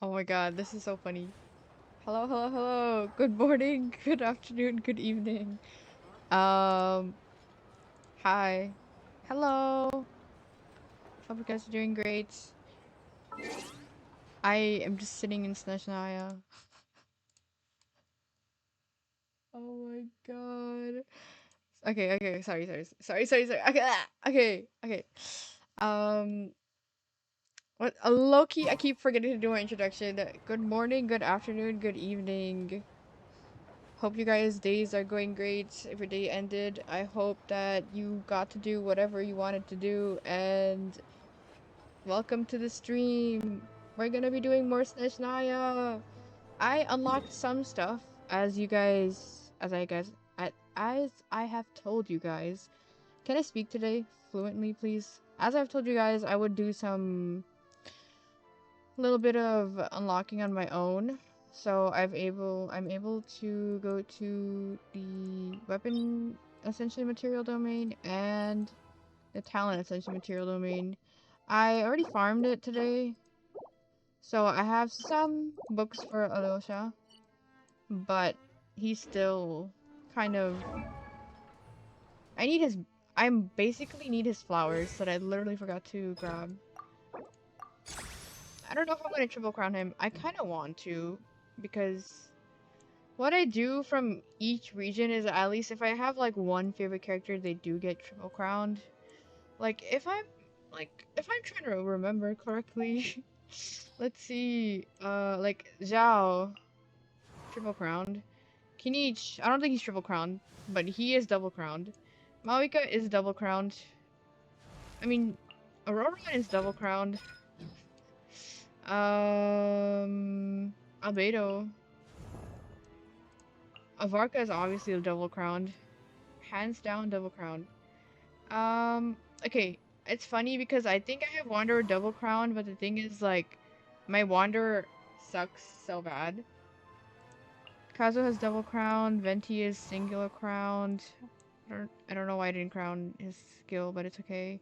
Oh my god, this is so funny. Hello, hello, hello. Good morning, good afternoon, good evening. Um, Hi. Hello. Hope you guys are doing great. I am just sitting in Snezhnaya. Oh my god. Okay, sorry. Okay, okay. Um, what? Loki, I keep forgetting to do my introduction. Good morning, good afternoon, good evening. Hope you guys' days are going great. If your day ended, I hope that you got to do whatever you wanted to do. And welcome to the stream. We're gonna be doing more Snezhnaya. I unlocked some stuff, as you guys, as I have told you guys. Can I speak today fluently, please? As I've told you guys, I would do some little bit of unlocking on my own. So I'm able to go to the weapon essentially material domain and the talent essentially material domain. I already farmed it today, so I have some books for Alyosha, but he's still kind of. I need his. I basically need his flowers that I literally forgot to grab. I don't know if I'm gonna triple crown him. I kind of want to, because what I do from each region is at least if I have like one favorite character, they do get triple crowned. Like if I'm trying to remember correctly, let's see, like Zhao, triple crowned. Kinich, I don't think he's triple crowned, but he is double crowned. Maoika is double crowned. I mean, Aurora is double crowned. Albedo. Avarka is obviously a double crowned. Hands down double crowned. Um, okay. It's funny because I think I have Wanderer double crowned, but the thing is, like, my Wanderer sucks so bad. Kazo has double crowned. Venti is singular crowned. I don't know why I didn't crown his skill, but it's okay.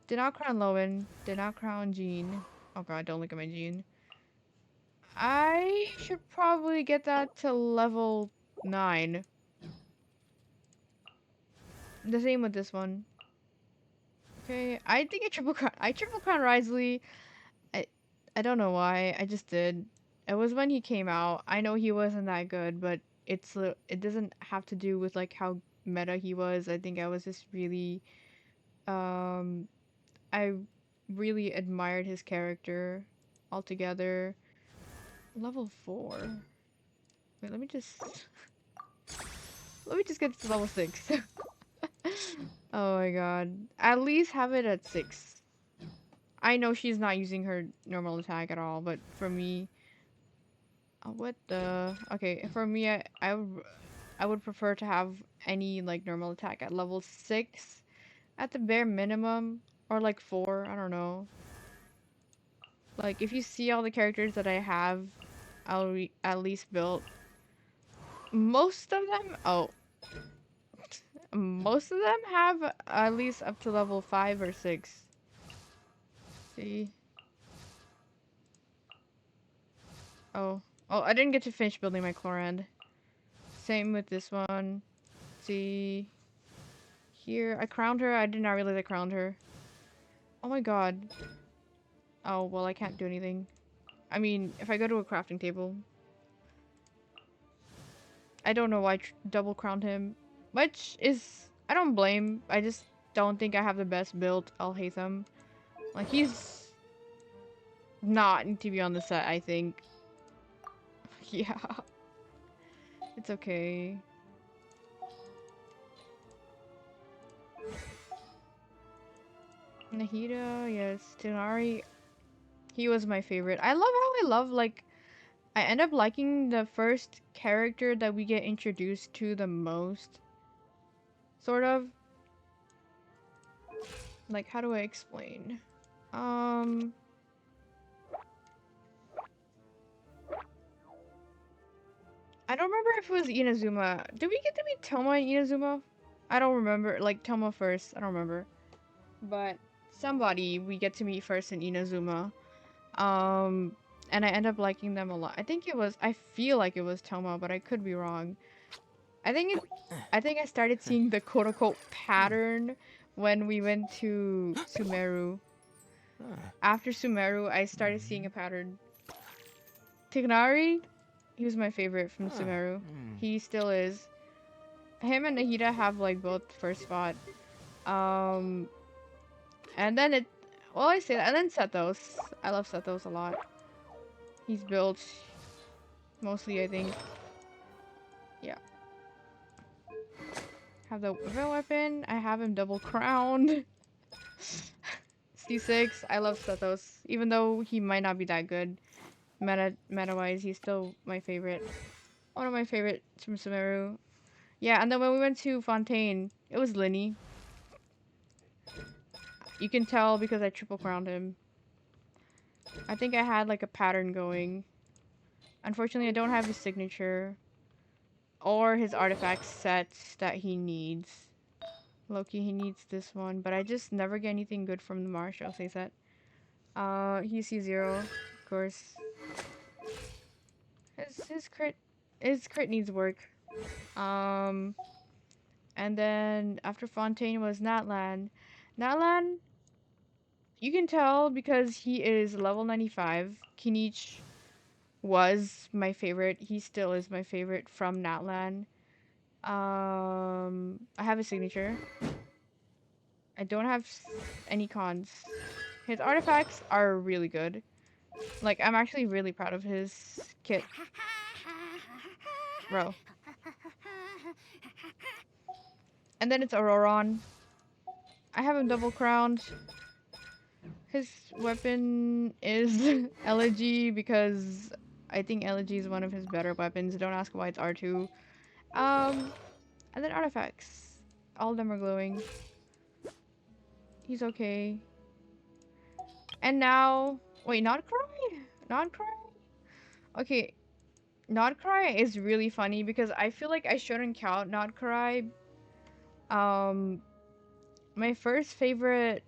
Did not crown Lowen. Did not crown Jean. Oh god, don't look at my Jean. I should probably get that to level 9. The same with this one. Okay, I think I triple crown Risley. I I don't know why. I just did. It was when he came out. I know he wasn't that good, but it doesn't have to do with like how meta he was. I think I was just really um I really admired his character altogether. Level 4. Wait, let me just get to level 6. Oh my god. At least have it at 6. I know she's not using her normal attack at all, but for me, what the? Okay, for me, I would prefer to have any like normal attack at level 6 at the bare minimum, or like 4. I don't know. Like if you see all the characters that I have, at least built. Most of them, most of them have at least up to level 5 or 6. See? Oh. Oh, I didn't get to finish building my Chlorand. Same with this one. See? Here, I crowned her. I did not realize I crowned her. Oh my god. Oh, well, I can't do anything. I mean, if I go to a crafting table. I don't know why I double crowned him. Which is... I don't blame. I just don't think I have the best build. I'll hate them. Like, he's not to be on the set, I think. Yeah. It's okay. Nahida, yes. Tonari, he was my favorite. Like, I end up liking the first character that we get introduced to the most. Sort of. Like, how do I explain? Um... I don't remember if it was Inazuma. Did we get to meet Toma and Inazuma? I don't remember. Like, Toma first. I don't remember. But somebody we get to meet first in Inazuma. Um, and I end up liking them a lot. I feel like it was Toma, but I could be wrong. I think I started seeing the quote-unquote pattern when we went to Sumeru. After Sumeru, I started seeing a pattern. Tignari, he was my favorite from Sumeru. He still is. Him and Nahida have like both first spot. And then I say that, and then Sethos. I love Sethos a lot. He's built mostly, I think. Yeah. Have the weapon. I have him double crowned. C6. I love Sethos. Even though he might not be that good meta wise, he's still my favorite. One of my favorites from Sumeru. Yeah, and then when we went to Fontaine, it was Linny. You can tell because I triple crowned him. I think I had like a pattern going. Unfortunately, I don't have his signature or his artifact set that he needs. Loki, he needs this one, but I just never get anything good from the Marshall say set. He's C0, of course. His crit needs work. And then after Fontaine was Natlan. Natlan, you can tell because he is level 95. Kinich was my favorite. He still is my favorite from Natlan. I have a signature. I don't have any cons. His artifacts are really good. Like, I'm actually really proud of his kit. Bro. And then it's Auroron. I have him double crowned. His weapon is Elegy because I think Elegy is one of his better weapons. Don't ask why it's R2. And then artifacts. All of them are glowing. He's okay. And now... Wait, Nodcry? Nodcry? Okay. Nodcry is really funny because I feel like I shouldn't count Nodcry. My first favorite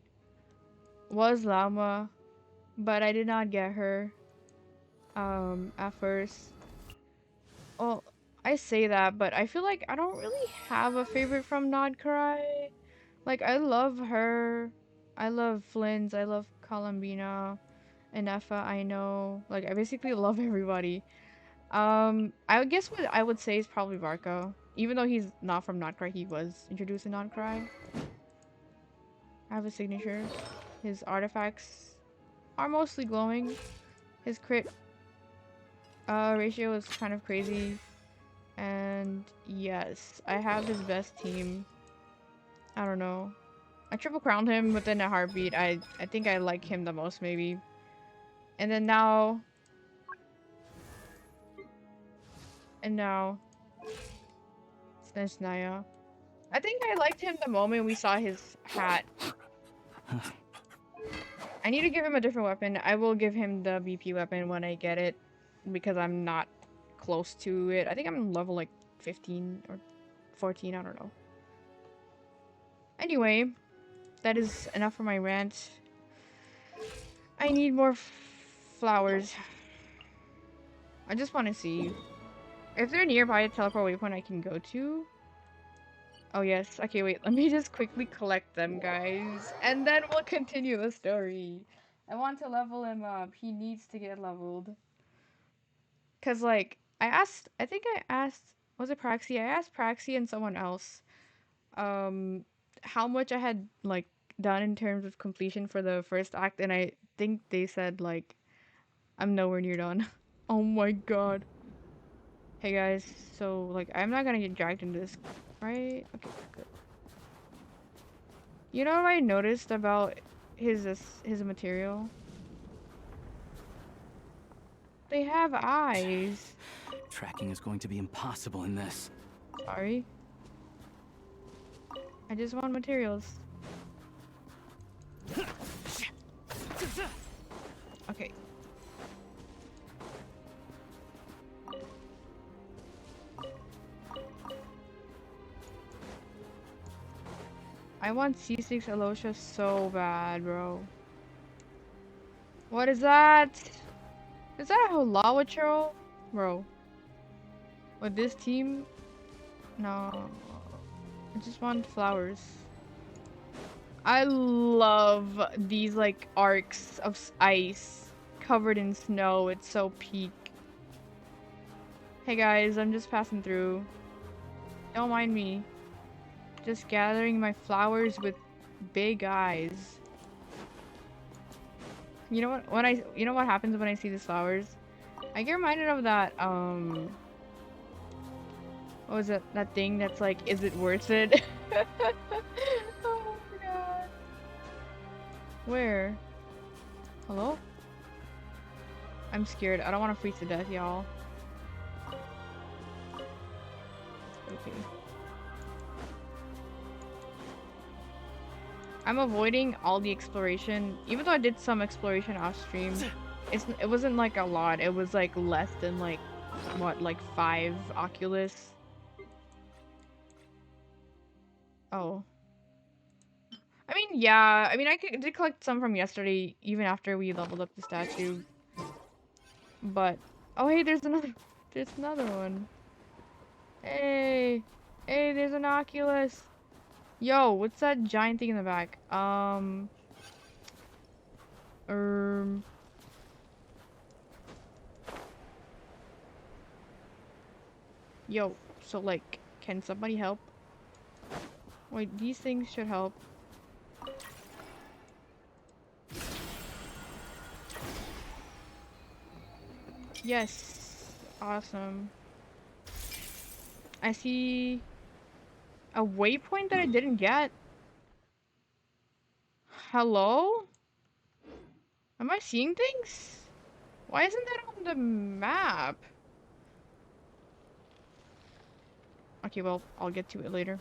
was Llama, but I did not get her at first. Well, I say that, but I feel like I don't really have a favorite from Nodcry. Like, I love her. I love Flynn's. I love Columbina. Inefa, I know. Like, I basically love everybody. I guess what I would say is probably Varco. Even though he's not from Nodcry, he was introduced in Nodcry. I have a signature. His artifacts are mostly glowing. His crit ratio is kind of crazy. And yes, I have his best team. I don't know. I triple crowned him within a heartbeat. I think I like him the most maybe. And then now... And now... Snezhnaya. I think I liked him the moment we saw his hat. I need to give him a different weapon. I will give him the BP weapon when I get it. Because I'm not close to it. I think I'm level like 15 or 14. I don't know. Anyway, that is enough for my rant. I need more flowers. I just want to see if they're nearby a teleport waypoint I can go to. Oh yes. Okay, wait. Let me just quickly collect them, guys, and then we'll continue the story. I want to level him up. He needs to get leveled. Cause like I think I asked, was it Praxi? I asked Praxi and someone else, how much I had like done in terms of completion for the first act, and I think they said like I'm nowhere near done. Oh my god. Hey guys, so like I'm not gonna get dragged into this, right? Okay, good. You know what I noticed about his material? They have eyes. Tracking is going to be impossible in this. Sorry. I just want materials. Okay. I want C6 Alosha so bad, bro. What is that? Is that a lava churl? Bro. With this team? No. I just want flowers. I love these like arcs of ice covered in snow. It's so peak. Hey guys, I'm just passing through. Don't mind me. Just gathering my flowers with big eyes. You know what? You know what happens when I see these flowers? I get reminded of that, what was it? That thing that's like, is it worth it? Oh my god. Where? Hello? I'm scared. I don't want to freeze to death, y'all. Okay. I'm avoiding all the exploration, even though I did some exploration off stream. It wasn't like a lot. It was like less than like what, like 5 Oculus. Oh. I mean, yeah. I mean, did collect some from yesterday, even after we leveled up the statue. But oh, hey, there's another. There's another one. Hey, hey, there's an Oculus. Yo, what's that giant thing in the back? Um. Yo, so like, can somebody help? Wait, these things should help. Yes. Awesome. I see a waypoint that I didn't get. Hello? Am I seeing things? Why isn't that on the map? Okay, well, I'll get to it later.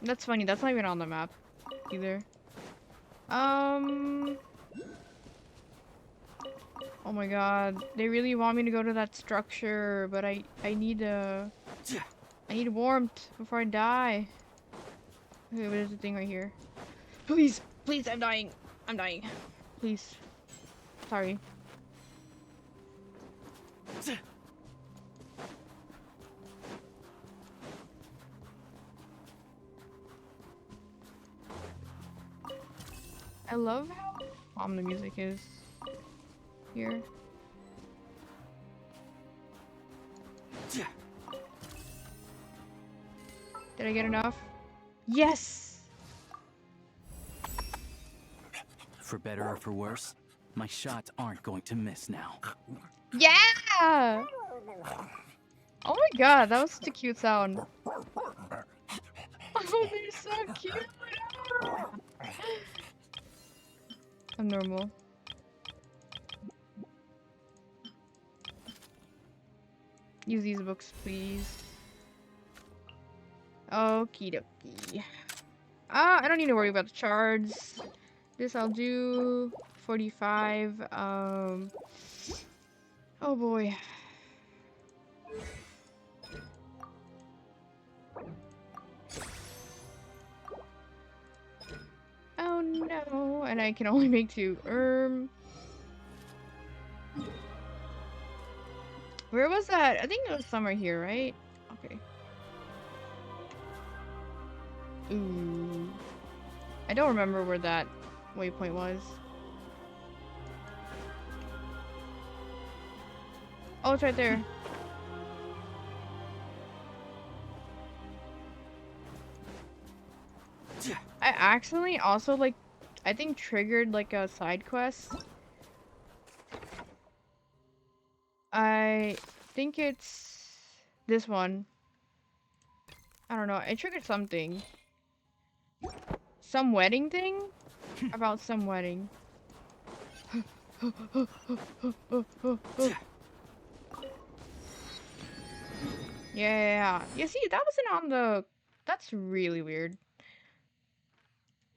That's funny, that's not even on the map either. Oh my god, they really want me to go to that structure, but I need warmth before I die. Okay, but there's a thing right here. Please, please, I'm dying. I'm dying. Please. Sorry. I love how calm the music is here. Did I get enough? Yes! For better or for worse, my shots aren't going to miss now. Yeah! Oh my god, that was such a cute sound. Oh, they're so cute! I'm normal. Use these books, please. Okie dokie. I don't need to worry about the charts. This I'll do. 45. Oh boy. Oh no. And I can only make 2. Where was that? I think it was somewhere here, right? Okay. Ooh. I don't remember where that waypoint was. Oh, it's right there. I accidentally also, like, I think triggered, like, a side quest. I think it's this one. I don't know. I triggered something. Some wedding thing? About some wedding. Yeah. You see, that wasn't on the... That's really weird.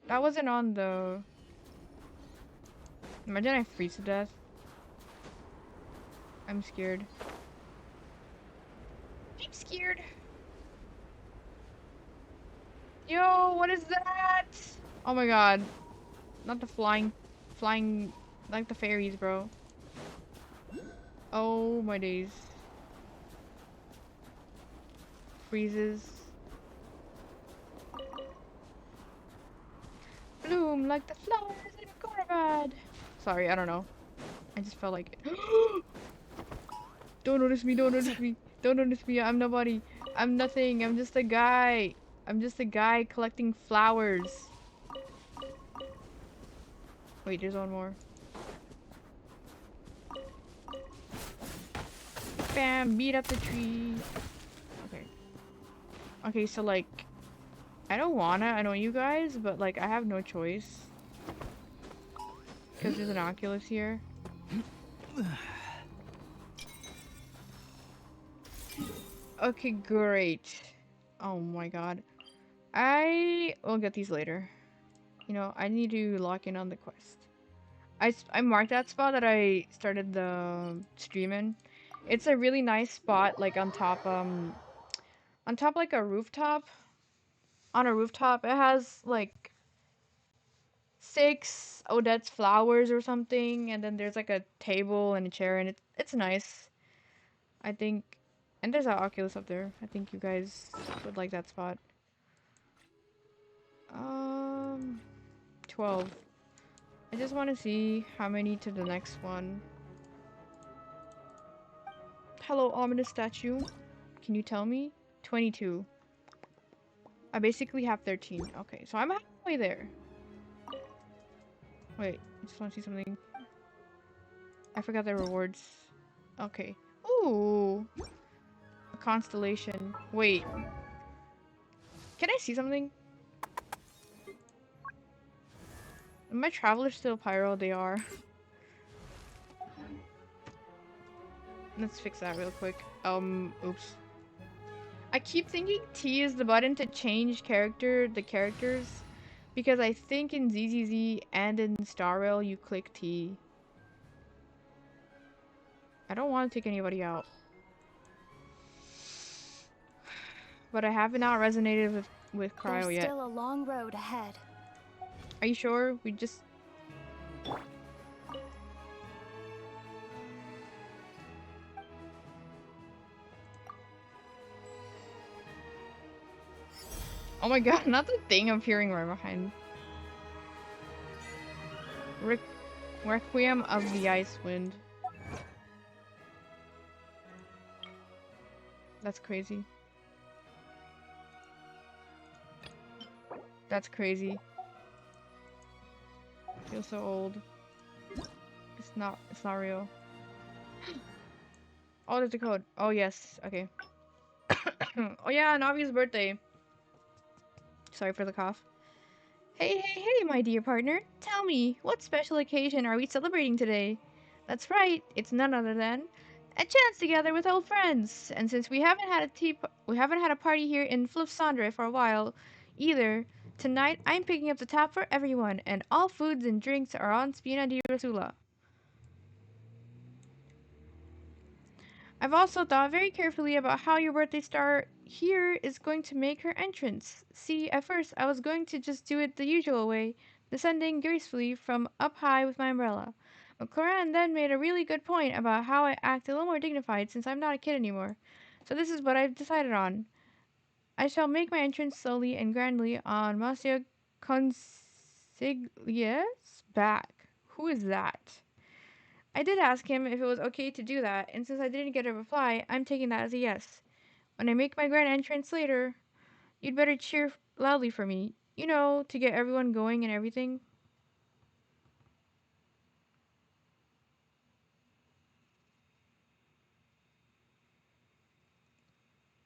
That wasn't on the... Imagine I freeze to death. I'm scared. I'm scared. Yo, what is that? Oh my god. Not the flying flying like the fairies, bro. Oh my days. Freezes. Bloom like the flowers in a courtyard. Sorry, I don't know. I just felt like it. Don't notice me, don't notice me. Don't notice me, I'm nobody. I'm nothing, I'm just a guy. I'm just a guy collecting flowers. Wait, there's one more. Bam, beat up the tree. Okay. Okay, so like, I don't wanna, I know you guys, but like, I have no choice. Because there's an Oculus here. Okay, great. Oh my god. I will get these later. You know, I need to lock in on the quest. I marked that spot that I started the stream in. It's a really nice spot, like on top like a rooftop. On a rooftop, it has like 6 Odette's flowers or something, and then there's like a table and a chair, and it's nice. I think, and there's an Oculus up there. I think you guys would like that spot. 12. I just want to see how many to the next one. Hello, ominous statue. Can you tell me? 22. I basically have 13. Okay, so I'm halfway there. Wait, I just want to see something. I forgot the rewards. Okay. Ooh. A constellation. Wait. Can I see something? Are my travelers still pyro? They are. Let's fix that real quick. Oops. I keep thinking T is the button to change the characters. Because I think in ZZZ and in Star Rail you click T. I don't want to take anybody out. But I have not resonated with Cryo There's yet. still a long road ahead. Are you sure? We just... Oh my god, not the thing I'm hearing right behind. Requiem of the Ice Wind. That's crazy. That's crazy. I feel so old. It's not real. Oh, there's a code. Oh yes, okay. Oh yeah, Navi's birthday. Sorry for the cough. Hey, hey, hey, my dear partner. Tell me, what special occasion are we celebrating today? That's right, it's none other than a chance to gather with old friends. And since we haven't had a party here in Flufsandre for a while either, tonight I'm picking up the tab for everyone, and all foods and drinks are on Spina di Rosula. I've also thought very carefully about how your birthday star here is going to make her entrance. See, at first I was going to just do it the usual way, descending gracefully from up high with my umbrella. But Coran then made a really good point about how I act a little more dignified since I'm not a kid anymore. So this is what I've decided on. I shall make my entrance slowly and grandly on Monsieur Consiglie's back. Who is that? I did ask him if it was okay to do that, and since I didn't get a reply, I'm taking that as a yes. When I make my grand entrance later, you'd better cheer loudly for me. You know, to get everyone going and everything.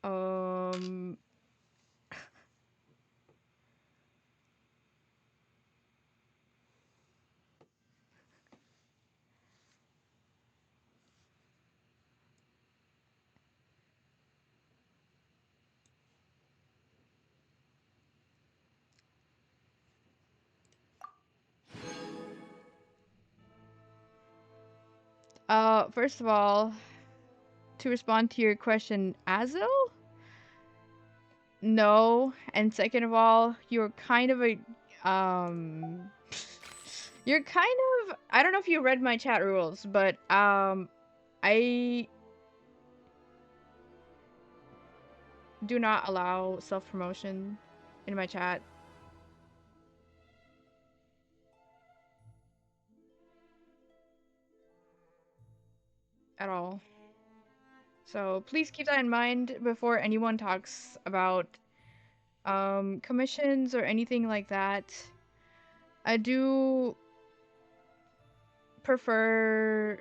Um... First of all, to respond to your question, Azel? No. And second of all, you're kind of a, You're kind of, I don't know if you read my chat rules, but I do not allow self-promotion in my chat at all. So please keep that in mind before anyone talks about commissions or anything like that. I do prefer,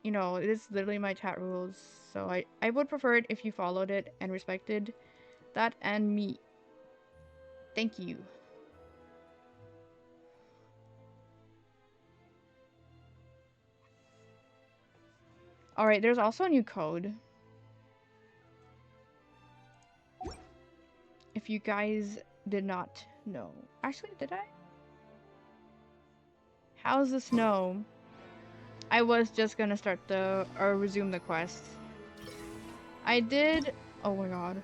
you know, it is literally my chat rules. So I would prefer it if you followed it and respected that and me. Thank you. Alright, there's also a new code. If you guys did not know. Actually, did I? How's the snow? I was just gonna start the, or resume the quest. I did, oh my god.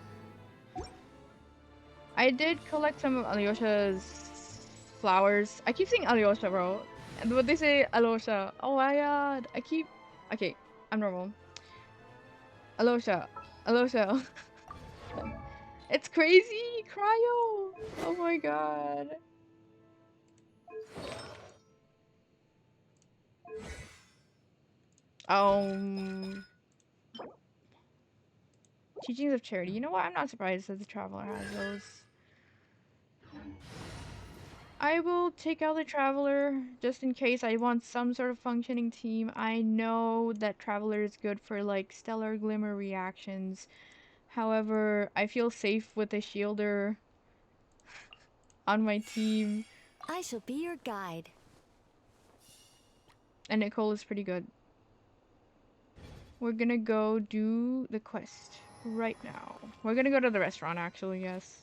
I did collect some of Alyosha's flowers. I keep saying Alyosha, bro. And what they say, Alyosha. Oh my god. I keep, okay, I'm normal. Alyosha. Alyosha. It's crazy! Cryo! Oh my god. Teachings of charity. You know what? I'm not surprised that the Traveler has those. I will take out the Traveler just in case I want some sort of functioning team. I know that Traveler is good for like stellar glimmer reactions. However, I feel safe with a Shielder on my team. I shall be your guide. And Nicole is pretty good. We're gonna go do the quest right now. We're gonna go to the restaurant actually, yes.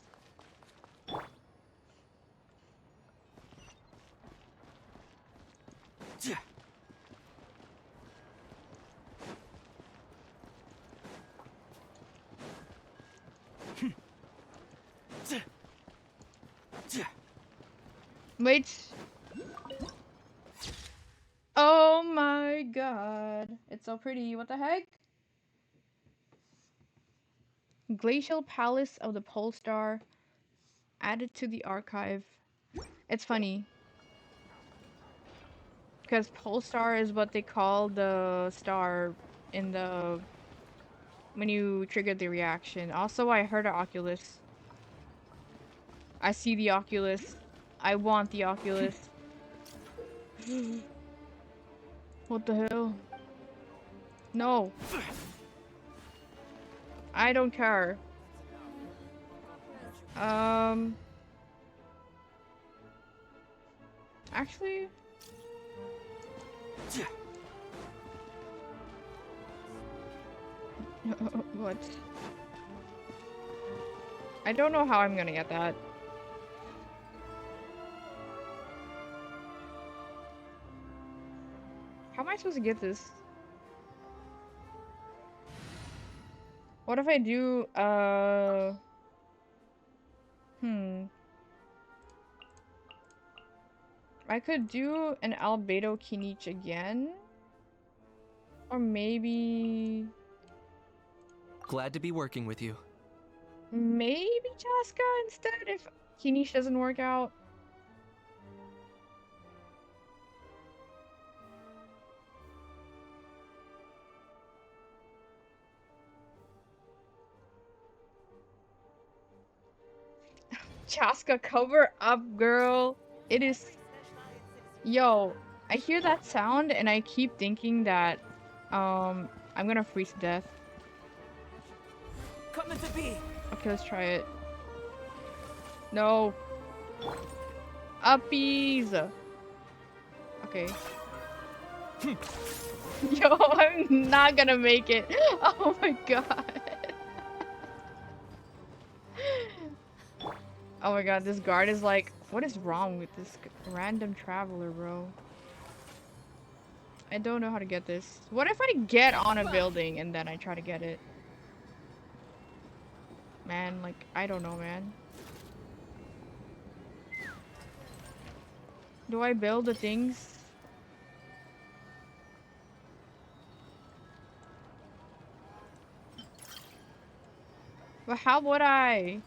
Wait. Oh my god. It's so pretty. What the heck? Glacial Palace of the Pole Star. Added to the archive. It's funny. Because Pole Star is what they call the star in the... when you trigger the reaction. Also, I heard an Oculus. I see the Oculus. I want the Oculus. What the hell? No. I don't care. Actually... What? I don't know how I'm gonna get that. How am I supposed to get this? What if I do, I could do an Albedo Kinich again? Or maybe... Glad to be working with you. maybe Chaska instead if Kinich doesn't work out? Chaska, cover up, girl. It is... Yo, I hear that sound and I keep thinking that, I'm gonna freeze to death. Coming to be. Okay, let's try it. No. Uppies. Okay. Yo, I'm not gonna make it. Oh my god. Oh my god, this guard is like, what is wrong with this random traveler, bro? I don't know how to get this. What if I get on a building and then I try to get it? Man, like, I don't know, man. Do I build the things? But how would I?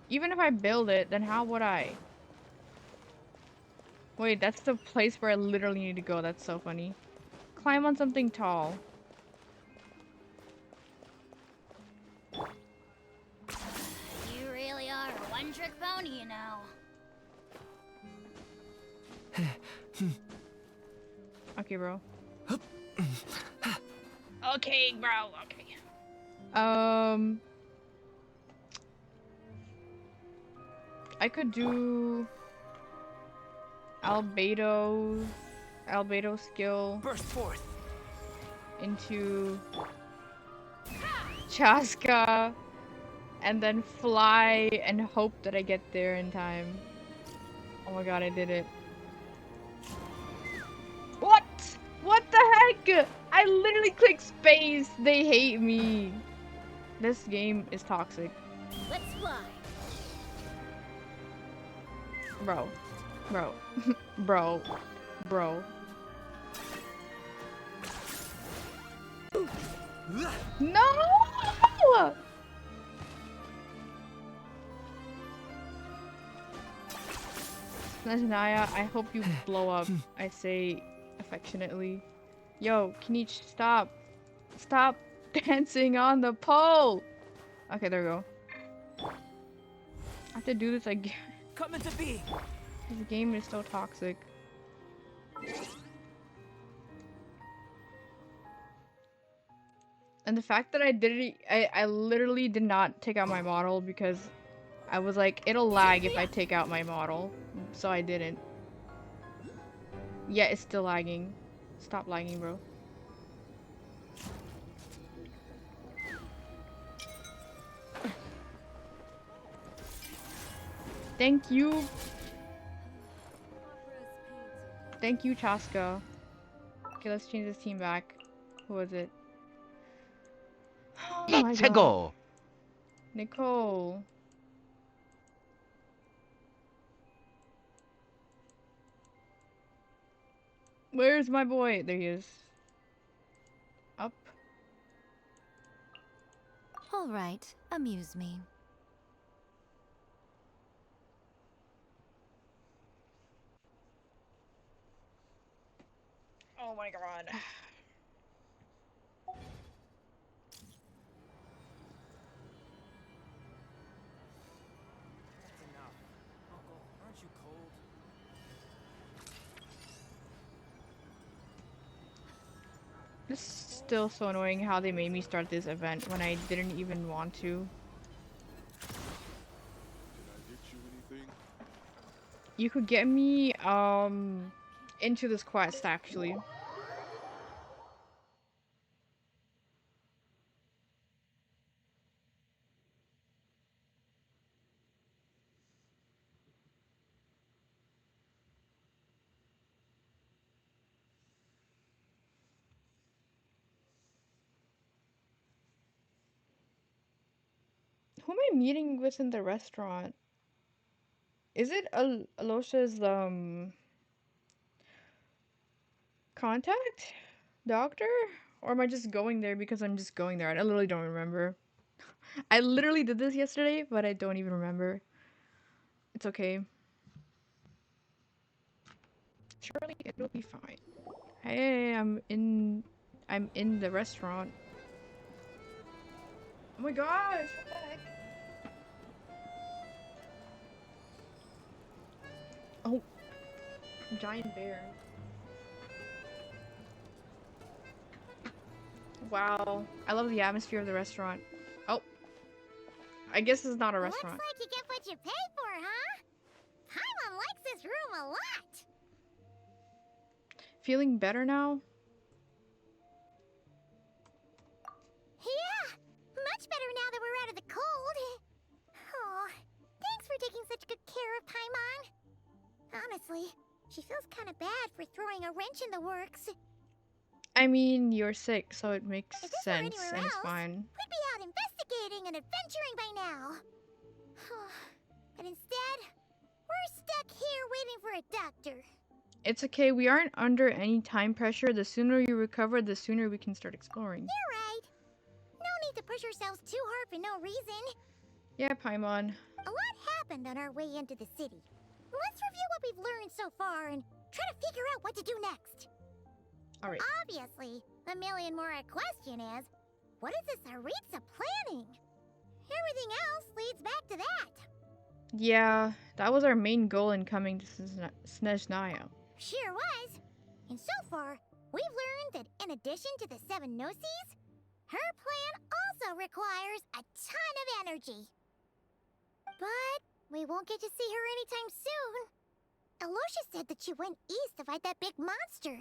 Even if I build it, then how would I? Wait, that's the place where I literally need to go. That's so funny. Climb on something tall. You really are a one-trick pony, you know. Okay, bro. Okay, bro. Okay. I could do albedo skill Burst forth. into Chaska and then fly and hope that I get there in time. Oh my god, I did it. What? What the heck? I literally clicked space. They hate me. This game is toxic. Let's fly. Bro. Bro. Bro. Bro. No! Naya, I hope you blow up. I say affectionately. Yo, can you stop? Stop dancing on the pole! Okay, there we go. I have to do this again. Come into being. This game is so toxic. And the fact that I did it, I literally did not take out my model because I was like, it'll lag if I take out my model. So I didn't. Yeah, it's still lagging. Stop lagging, bro. Thank you. Thank you, Chaska. Okay, let's change this team back. Who was it? Oh my Let's god. go. Nicole. Where's my boy? There he is. Up. All right, amuse me. Oh my god. That's enough. Uncle, aren't you cold? This is still so annoying how they made me start this event when I didn't even want to. Did I get you anything? You could get me, into this quest, actually. Who am I meeting with in the restaurant? Is it Alosha's, contact? Doctor? Or am I just going there because I'm just going there? I literally don't remember. I literally did this yesterday, but I don't even remember. It's okay. Surely it'll be fine. Hey, I'm in the restaurant. Oh my gosh, what the heck? Oh, giant bear. Wow, I love the atmosphere of the restaurant. Oh, I guess it's not a restaurant. Looks like you get what you pay for, huh? Paimon likes this room a lot. Feeling better now? Yeah, much better now that we're out of the cold. Oh, thanks for taking such good care of Paimon. Honestly, she feels kind of bad for throwing a wrench in the works. I mean, you're sick, so it makes If this were sense, anywhere and it's else, fine. we'd be out investigating and adventuring by now. But instead, we're waiting for a doctor. It's okay, we aren't under any time pressure. The sooner you recover, the sooner we can start exploring. You're right. No need to push ourselves too hard for no reason. Yeah, Paimon. A lot happened on our way into the city. Let's review what we've learned so far and try to figure out what to do next. Alright. Obviously, the million-more question is, what is this Aritza planning? Everything else leads back to that. Yeah, that was our main goal in coming to Snezhnaya. Sure was. And so far, we've learned that in addition to the 7 Gnosis, her plan also requires a ton of energy. But we won't get to see her anytime soon. Alosha said that she went east to fight that big monster.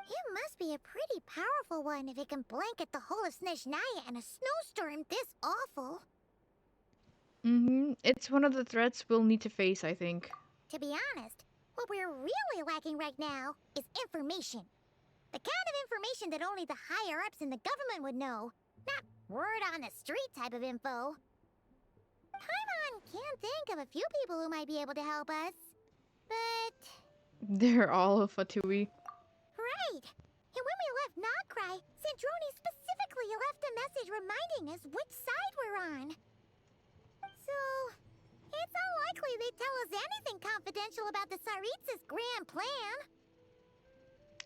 It must be a pretty powerful one if it can blanket the whole of Snezhnaya in a snowstorm this awful. It's one of the threats we'll need to face, I think. To be honest, what we're really lacking right now is information. The kind of information that only the higher-ups in the government would know. Not word on the street type of info. Paimon can think of a few people who might be able to help us. But... They're all of Fatui. right! And when we left Nagrai, Sandrone specifically left a message reminding us which side we're on. So... it's unlikely they'd tell us anything confidential about the Tsaritsa's grand plan.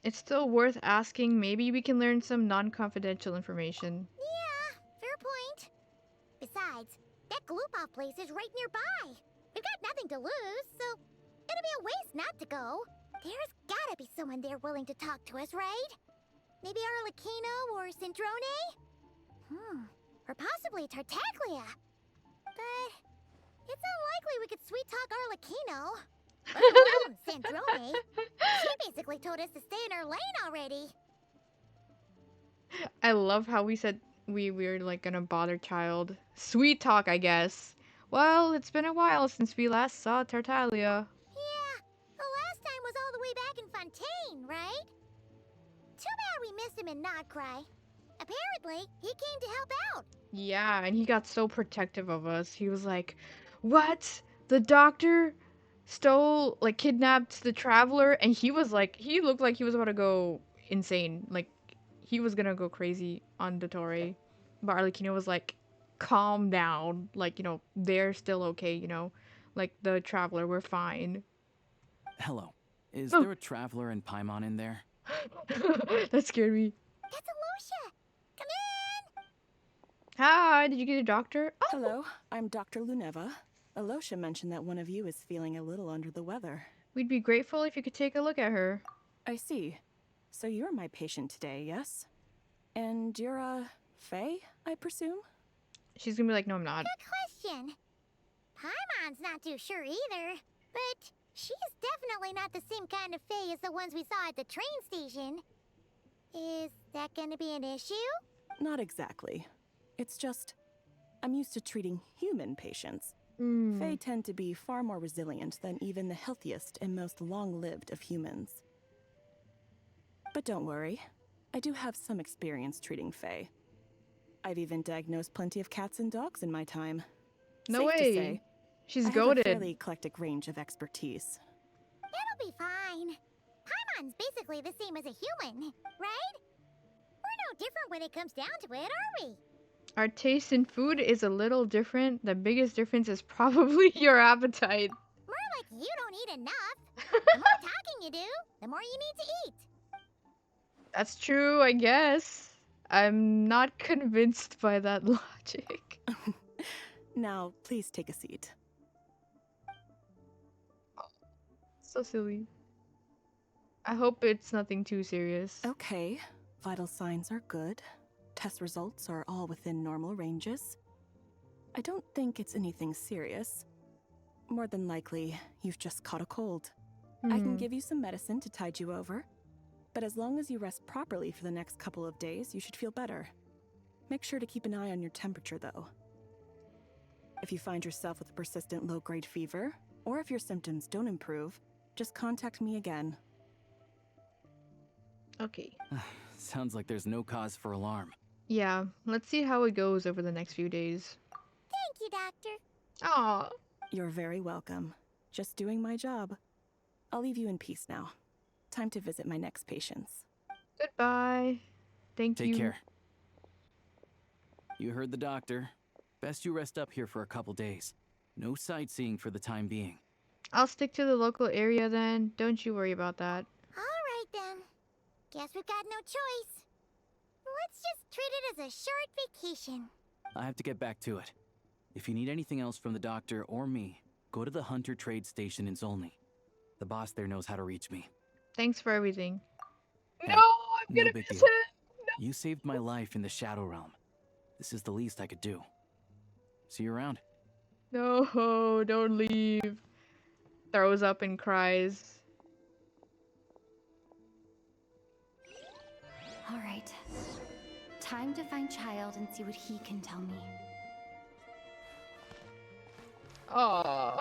It's still worth asking. Maybe we can learn some non-confidential information. Yeah, fair point. Besides, that Gloopov place is right nearby. We've got nothing to lose, so it'd be a waste not to go. There's gotta be someone there willing to talk to us, right? Maybe Arlecchino or Sandrone? Or possibly Tartaglia. But it's unlikely we could sweet-talk Arlecchino. Let alone Sandrone. She basically told us to stay in our lane already. I love how we said we were like gonna bother child. Sweet talk, I guess. Well, it's been a while since we last saw Tartaglia. Yeah, the last time was all the way back in Fontaine, right? Too bad we missed him in Nagrai. Apparently, he came to help out. Yeah, and he got so protective of us. He was like, "What? The doctor stole, like, kidnapped the traveler?" And he was like, he looked like he was about to go insane. Like, he was gonna go crazy on Dottore. But Arlecchino was like, calm down. Like, they're still okay, Like, the traveler, we're fine. Hello. Is Oh. there a traveler and Paimon in there? That scared me. That's Alosha. Come in. Hi, did you get a doctor? Oh, Hello, I'm Dr. Luneva. Alosha mentioned that one of you is feeling a little under the weather. we'd be grateful if you could take a look at her. I see. So you're my patient today, yes? And you're Faye, I presume? She's gonna be like, no, I'm not. Good question. Paimon's not too sure either, but she's definitely not the same kind of Fae as the ones we saw at the train station. Is that gonna be an issue? Not exactly. It's just, I'm used to treating human patients. Mm. Fae tend to be far more resilient than even the healthiest and most long-lived of humans. But don't worry, I do have some experience treating Fae. I've even diagnosed plenty of cats and dogs in my time. No Safe to way. say, She's I have a goated. fairly eclectic range of expertise. It'll be fine. Paimon's basically the same as a human, right? We're no different when it comes down to it, are we? Our taste in food is a little different. The biggest difference is probably your appetite. More like you don't eat enough. The more talking you do, the more you need to eat. That's true, I guess. I'm not convinced by that logic. Now, please take a seat. So silly. I hope it's nothing too serious. Okay, vital signs are good. Test results are all within normal ranges. I don't think it's anything serious. More than likely, you've just caught a cold. I can give you some medicine to tide you over. But as long as you rest properly for the next couple of days, you should feel better. Make sure to keep an eye on your temperature, though. If you find yourself with a persistent low-grade fever, or if your symptoms don't improve, just contact me again. Okay. Sounds like there's no cause for alarm. Yeah, let's see how it goes over the next few days. Thank you, Doctor. Aw. You're very welcome. Just doing my job. I'll leave you in peace now. Time to visit my next patients. Goodbye. Thank Take you. care. You heard the doctor. Best you rest up here for a couple days. No sightseeing for the time being. I'll stick to the local area then. Don't you worry about that. Alright then. Guess we've got no choice. Let's just treat it as a short vacation. I have to get back to it. If you need anything else from the doctor or me, go to the Hunter Trade Station in Zolny. The boss there knows how to reach me. Thanks for everything. Hey, No, I'm no gonna big miss deal. it. You saved my life in the Shadow Realm. This is the least I could do. See you around. No, don't leave. Throws up and cries. All right. Time to find Child and see what he can tell me. Aww.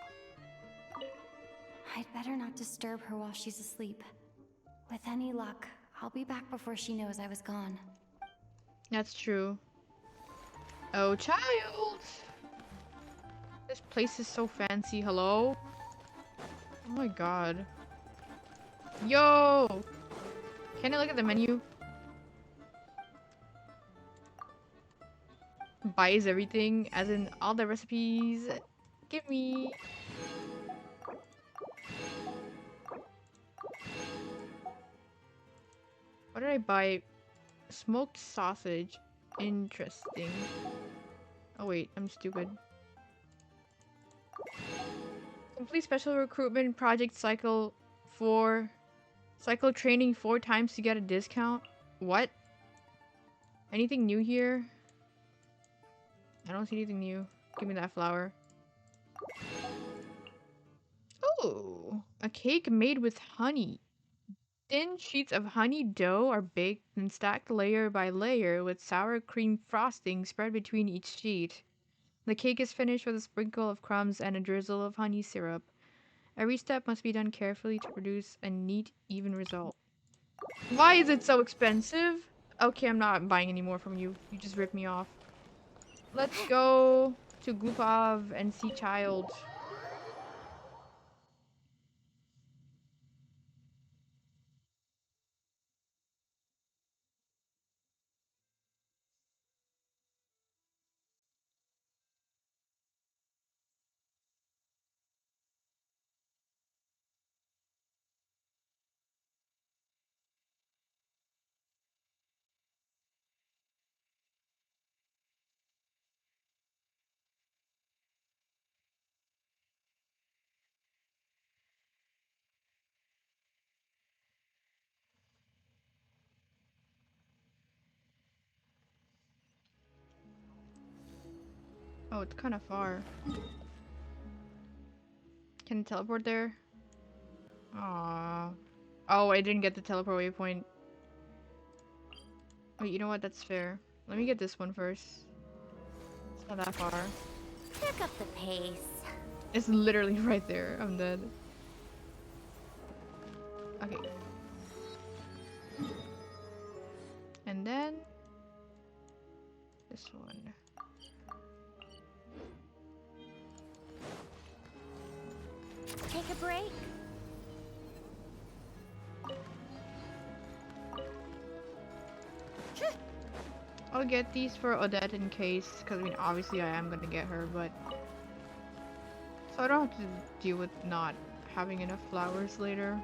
I'd better not disturb her while she's asleep. With any luck, I'll be back before she knows I was gone. That's true. Oh, child! This place is so fancy. Hello? Oh my god. Yo! Can I look at the menu? Buys everything, as in all the recipes. Give me. What did I buy? Smoked sausage. Interesting. Oh wait, I'm stupid. Complete special recruitment project cycle training 4 times to get a discount. What? Anything new here? I don't see anything new. Give me that flour. Oh, a cake made with honey. Thin sheets of honey dough are baked and stacked layer by layer with sour cream frosting spread between each sheet. The cake is finished with a sprinkle of crumbs and a drizzle of honey syrup. Every step must be done carefully to produce a neat, even result. Why is it so expensive? Okay, I'm not buying any more from you. You just ripped me off. Let's go to Glupov and see Child. Oh, it's kind of far. Can I teleport there? Aww. Oh, I didn't get the teleport waypoint. Wait, you know what? That's fair. Let me get this one first. It's not that far. Pick up the pace. It's literally right there. I'm dead. Okay. And then... this one. Take a break. I'll get these for Odette in case, because I mean, obviously I am gonna get her, but... so I don't have to deal with not having enough flowers later.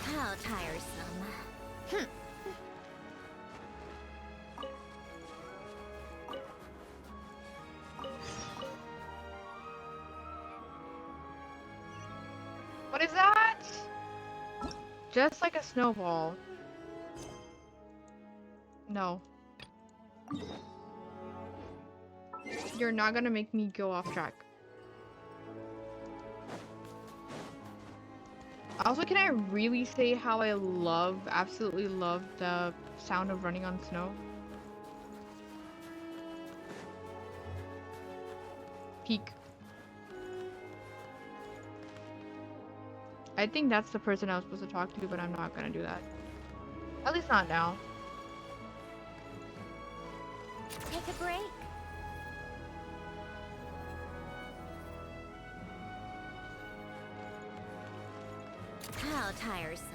How tiresome. What is that? Just like a snowball. No. You're not gonna make me go off track. Also, can I really say how I absolutely love the sound of running on snow? Peak. I think that's the person I was supposed to talk to, but I'm not gonna do that. At least not now. Take a break. How tiresome.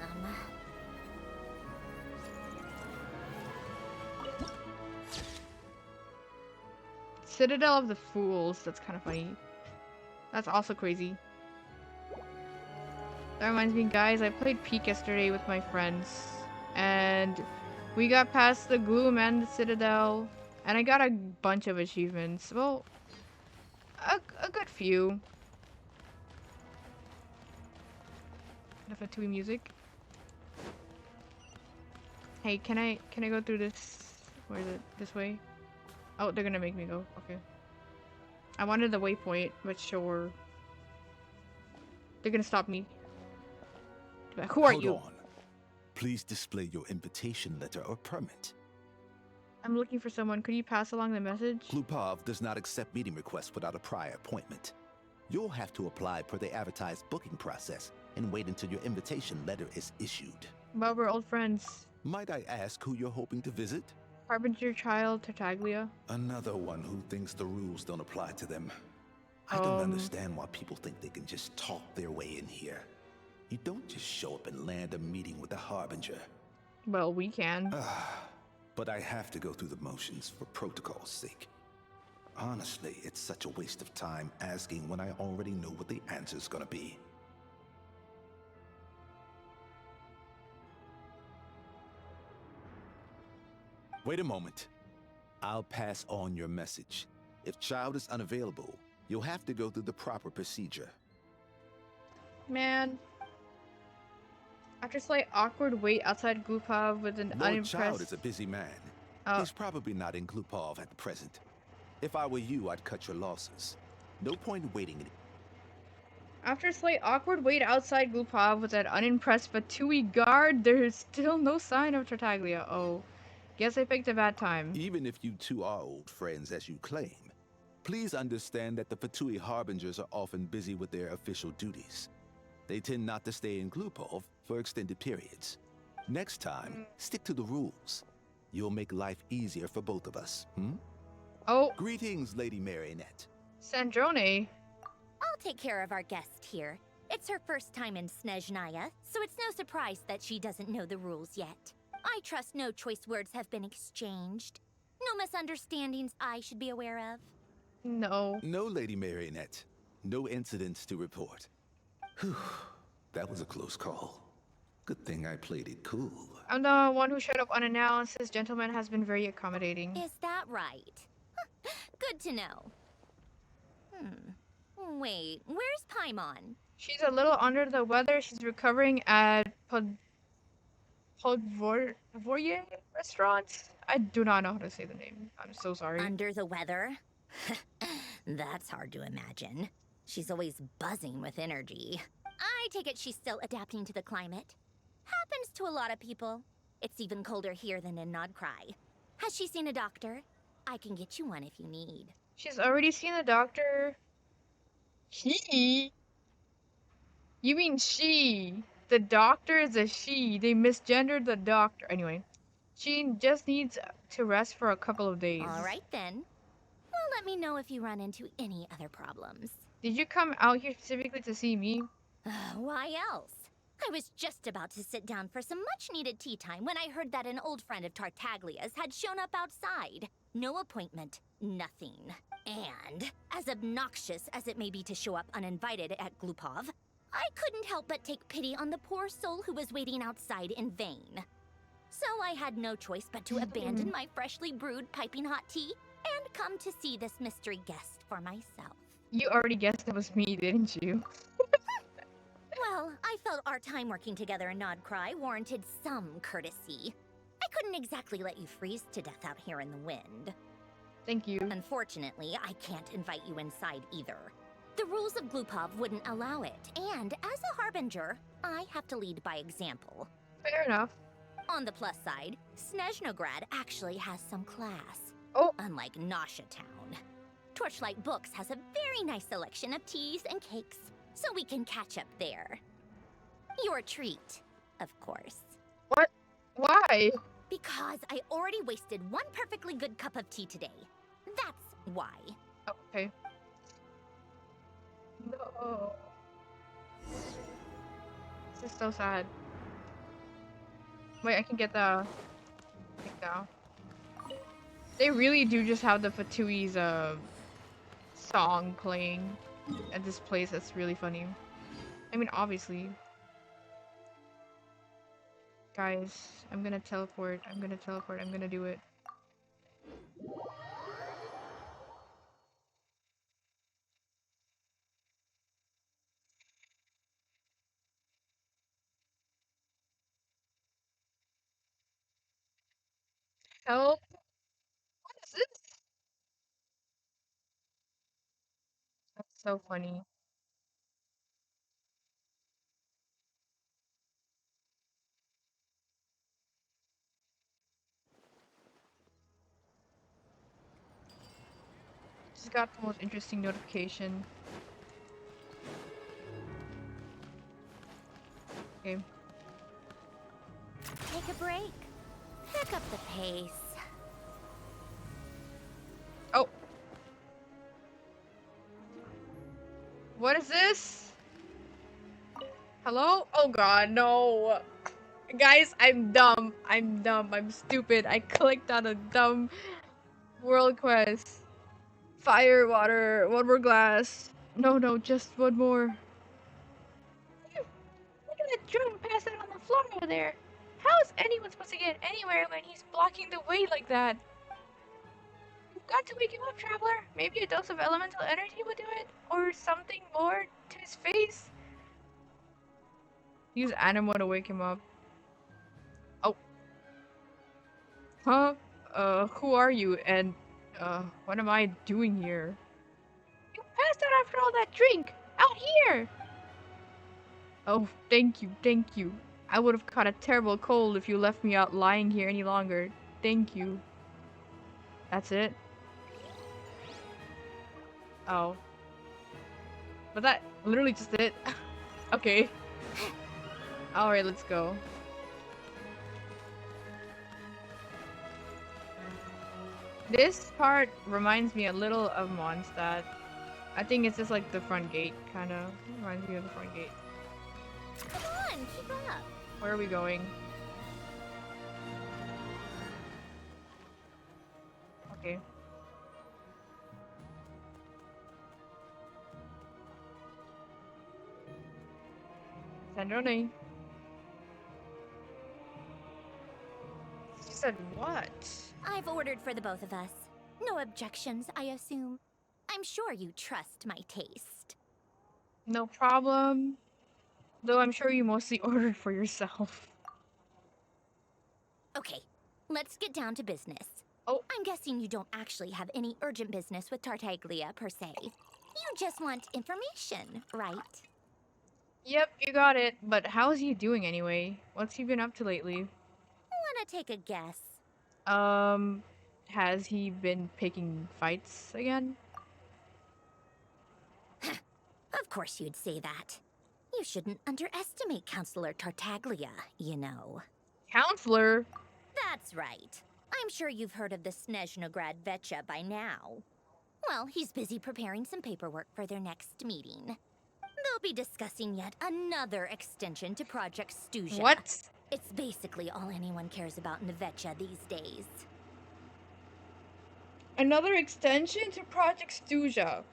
Citadel of the Fools. That's kind of funny. That's also crazy. That reminds me, guys, I played Peak yesterday with my friends. And we got past the Gloom and the Citadel. And I got a bunch of achievements. Well, a good few. The Fatui music. Hey, can I go through this? Where is it? This way? Oh, they're gonna make me go. Okay. I wanted the waypoint, but sure. They're gonna stop me. Like, who are Hold you? on. Please display your invitation letter or permit. I'm looking for someone. Could you pass along the message? Klupov does not accept meeting requests without a prior appointment. You'll have to apply per the advertised booking process and wait until your invitation letter is issued. But we're old friends. Might I ask who you're hoping to visit? Harbinger child Tartaglia. Another one who thinks the rules don't apply to them. I don't understand why people think they can just talk their way in here. You don't just show up and land a meeting with the Harbinger. Well, we can. But I have to go through the motions for protocol's sake. Honestly, it's such a waste of time asking when I already know what the answer's gonna be. Wait a moment. I'll pass on your message. If child is unavailable, you'll have to go through the proper procedure. Man. After slight awkward wait outside Glupov with an Lord unimpressed... Child is a busy man. He's probably not in Glupov at the present. If I were you, I'd cut your losses. No point waiting. After slight awkward wait outside Glupov with an unimpressed Fatui guard, there's still no sign of Tartaglia. Oh. Guess I picked a bad time. Even if you two are old friends as you claim, please understand that the Fatui Harbingers are often busy with their official duties. They tend not to stay in Glupov for extended periods. Next time, stick to the rules. You'll make life easier for both of us, Oh, Greetings, Lady Marionette. Sandrone. I'll take care of our guest here. It's her first time in Snezhnaya, so it's no surprise that she doesn't know the rules yet. I trust no choice words have been exchanged. No misunderstandings I should be aware of. No. No, Lady Marionette. No incidents to report. Whew, that was a close call. Good thing I played it cool. I'm the one who showed up unannounced. This gentleman has been very accommodating. Is that right? Good to know. Wait, where's Paimon? She's a little under the weather. She's recovering at Podvorye restaurant. I do not know how to say the name. I'm so sorry. Under the weather? That's hard to imagine. She's always buzzing with energy. I take it she's still adapting to the climate. Happens to a lot of people. It's even colder here than in Nodcry. Has she seen a doctor? I can get you one if you need. She's already seen a doctor. He? You mean she? The doctor is a she. They misgendered the doctor. Anyway, she just needs to rest for a couple of days. All right then. Well, let me know if you run into any other problems. Did you come out here specifically to see me? Why else? I was just about to sit down for some much-needed tea time when I heard that an old friend of Tartaglia's had shown up outside. No appointment, nothing. And, as obnoxious as it may be to show up uninvited at Glupov, I couldn't help but take pity on the poor soul who was waiting outside in vain. So I had no choice but to abandon my freshly brewed piping hot tea and come to see this mystery guest for myself. You already guessed it was me, didn't you? Well, I felt our time working together in Nodcry warranted some courtesy. I couldn't exactly let you freeze to death out here in the wind. Thank you. Unfortunately, I can't invite you inside either. The rules of Glupov wouldn't allow it, and as a Harbinger, I have to lead by example. Fair enough. On the plus side, Snezhnograd actually has some class. Oh. Unlike Nasha Town. Torchlight Books has a very nice selection of teas and cakes, so we can catch up there. Your treat, of course. What? Why? Because I already wasted one perfectly good cup of tea today. That's why. Okay. No. This is so sad. Wait, I can get the thing now. They really do just have the Fatui's song playing at this place. That's really funny. I mean, obviously. Guys, I'm gonna teleport. I'm gonna teleport. I'm gonna do it. Help! What is this? That's so funny. Just got the most interesting notification. Okay. Take a break. Pick up the pace. Oh! What is this? Hello? Oh god, no! Guys, I'm dumb. I'm dumb. I'm stupid. I clicked on a dumb world quest. Fire, water, one more glass. No, no, just one more. Look at that drum passing on the floor over there. How is anyone supposed to get anywhere when he's blocking the way like that? You've got to wake him up, traveler. Maybe a dose of elemental energy would do it? Or something more to his face? Use Animo to wake him up. Oh. Huh? Who are you? And, what am I doing here? You passed out after all that drink! Out here! Oh, thank you, thank you. I would have caught a terrible cold if you left me out lying here any longer. Thank you. That's it? Oh. Was that literally just it? Okay. Alright, let's go. This part reminds me a little of Mondstadt. I think it's just like the front gate, kind of. Reminds me of the front gate. Come on, keep up. Where are we going? Okay. Sandrone. She said what? I've ordered for the both of us. No objections, I assume. I'm sure you trust my taste. No problem. Though I'm sure you mostly ordered for yourself. Okay, let's get down to business. Oh. I'm guessing you don't actually have any urgent business with Tartaglia, per se. You just want information, right? Yep, you got it. But how's he doing anyway? What's he been up to lately? Wanna take a guess? Has he been picking fights again? Of course you'd say that. You shouldn't underestimate Counselor Tartaglia, you know. Counselor? That's right. I'm sure you've heard of the Snezhnograd Vecha by now. Well, he's busy preparing some paperwork for their next meeting. They'll be discussing yet another extension to Project Stuja. What? It's basically all anyone cares about in the Vecha these days. Another extension to Project Stuja.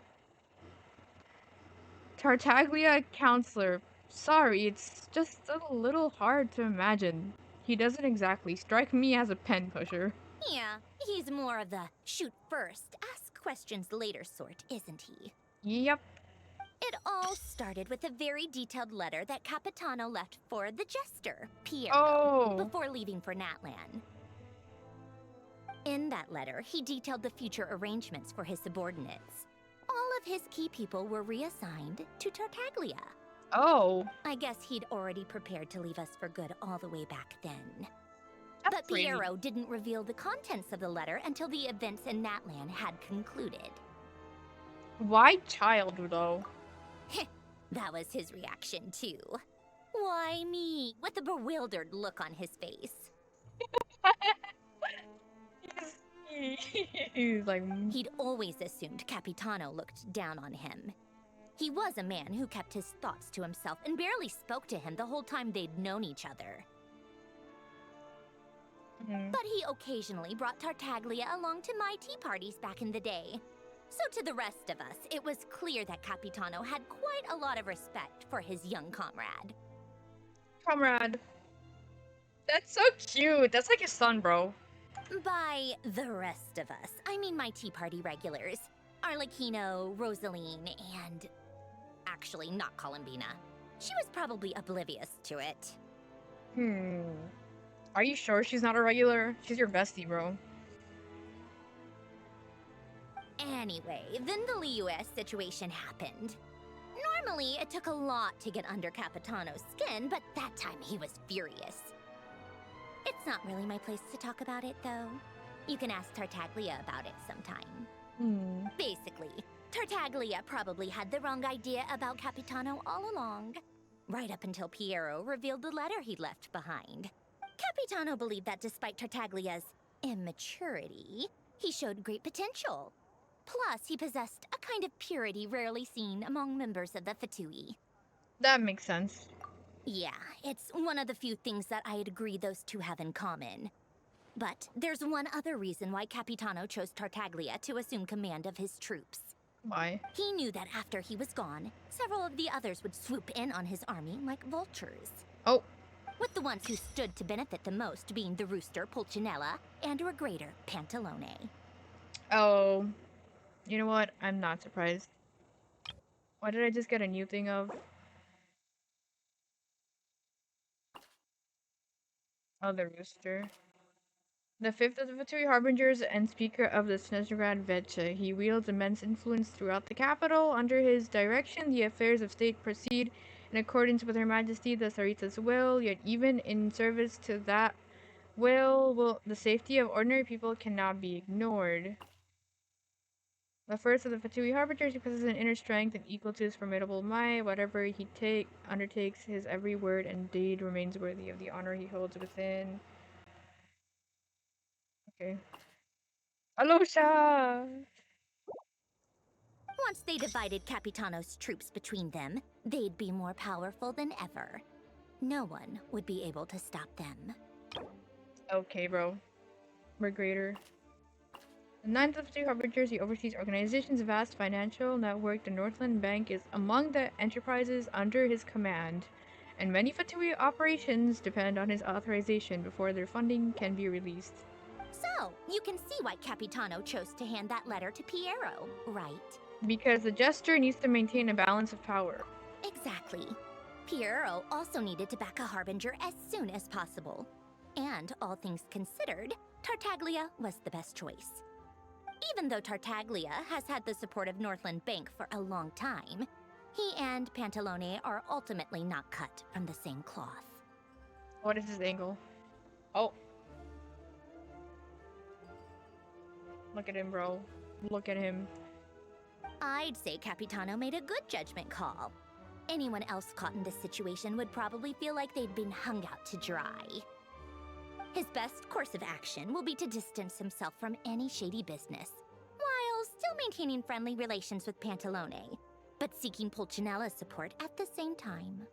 Tartaglia Counselor. Sorry, it's just a little hard to imagine. He doesn't exactly strike me as a pen pusher. Yeah, he's more of the shoot first, ask questions later sort, isn't he? Yep. It all started with a very detailed letter that Capitano left for the Jester, Piero, Oh. before leaving for Natlan. In that letter, he detailed the future arrangements for his subordinates. All of his key people were reassigned to Tartaglia. Oh. I guess he'd already prepared to leave us for good all the way back then. That's But pretty- Piero didn't reveal the contents of the letter until the events in Natlan had concluded. Why child, though? That was his reaction, too. Why me? With a bewildered look on his face. He's like... He'd always assumed Capitano looked down on him. He was a man who kept his thoughts to himself and barely spoke to him the whole time they'd known each other. But he occasionally brought Tartaglia along to my tea parties back in the day. So to the rest of us, it was clear that Capitano had quite a lot of respect for his young comrade. Comrade. That's so cute. That's like his son, bro. By the rest of us, I mean my tea party regulars. Arlecchino, Rosaline, and... actually, not Columbina. She was probably oblivious to it. Are you sure she's not a regular? She's your bestie, bro. Anyway, then the Liu-S situation happened. Normally, it took a lot to get under Capitano's skin, but that time he was furious. It's not really my place to talk about it, though. You can ask Tartaglia about it sometime. Basically, Tartaglia probably had the wrong idea about Capitano all along. Right up until Piero revealed the letter he'd left behind. Capitano believed that despite Tartaglia's immaturity, he showed great potential. Plus, he possessed a kind of purity rarely seen among members of the Fatui. That makes sense. Yeah, it's one of the few things that I'd agree those two have in common. But there's one other reason why Capitano chose Tartaglia to assume command of his troops. Why? He knew that after he was gone, several of the others would swoop in on his army like vultures. Oh. With the ones who stood to benefit the most being the rooster Pulcinella and Regrator Pantalone. Oh. You know what? I'm not surprised. Why did I just get a new thing of? Oh, the rooster. The fifth of the Fatui Harbingers and speaker of the Snezhrad Vecha, he wields immense influence throughout the capital. Under his direction, the affairs of state proceed in accordance with Her Majesty the Sarita's will, yet even in service to that will the safety of ordinary people cannot be ignored. The first of the Fatui Harbingers, he possesses an inner strength and equal to his formidable might. Whatever he undertakes, his every word and deed remains worthy of the honor he holds within. Okay. Alosha! Once they divided Capitano's troops between them, they'd be more powerful than ever. No one would be able to stop them. Okay, bro. We're greater. The ninth of the two Harbingers, he oversees organization's vast financial network. The Northland Bank is among the enterprises under his command, and many Fatui operations depend on his authorization before their funding can be released. So, you can see why Capitano chose to hand that letter to Piero, right? Because the gesture needs to maintain a balance of power. Exactly. Piero also needed to back a Harbinger as soon as possible. And, all things considered, Tartaglia was the best choice. Even though Tartaglia has had the support of Northland Bank for a long time, he and Pantalone are ultimately not cut from the same cloth. What is his angle? Oh. Look at him, bro. Look at him. I'd say Capitano made a good judgment call. Anyone else caught in this situation would probably feel like they'd been hung out to dry. His best course of action will be to distance himself from any shady business, while still maintaining friendly relations with Pantalone, but seeking Pulcinella's support at the same time.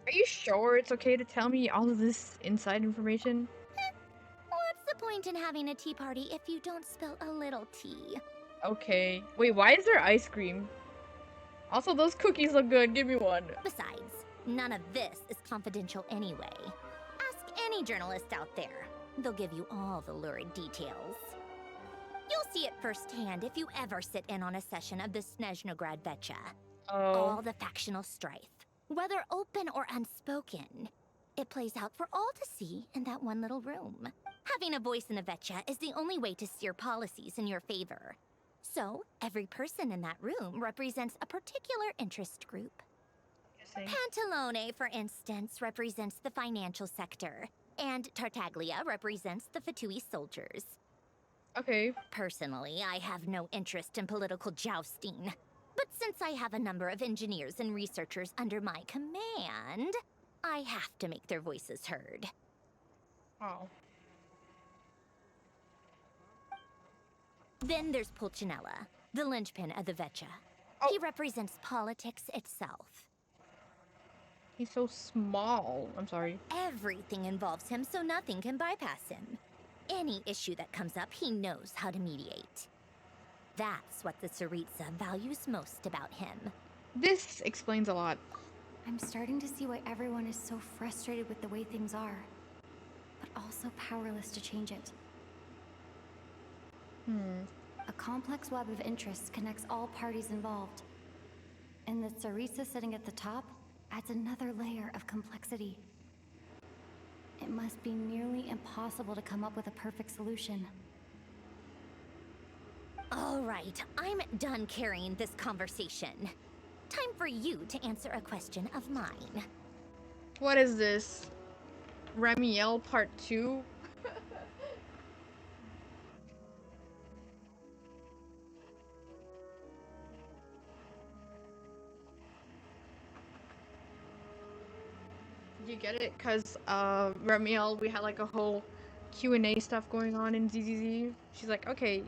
Are you sure it's okay to tell me all of this inside information? What's the point in having a tea party if you don't spill a little tea? Okay. Wait, why is there ice cream? Also, those cookies look good. Give me one. Besides, none of this is confidential anyway. Ask any journalist out there. They'll give you all the lurid details. You'll see it firsthand if you ever sit in on a session of the Snezhnograd Vecha. All the factional strife, whether open or unspoken, it plays out for all to see in that one little room. Having a voice in the Vecha is the only way to steer policies in your favor. So, every person in that room represents a particular interest group. Pantalone, for instance, represents the financial sector, and Tartaglia represents the Fatui soldiers. Okay. Personally, I have no interest in political jousting. But since I have a number of engineers and researchers under my command, I have to make their voices heard. Oh. Then there's Pulcinella, the linchpin of the Vecha. He represents politics itself. He's so small. I'm sorry. Everything involves him, so nothing can bypass him. Any issue that comes up, he knows how to mediate. That's what the Tsaritsa values most about him. This explains a lot. I'm starting to see why everyone is so frustrated with the way things are, but also powerless to change it. A complex web of interests connects all parties involved. And the Tsaritsa sitting at the top adds another layer of complexity. It must be nearly impossible to come up with a perfect solution. All right, I'm done carrying this conversation. Time for you to answer a question of mine. What is this? Ramiel Part 2? Did you get it? Cause Ramiel, we had like a whole Q&A stuff going on in ZZZ. She's like, okay,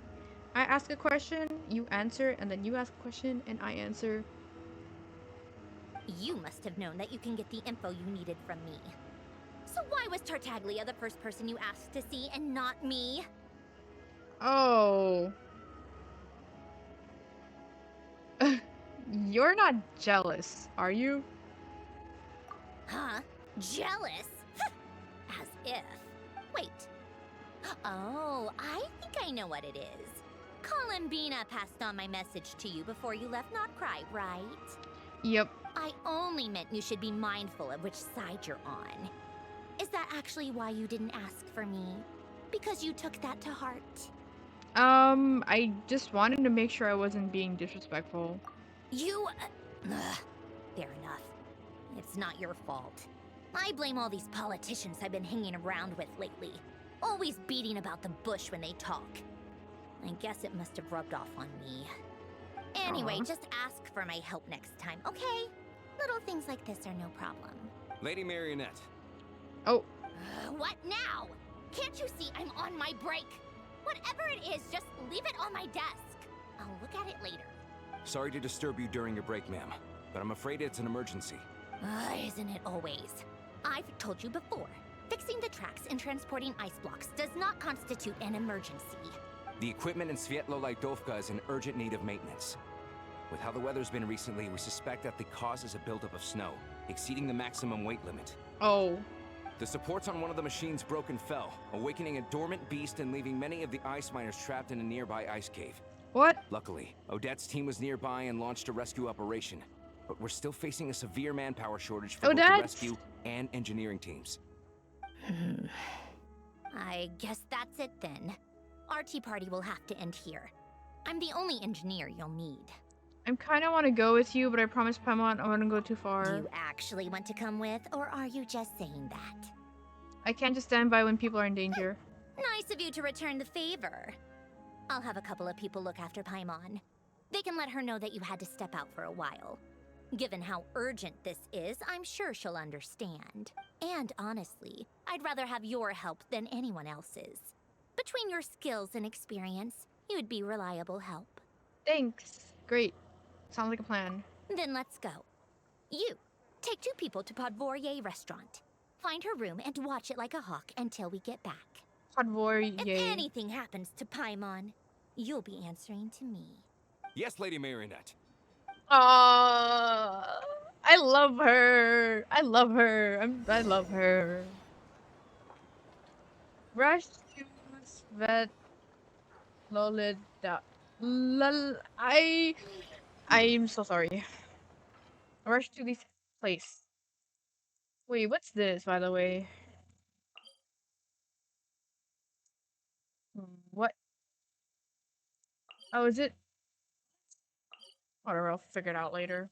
I ask a question, you answer, and then you ask a question, and I answer. You must have known that you can get the info you needed from me. So why was Tartaglia the first person you asked to see and not me? Oh. You're not jealous, are you? Huh? Jealous? As if. Wait. Oh, I think I know what it is. Columbina passed on my message to you before you left Not Cry, right? Yep. I only meant you should be mindful of which side you're on. Is that actually why you didn't ask for me? Because you took that to heart? I just wanted to make sure I wasn't being disrespectful. You... fair enough. It's not your fault. I blame all these politicians I've been hanging around with lately. Always beating about the bush when they talk. I guess it must have rubbed off on me. Anyway, just ask for my help next time, okay? Little things like this are no problem. Lady Marionette. Oh. What now? Can't you see I'm on my break? Whatever it is, just leave it on my desk. I'll look at it later. Sorry to disturb you during your break, ma'am, but I'm afraid it's an emergency. Isn't it always? I've told you before. Fixing the tracks and transporting ice blocks does not constitute an emergency. The equipment in Svietlo-Laidovka is in urgent need of maintenance. With how the weather's been recently, we suspect that the cause is a buildup of snow, exceeding the maximum weight limit. Oh. The supports on one of the machines broke and fell, awakening a dormant beast and leaving many of the ice miners trapped in a nearby ice cave. What? Luckily, Odette's team was nearby and launched a rescue operation, but we're still facing a severe manpower shortage for both the rescue and engineering teams. I guess that's it then. Our tea party will have to end here. I'm the only engineer you'll need. I kind of want to go with you, but I promised Paimon I wouldn't go too far. Do you actually want to come with, or are you just saying that? I can't just stand by when people are in danger. Nice of you to return the favor. I'll have a couple of people look after Paimon. They can let her know that you had to step out for a while. Given how urgent this is, I'm sure she'll understand. And honestly, I'd rather have your help than anyone else's. Between your skills and experience, you'd be reliable help. Thanks. Great. Sounds like a plan. Then let's go. You, take 2 people to Podvorye restaurant. Find her room and watch it like a hawk until we get back. Podvorye. If anything happens to Paimon, you'll be answering to me. Yes, Lady Marionette. I love her. I love her. I love her. Rush to Svet Lolita. I'm so sorry. Rush to this place. Wait, what's this, by the way? What? Oh, is it? Whatever, I'll figure it out later.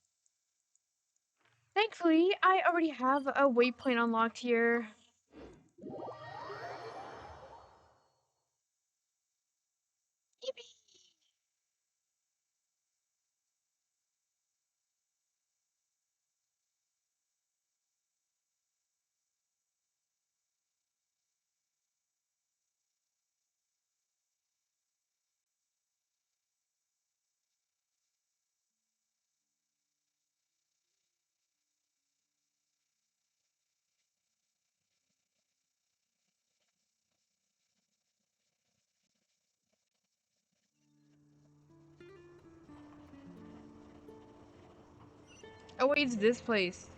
Thankfully, I already have a waypoint unlocked here. Yippee! Oh wait, it's this place.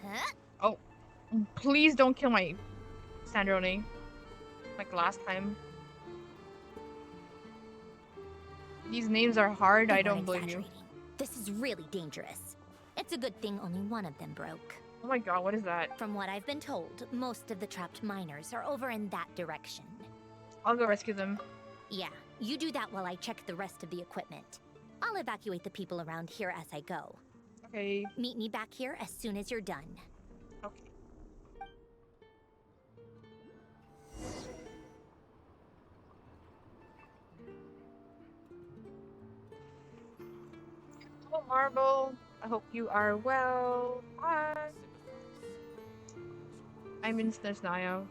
Huh? Oh, please don't kill my Sandrone. Like last time. These names are hard, I They don't weren't blame you. exaggerating. This is really dangerous. It's a good thing only one of them broke. Oh my god, what is that? From what I've been told, most of the trapped miners are over in that direction. I'll go rescue them. Yeah, you do that while I check the rest of the equipment. I'll evacuate the people around here as I go. Okay. Meet me back here as soon as you're done. Okay. Hello, Marble. I hope you are well. Hi. I'm in Snezhnaya.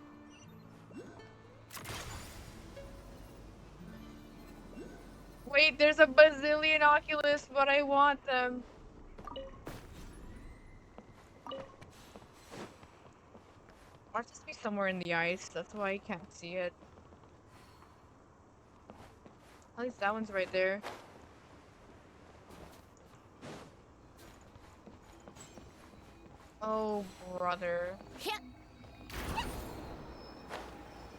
Wait, there's a bazillion Oculus, but I want them. Must just be somewhere in the ice, that's why I can't see it. At least that one's right there. Oh, brother.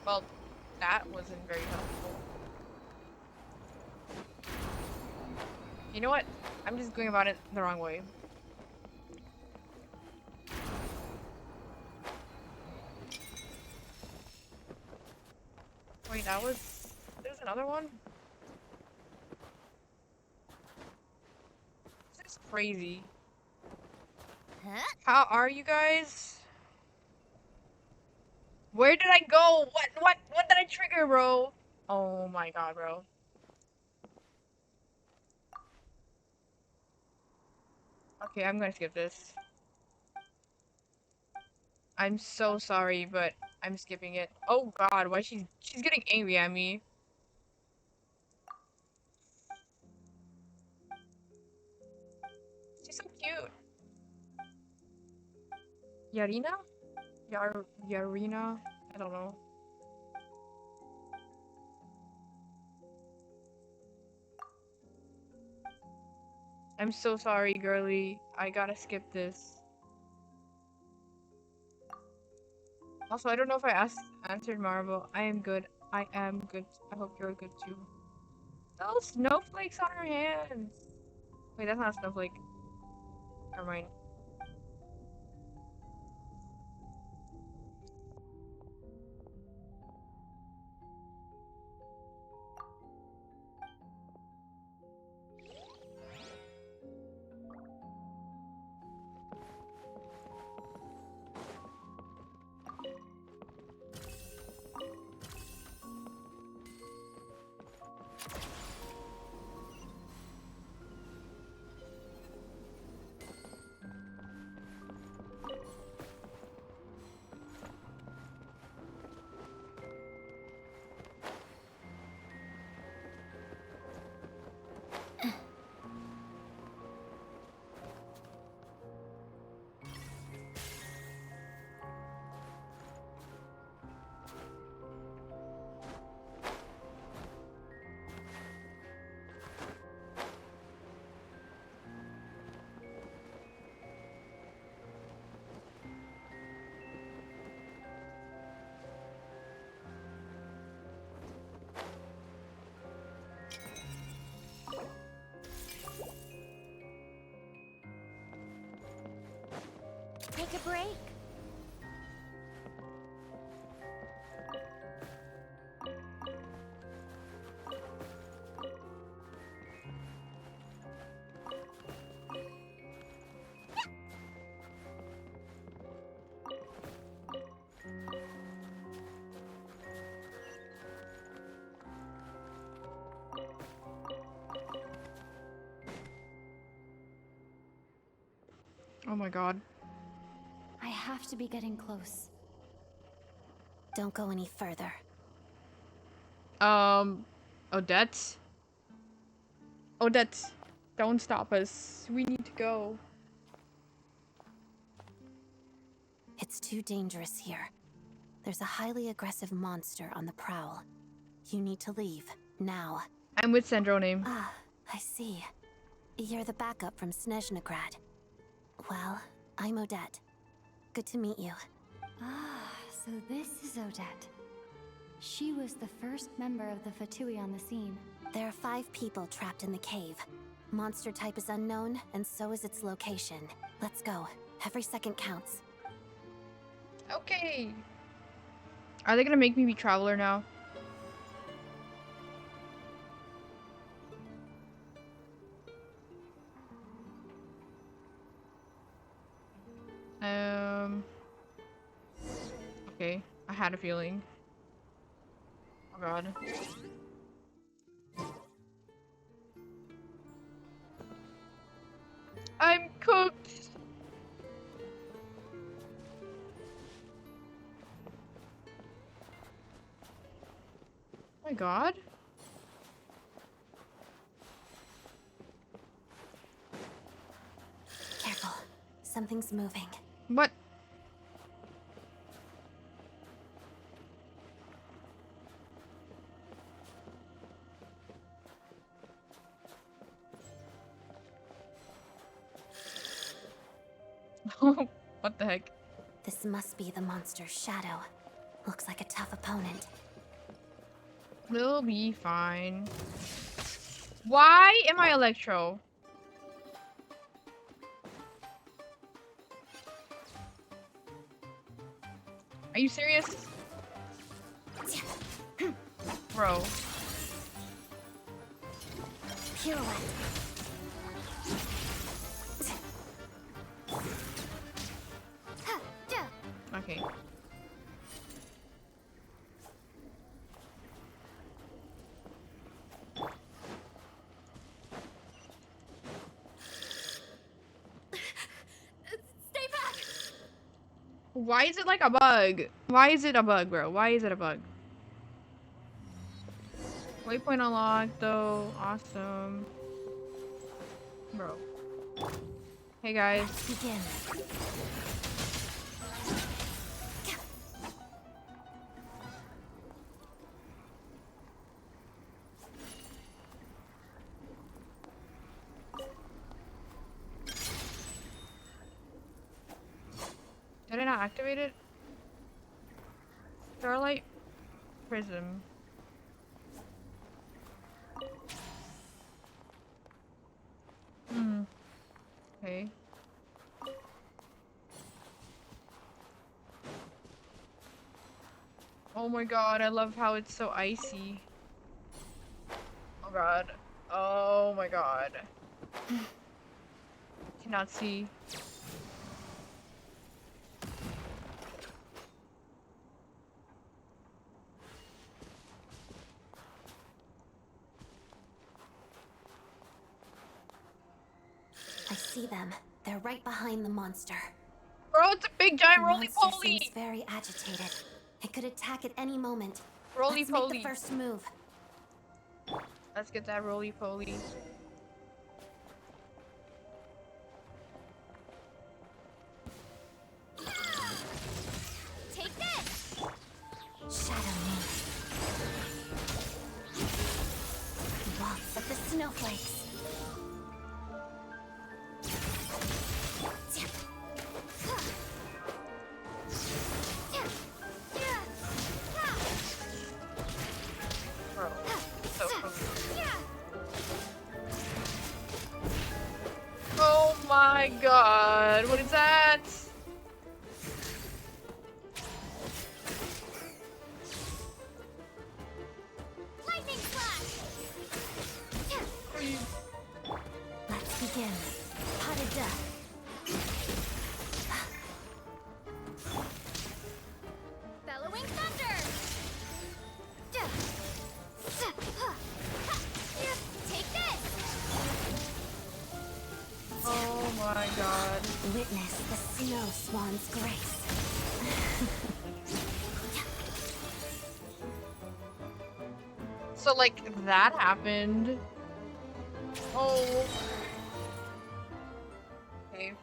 Well, that wasn't very helpful. You know what? I'm just going about it the wrong way. Wait, that was... There's another one? This is crazy. Huh? How are you guys? Where did I go? What did I trigger, bro? Oh my god, bro. Okay, I'm gonna skip this. I'm so sorry, but I'm skipping it. Oh god, why she's getting angry at me. She's so cute. Yarina? Yarina? I don't know. I'm so sorry, girly. I gotta skip this. Also, I don't know if I answered Marvel. I am good. I am good. I hope you're good too. Oh, snowflakes on her hands. Wait, that's not a snowflake. Never mind. Take a break. Oh my god. I have to be getting close. Don't go any further. Odette? Odette, don't stop us. We need to go. It's too dangerous here. There's a highly aggressive monster on the prowl. You need to leave, now. I'm with Sandrone. Ah, I see. You're the backup from Snezhnegrad. Well, I'm Odette. Good to meet you. Ah, so this is Odette. She was the first member of the Fatui on the scene. There are 5 people trapped in the cave. Monster type is unknown, and so is its location. Let's go. Every second counts. Okay. Are they gonna make me be Traveler now? Okay. I had a feeling. Oh god. I'm cooked! Oh my god. Careful. Something's moving. What? What the heck? This must be the monster's shadow. Looks like a tough opponent. We'll be fine. Why am I Electro? Are you serious? Bro. Pirouette. Okay. Stay back! Why is it like a bug? Why is it a bug, bro? Why is it a bug? Waypoint unlocked, though. Awesome. Bro. Hey, guys. Begin. Did I not activate it? Starlight Prism. Okay. Oh my god, I love how it's so icy. Oh god. Oh my god. Cannot see. I see them. They're right behind the monster. Bro, it's a big giant The roly monster poly! seems very agitated. It could attack at any moment. Roly Let's make poly. the first move. Let's get that roly poly. Take this! Shadow me. Waltz of the snowflakes. Bro, so cool. Oh my god, what is that? Lightning flash! Let's begin. Pot of death. Bellowing thunder! Take this! Oh my god. Witness the snow swan's grace. So like that happened. Oh. Okay.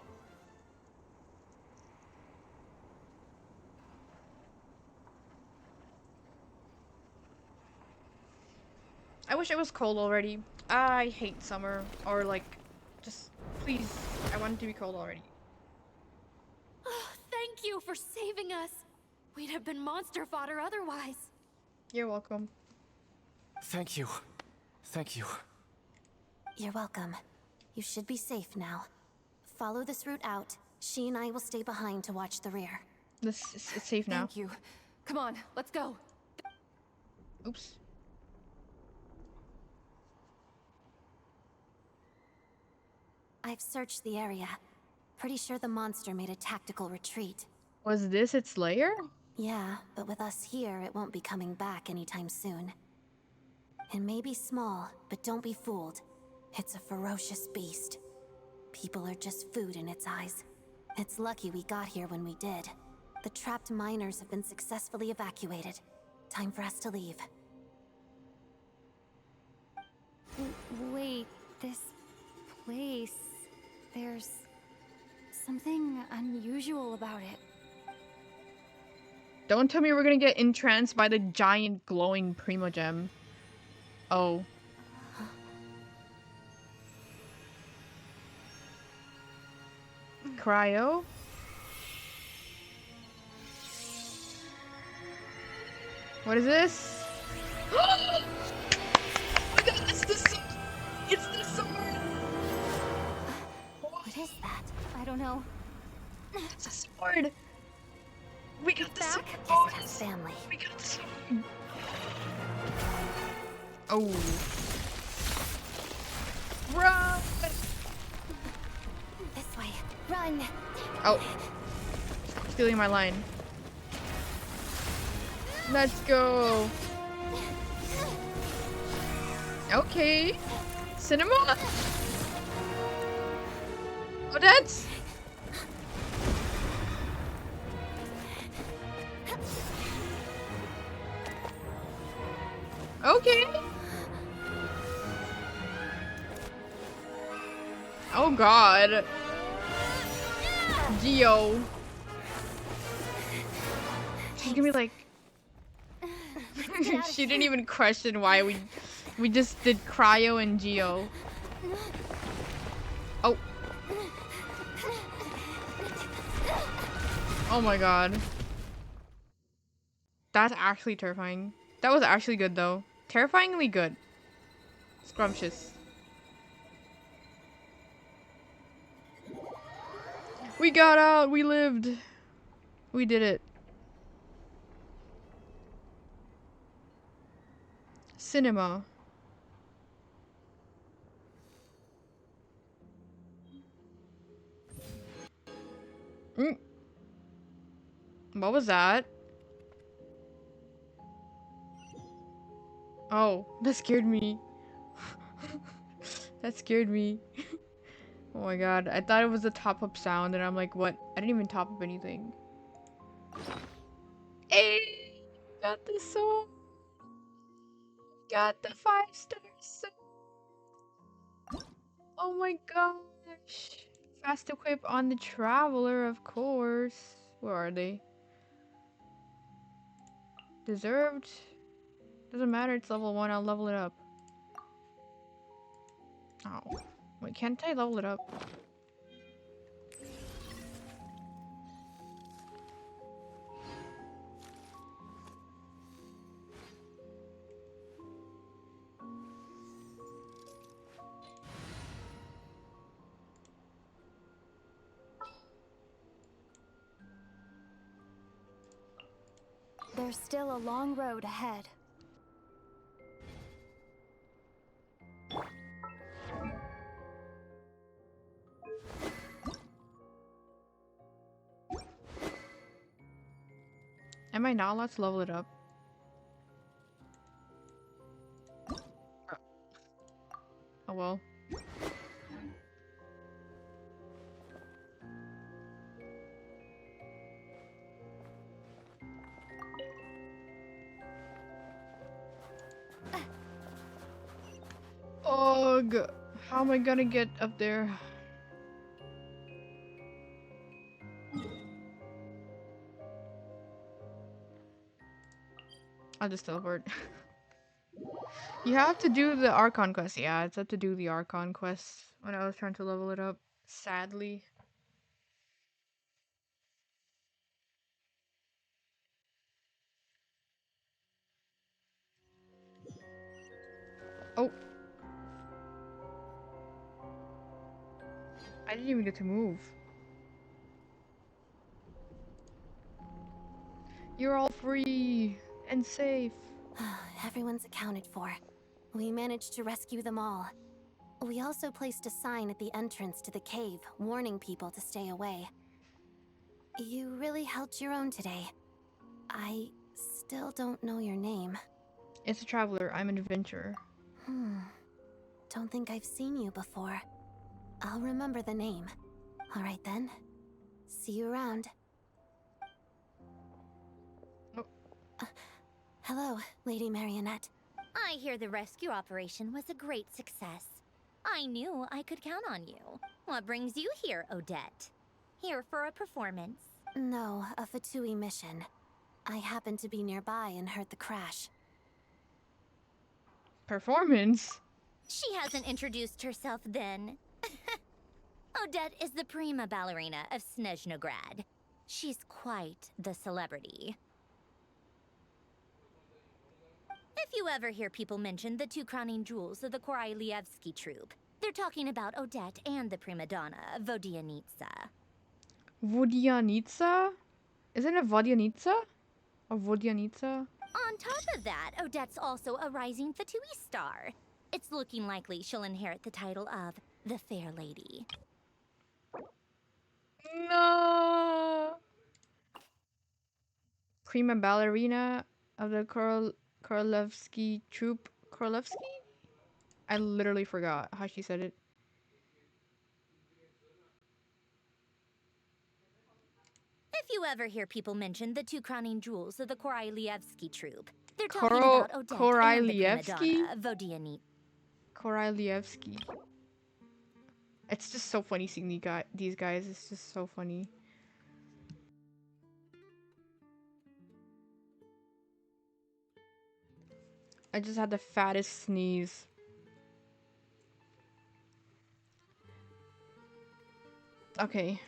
I wish it was cold already. I hate summer or like Please. I want it to be cold already. Thank you for saving us. We'd have been monster fodder otherwise. You're welcome. Thank you. Thank you. You're welcome. You should be safe now. Follow this route out. She and I will stay behind to watch the rear. It's safe now. Thank you. Come on, let's go. Oops. I've searched the area. Pretty sure the monster made a tactical retreat. Was this its lair? Yeah, but with us here, it won't be coming back anytime soon. It may be small, but don't be fooled. It's a ferocious beast. People are just food in its eyes. It's lucky we got here when we did. The trapped miners have been successfully evacuated. Time for us to leave. Wait, this place... There's something unusual about it. Don't tell me we're gonna get entranced by the giant glowing Primo Gem. Oh. Cryo? What is this? Oh my god, it's the sword! It's the sword! What is that? I don't know. It's a sword! We got the sword! This family. We got the sword! Oh. Run! This way. Run! Oh. Stealing my line. Let's go! Okay. Cinema? Oh, that's... Okay. Oh god. Geo. She's gonna be like... She didn't even question why we just did Cryo and Geo. Oh. Oh my god. That's actually terrifying. That was actually good though. Terrifyingly good. Scrumptious. We got out! We lived! We did it. Cinema. What was that? Oh, that scared me. That scared me. Oh my god, I thought it was a top-up sound and I'm like, what? I didn't even top up anything. Hey! Got the soul. Got the 5 stars. Oh my gosh. Fast equip on the Traveler, of course. Where are they? Deserved. Doesn't matter, it's level 1, I'll level it up. Oh. Wait, can't I level it up? There's still a long road ahead. Am I not allowed to level it up? Oh well. Ugh. How am I gonna get up there? I'll just teleport. You have to do the Archon quest. Yeah, it's up to do the Archon quest when I was trying to level it up. Sadly. Oh. I didn't even get to move. You're all free and safe. Everyone's accounted for. We managed to rescue them all. We also placed a sign at the entrance to the cave, warning people to stay away. You really held your own today. I still don't know your name. It's a traveler. I'm an adventurer. Don't think I've seen you before. I'll remember the name. Alright then. See you around. Oh. Hello, Lady Marionette. I hear the rescue operation was a great success. I knew I could count on you. What brings you here, Odette? Here for a performance? No, a Fatui mission. I happened to be nearby and heard the crash. Performance? She hasn't introduced herself then. Odette is the prima ballerina of Snezhnograd. She's quite the celebrity. If you ever hear people mention the two crowning jewels of the Korailievsky troupe, they're talking about Odette and the prima donna, Vodyanitsa. Vodyanitsa? Isn't it Vodyanitsa? Or Vodyanitsa? On top of that, Odette's also a rising Fatui star. It's looking likely she'll inherit the title of the Fair Lady. No! Prima ballerina of the Korolevsky troupe. Korolevsky? I literally forgot how she said it. If you ever hear people mention the two crowning jewels of the Korailievsky troupe, they're talking about Odette and the prima donna, Vodyanitsa. Korailievsky. It's just so funny seeing these guys. It's just so funny. I just had the fattest sneeze. Okay.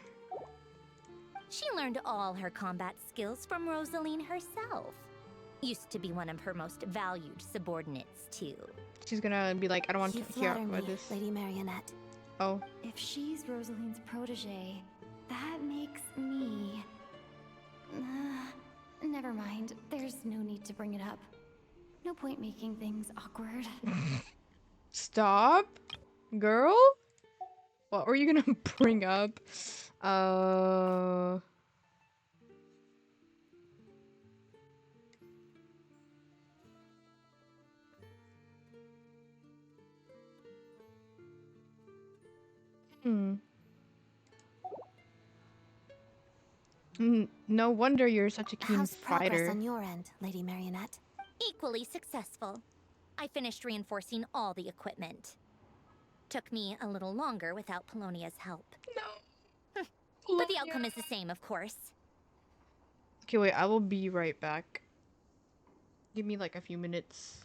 She learned all her combat skills from Rosaline herself. Used to be one of her most valued subordinates, too. She's gonna be like, I don't want You to hear flatter about me, this. Lady Marionette. Oh. If she's Rosaline's protege, that makes me... never mind. There's no need to bring it up. No point making things awkward. Stop? Girl? What were you gonna bring up? No wonder you're such a keen How's progress fighter. on your end, Lady Marionette? Equally successful. I finished reinforcing all the equipment. Took me a little longer without Polonia's help. No. But the outcome is the same, of course. Okay, wait, I will be right back. Give me like a few minutes.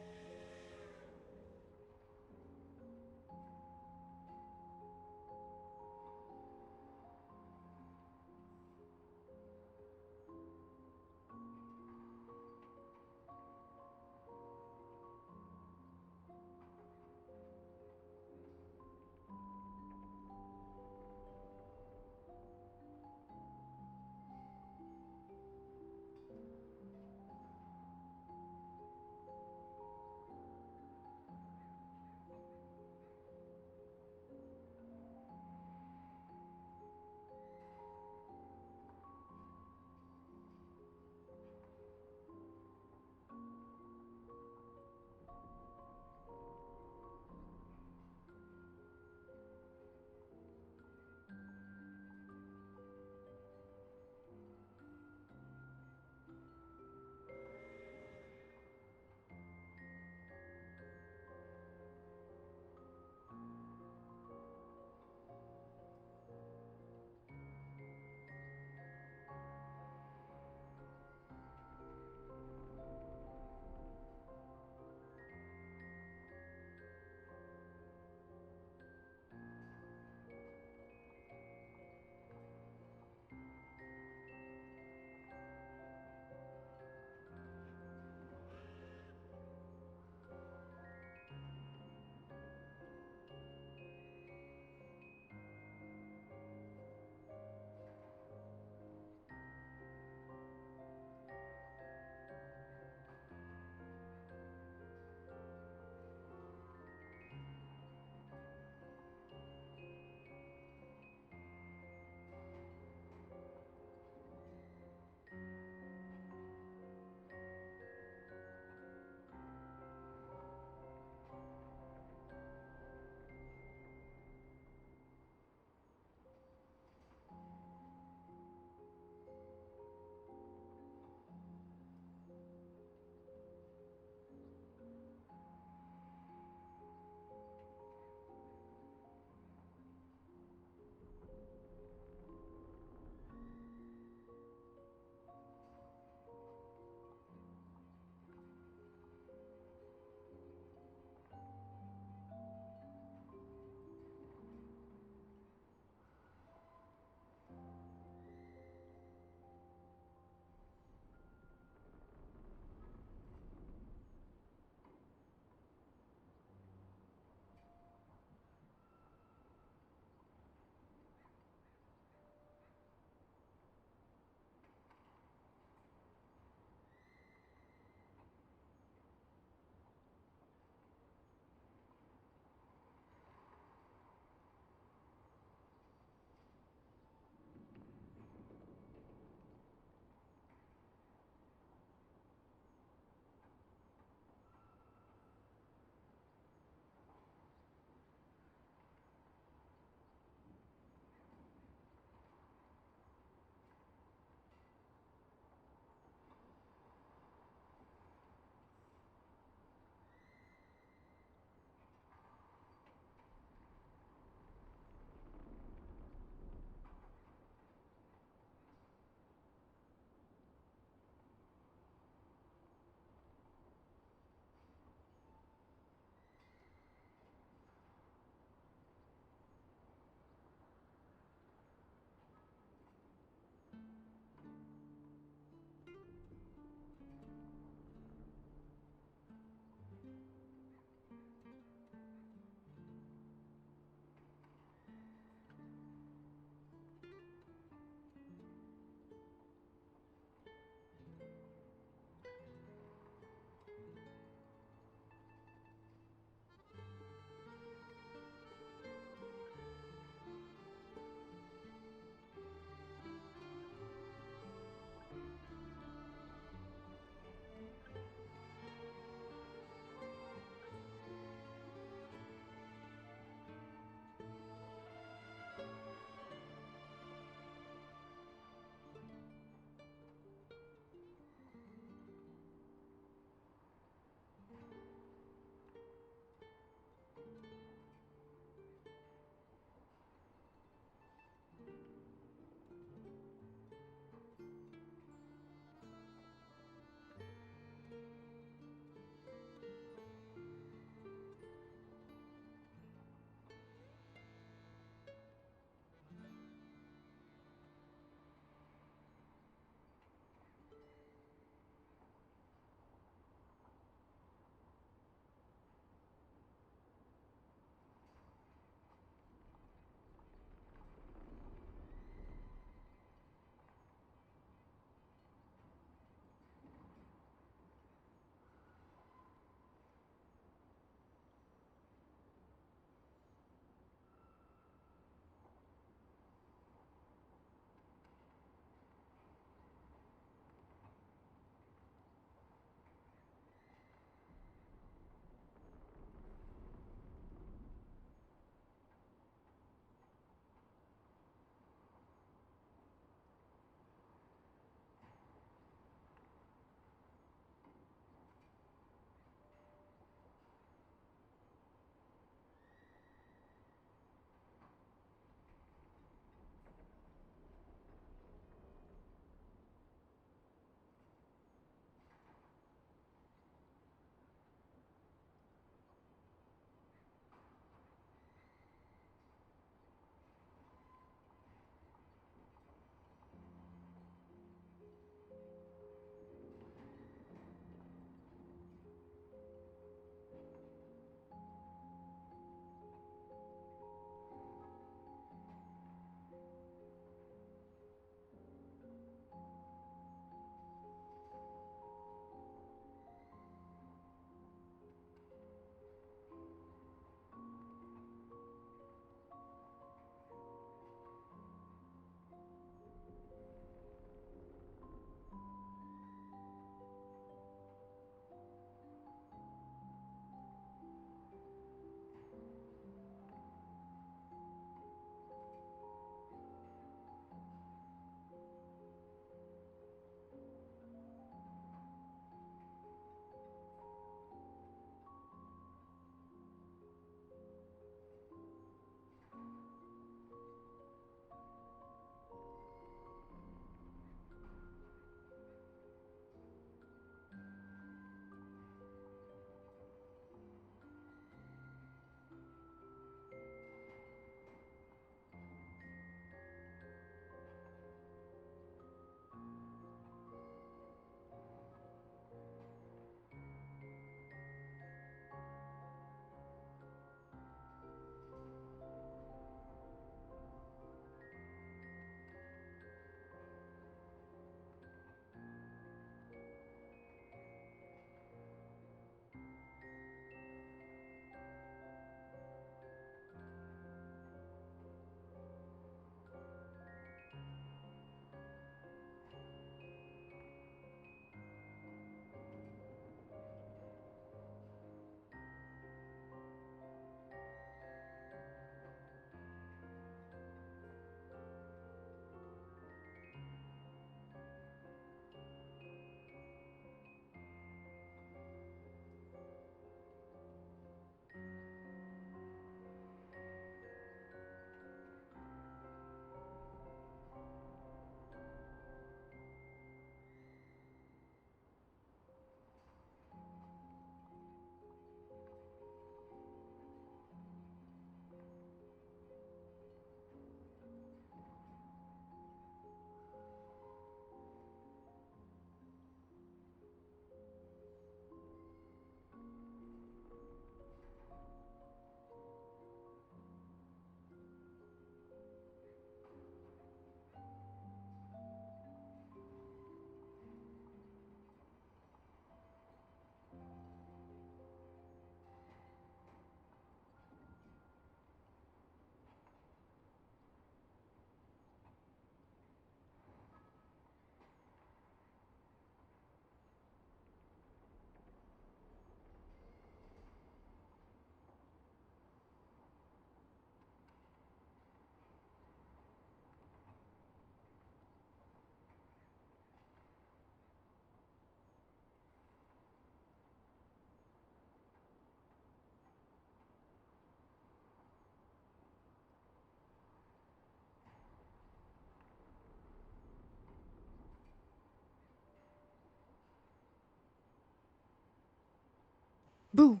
Boo!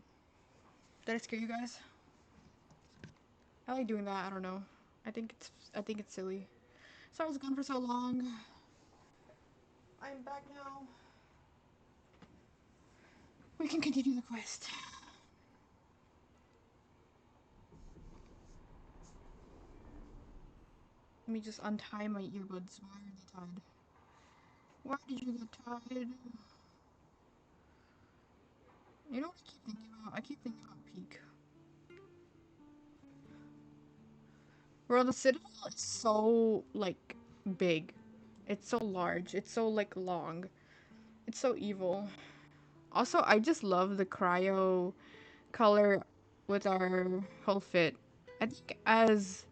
Did I scare you guys? I like doing that. I don't know. I think it's silly. Sorry I was gone for so long. I'm back now. We can continue the quest. Let me just untie my earbuds. Why are they tied? Why did you get tied? You know what I keep thinking about? I keep thinking about Peak. Bro, the Citadel is so, like, big. It's so large. It's so, like, long. It's so evil. Also, I just love the cryo color with our whole fit. I think as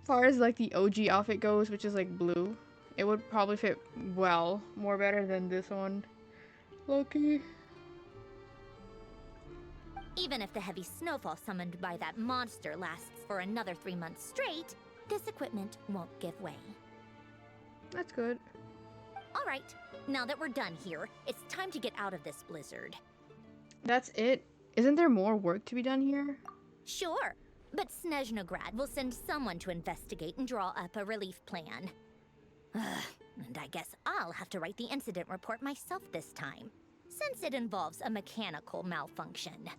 far as, like, the OG outfit goes, which is, like, blue, it would probably fit well. More better than this one. Lucky. Even if the heavy snowfall summoned by that monster lasts for another 3 months straight, this equipment won't give way. That's good. All right, now that we're done here, it's time to get out of this blizzard. That's it? Isn't there more work to be done here? Sure, but Snezhnograd will send someone to investigate and draw up a relief plan. And I guess I'll have to write the incident report myself this time, since it involves a mechanical malfunction.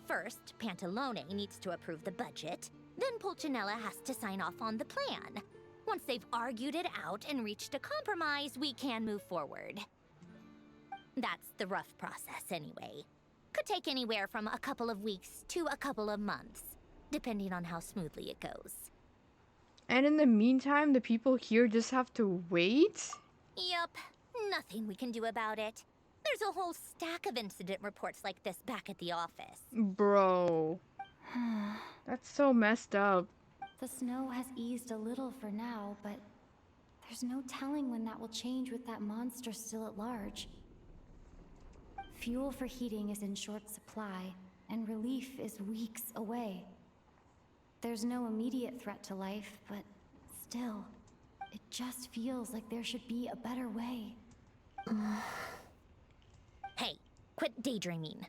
First, Pantalone needs to approve the budget, then Pulcinella has to sign off on the plan. Once they've argued it out and reached a compromise, we can move forward. That's the rough process anyway. Could take anywhere from a couple of weeks to a couple of months, depending on how smoothly it goes. And in the meantime, the people here just have to wait? Yup, nothing we can do about it. There's a whole stack of incident reports like this back at the office. Bro. That's so messed up. The snow has eased a little for now, but there's no telling when that will change with that monster still at large. Fuel for heating is in short supply, and relief is weeks away. There's no immediate threat to life, but still, it just feels like there should be a better way. Hey, quit daydreaming.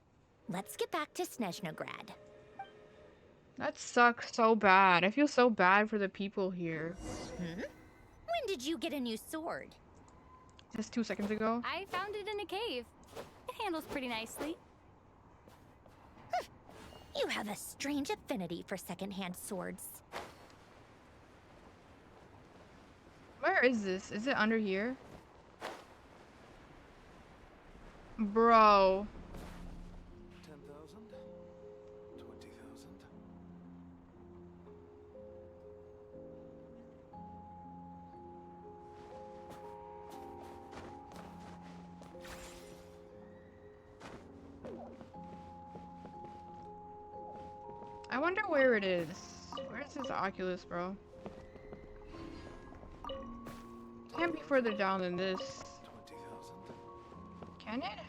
Let's get back to Snezhnograd. That sucks so bad. I feel so bad for the people here. When did you get a new sword? Just 2 seconds ago. I found it in a cave. It handles pretty nicely. You have a strange affinity for secondhand swords. Where is this? Is it under here? Bro. 10,000? 20,000? I wonder where it is. Where's this Oculus, bro? Can't be further down than this. 20,000? Can it?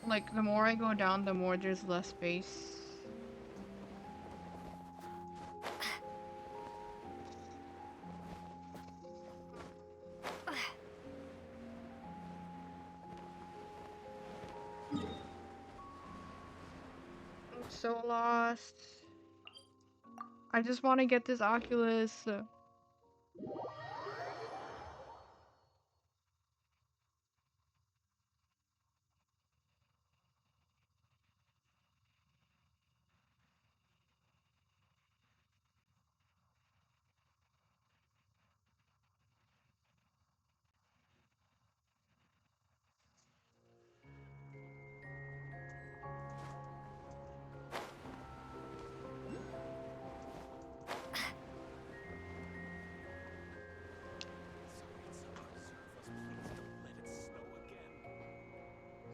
Like, the more I go down, the more there's less space. I'm so lost. I just want to get this Oculus.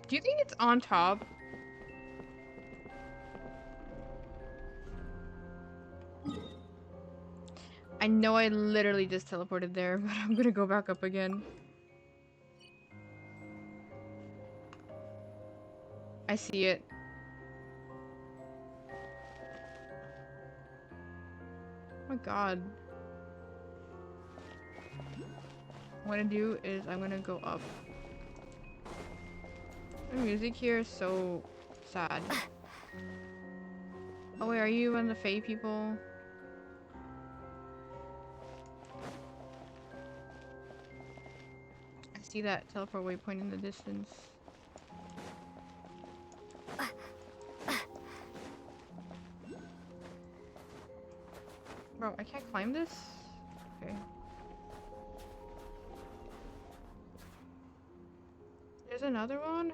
Do you think it's on top? I know I literally just teleported there, but I'm gonna go back up again. I see it. Oh my god. What I'm gonna do is I'm gonna go up. The music here is so sad. Oh wait, are you one of the Fae people? I see that teleport waypoint in the distance. Bro, I can't climb this? Okay. There's another one?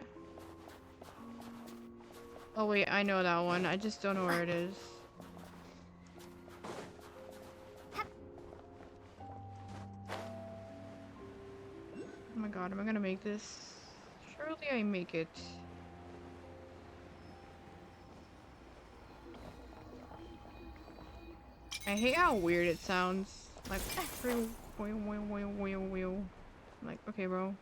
Oh wait, I know that one. I just don't know where it is. Oh my god, am I gonna make this? Surely I make it. I hate how weird it sounds. Like, like, okay, bro.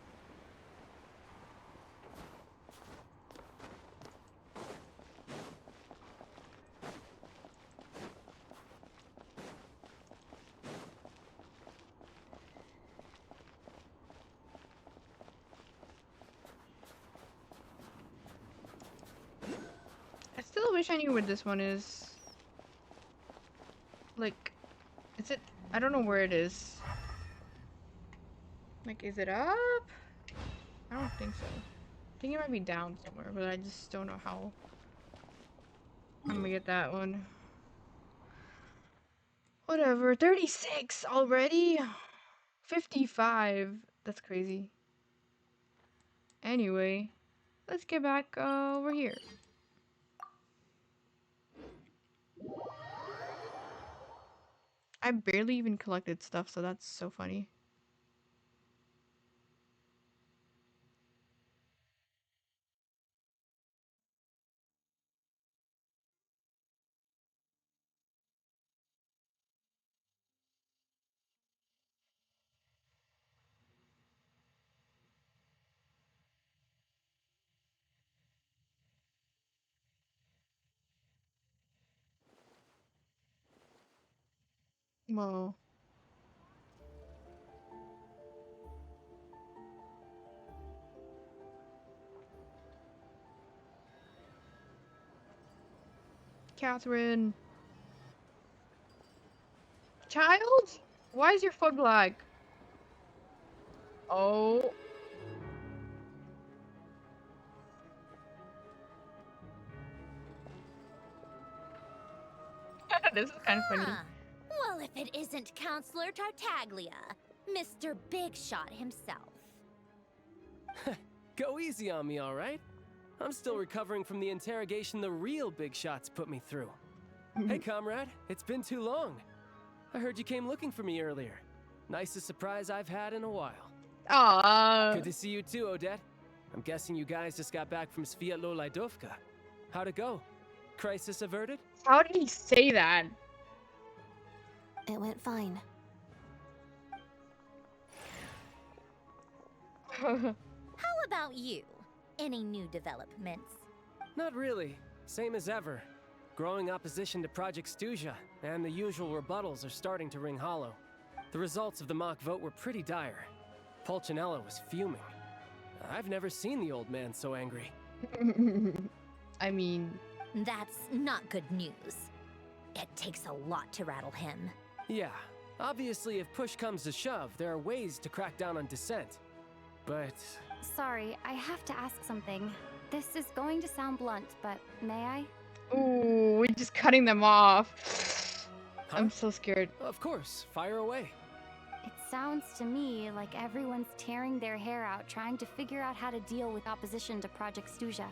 I still wish I knew what this one is. Like, is it? I don't know where it is. Like, is it up? I don't think so. I think it might be down somewhere, but I just don't know how. I'm gonna get that one. Whatever. 36 already? 55. That's crazy. Anyway, let's get back over here. I barely even collected stuff, so that's so funny. Whoa. Catherine. Child? Why is your foot black? Oh. This is kind of funny. Huh. Well, if it isn't Counselor Tartaglia, Mr. Big Shot himself. Go easy on me, all right? I'm still recovering from the interrogation the real big shots put me through. Hey, comrade, it's been too long. I heard you came looking for me earlier. Nicest surprise I've had in a while. Aww. Good to see you too, Odette. I'm guessing you guys just got back from Sviatlo Laidovka. How'd it go? Crisis averted? How did he say that? It went fine. How about you? Any new developments? Not really. Same as ever. Growing opposition to Project Stuja, and the usual rebuttals are starting to ring hollow. The results of the mock vote were pretty dire. Pulcinella was fuming. I've never seen the old man so angry. I mean... That's not good news. It takes a lot to rattle him. Yeah, obviously if push comes to shove, there are ways to crack down on dissent. But... Sorry, I have to ask something. This is going to sound blunt, but may I? Ooh, we're just cutting them off. Huh? I'm so scared. Of course, fire away. It sounds to me like everyone's tearing their hair out trying to figure out how to deal with opposition to Project Stuja.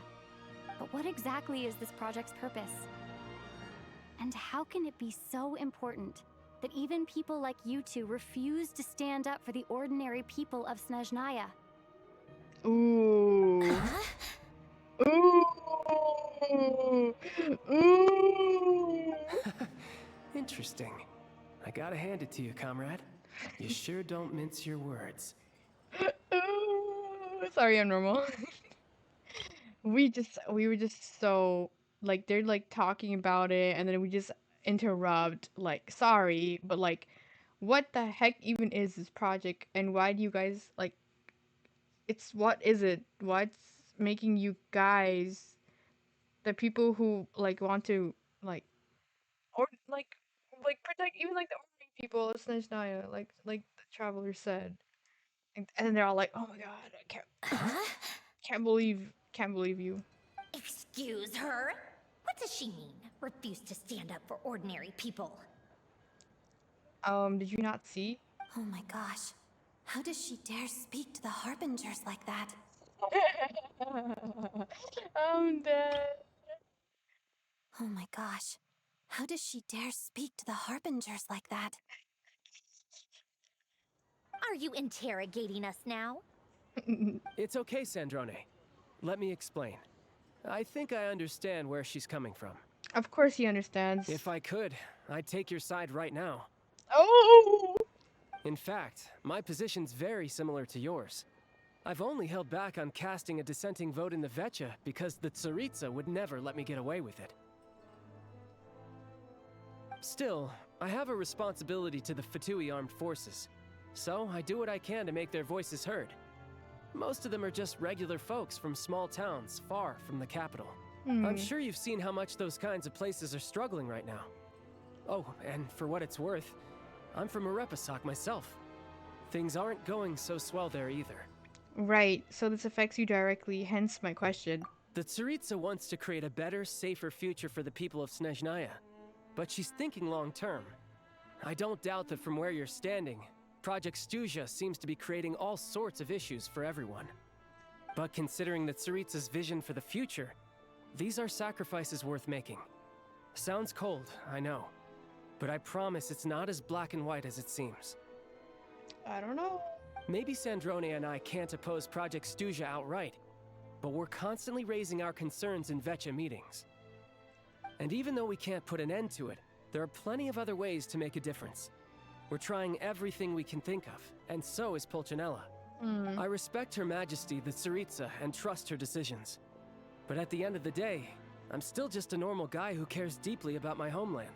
But what exactly is this project's purpose? And how can it be so important that even people like you two refuse to stand up for the ordinary people of Snezhnaya? Ooh. Ooh. Ooh. Interesting. I gotta hand it to you, comrade. You sure don't mince your words. Ooh. Sorry, I'm normal. We were just so, like, they're like talking about it and then we just interrupt, like, sorry, but like what the heck even is this project, and why do you guys like? It's what is it? What's making you guys the people who like want to like or like protect even like the ordinary people of Snezhnaya, like the traveler said, and then they're all like, oh my god, I can't believe you. Excuse her? What does she mean? Refuse to stand up for ordinary people. Did you not see? Oh my gosh. How does she dare speak to the Harbingers like that? I'm dead. Oh my gosh. How does she dare speak to the Harbingers like that? Are you interrogating us now? It's okay, Sandrone. Let me explain. I think I understand where she's coming from. Of course he understands. If I could, I'd take your side right now. Oh! In fact, my position's very similar to yours. I've only held back on casting a dissenting vote in the Vetcha because the Tsaritsa would never let me get away with it. Still, I have a responsibility to the Fatui armed forces, so I do what I can to make their voices heard. Most of them are just regular folks from small towns far from the capital. I'm sure you've seen how much those kinds of places are struggling right now. Oh, and for what it's worth, I'm from Arepasak myself. Things aren't going so swell there either. Right, so this affects you directly, hence my question. The Tsaritsa wants to create a better, safer future for the people of Snezhnaya, but she's thinking long term. I don't doubt that from where you're standing, Project Stuja seems to be creating all sorts of issues for everyone. But considering the Tsaritsa's vision for the future, these are sacrifices worth making. Sounds cold, I know, but I promise it's not as black and white as it seems. I don't know. Maybe Sandrone and I can't oppose Project Stuja outright, but we're constantly raising our concerns in Vetcha meetings. And even though we can't put an end to it, there are plenty of other ways to make a difference. We're trying everything we can think of, and so is Pulcinella. I respect Her Majesty, the Tsaritsa, and trust her decisions. But at the end of the day, I'm still just a normal guy who cares deeply about my homeland.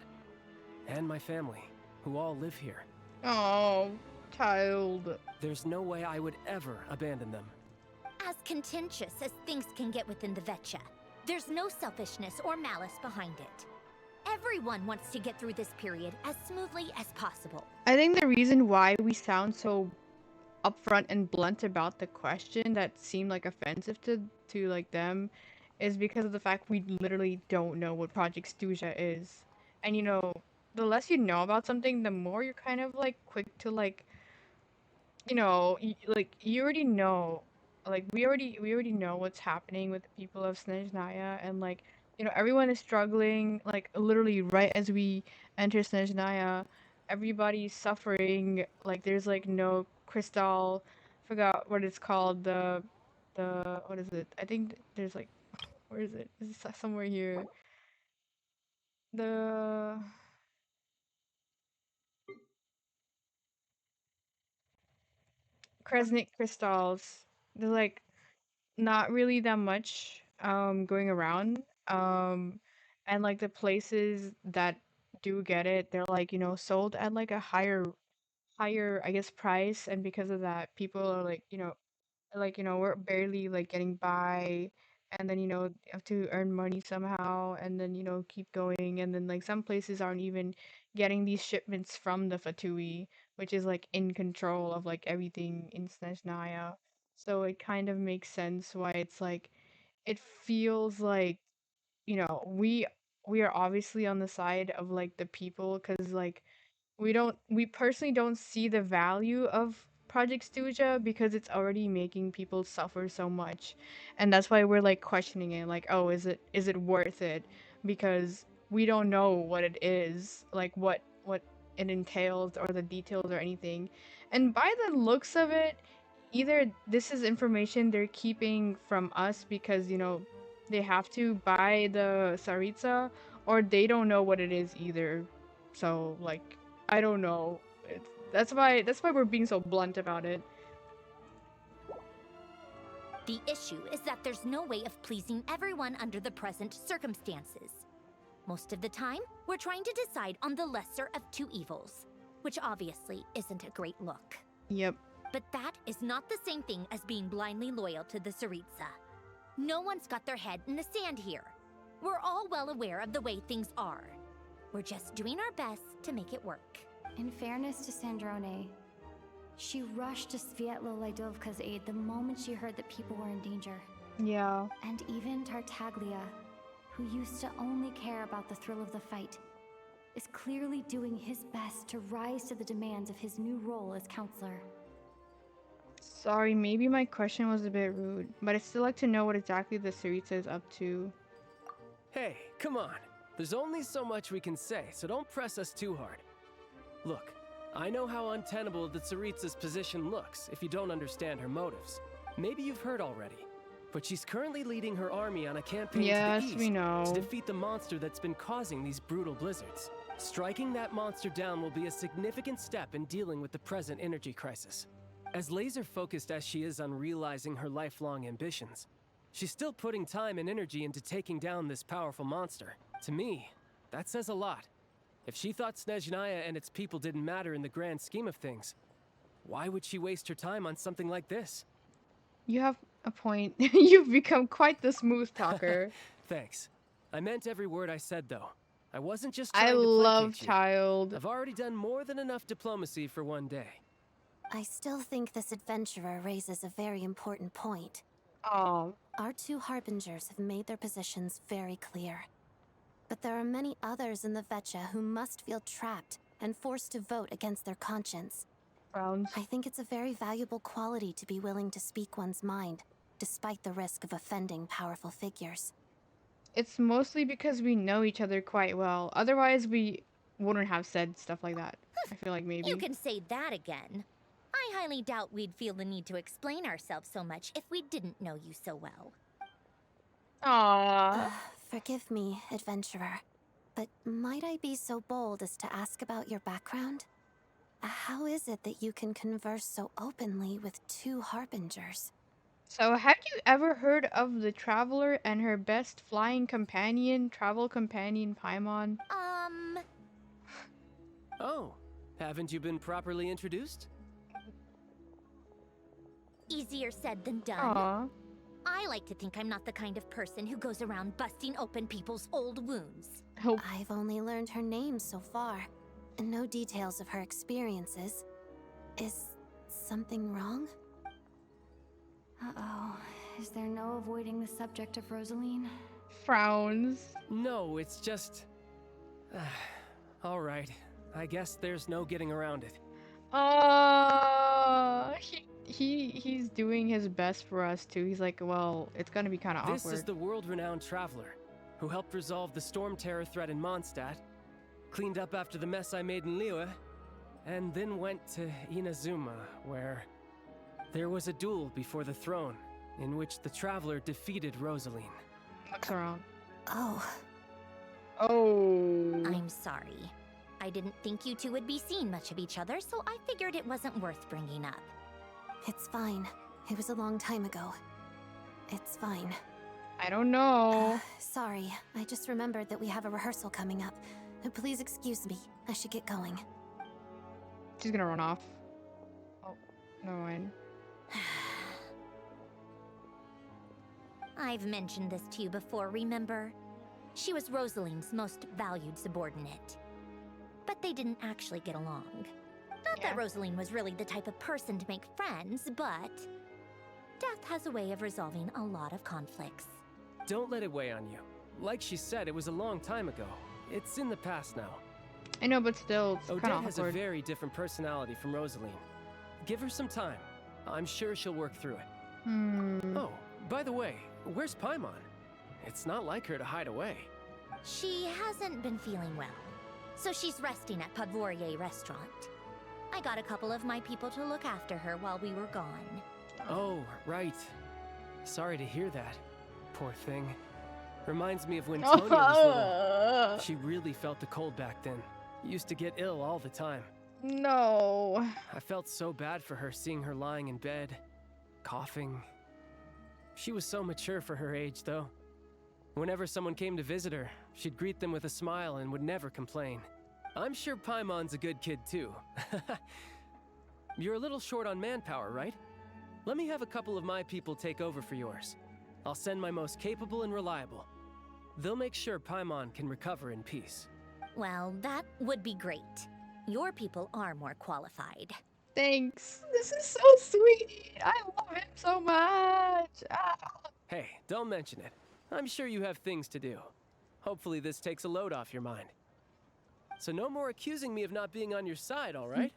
And my family, who all live here. Oh, child. There's no way I would ever abandon them. As contentious as things can get within the Vetcha, there's no selfishness or malice behind it. Everyone wants to get through this period as smoothly as possible. I think the reason why we sound so upfront and blunt about the question that seemed like offensive to like them is because of the fact we literally don't know what Project Stuja is. And you know, the less you know about something, the more you're kind of like quick to like, you know, like you already know, like we already know what's happening with the people of Snezhnaya, and like, you know, everyone is struggling, like literally right as we enter Snezhnaya, everybody's suffering, like there's like no crystal, forgot what it's called, the what is it? I think there's like, where is it? It's somewhere here. The Kresnik crystals. There's like not really that much going around. And like the places that do get it, they're like, you know, sold at like a higher I guess price, and because of that people are like, you know, we're barely like getting by, and then, you know, you have to earn money somehow, and then, you know, keep going, and then like some places aren't even getting these shipments from the Fatui, which is like in control of like everything in Snezhnaya. So it kind of makes sense why it's like it feels like, you know, we are obviously on the side of like the people, because like we personally don't see the value of Project Stuja because it's already making people suffer so much. And that's why we're like questioning it, like, oh, is it worth it? Because we don't know what it is, like what it entails or the details or anything. And by the looks of it, either this is information they're keeping from us because, you know, they have to buy the Saritsa, or they don't know what it is either. So like, I don't know. That's why we're being so blunt about it. The issue is that there's no way of pleasing everyone under the present circumstances. Most of the time, we're trying to decide on the lesser of two evils. which obviously isn't a great look. Yep. But that is not the same thing as being blindly loyal to the Tsaritsa. No one's got their head in the sand here. We're all well aware of the way things are. We're just doing our best to make it work. In fairness to Sandrone, she rushed to Svietlo Laidovka's aid the moment she heard that people were in danger. Yeah. And even Tartaglia, who used to only care about the thrill of the fight, is clearly doing his best to rise to the demands of his new role as counselor. Sorry, maybe my question was a bit rude, but I'd still like to know what exactly the Tsaritsa is up to. Hey, come on. There's only so much we can say, so don't press us too hard. Look, I know how untenable the Tsaritsa's position looks if you don't understand her motives. Maybe you've heard already, but she's currently leading her army on a campaign to the east we know. to defeat the monster that's been causing these brutal blizzards. Striking that monster down will be a significant step in dealing with the present energy crisis. As laser-focused as she is on realizing her lifelong ambitions, she's still putting time and energy into taking down this powerful monster. To me, that says a lot. If she thought Snezhnaya and its people didn't matter in the grand scheme of things, why would she waste her time on something like this? You have a point. You've become quite the smooth talker. Thanks. I meant every word I said, though. I wasn't just trying I to love placate you. Child. I've already done more than enough diplomacy for one day. I still think this adventurer raises a very important point. Oh. Our two harbingers have made their positions very clear. But there are many others in the Vetcha who must feel trapped and forced to vote against their conscience. Frowns. I think it's a very valuable quality to be willing to speak one's mind, despite the risk of offending powerful figures. It's mostly because we know each other quite well. Otherwise, we wouldn't have said stuff like that. I feel like maybe. You can say that again. I highly doubt we'd feel the need to explain ourselves so much if we didn't know you so well. Aww. Forgive me, adventurer, but might I be so bold as to ask about your background? How is it that you can converse so openly with two harbingers? So, have you ever heard of the Traveler and her best flying companion, travel companion Paimon? Oh, haven't you been properly introduced? Easier said than done. Aww. I like to think I'm not the kind of person who goes around busting open people's old wounds. Oh. I've only learned her name so far, and no details of her experiences. Is something wrong? Uh-oh. Is there no avoiding the subject of Rosaline? Frowns. No, it's just... all right. I guess there's no getting around it. He's doing his best for us too. He's like, well, it's gonna be kind of awkward. This is the world-renowned traveler who helped resolve the storm terror threat in Mondstadt, cleaned up after the mess I made in Liyue, and then went to Inazuma, where there was a duel before the throne in which the traveler defeated Rosaline. What's wrong? Oh. Oh. I'm sorry. I didn't think you two would be seeing much of each other, so I figured it wasn't worth bringing up. It's fine. It was a long time ago. It's fine. I don't know. Sorry, I just remembered that we have a rehearsal coming up. Please excuse me. I should get going. She's gonna run off. Oh, never mind. I've mentioned this to you before, remember? She was Rosaline's most valued subordinate. But they didn't actually get along. Not that Rosaline was really the type of person to make friends, but death has a way of resolving a lot of conflicts. Don't let it weigh on you. Like she said, it was a long time ago. It's in the past now. I know, but still, it's kind of Odette awkward. has a very different personality from Rosaline. Give her some time. I'm sure she'll work through it. Oh, by the way, where's Paimon? It's not like her to hide away. She hasn't been feeling well, so she's resting at Podvorier restaurant. I got a couple of my people to look after her while we were gone. Oh, right. Sorry to hear that. Poor thing. Reminds me of when Tonya was little. She really felt the cold back then. Used to get ill all the time. No. I felt so bad for her seeing her lying in bed, coughing. She was so mature for her age, though. Whenever someone came to visit her, she'd greet them with a smile and would never complain. I'm sure Paimon's a good kid too. You're a little short on manpower, right? Let me have a couple of my people take over for yours. I'll send my most capable and reliable. They'll make sure Paimon can recover in peace. Well, that would be great. Your people are more qualified. Thanks. This is so sweet. I love him so much. Ah. Hey, don't mention it. I'm sure you have things to do. Hopefully this takes a load off your mind. So no more accusing me of not being on your side, all right?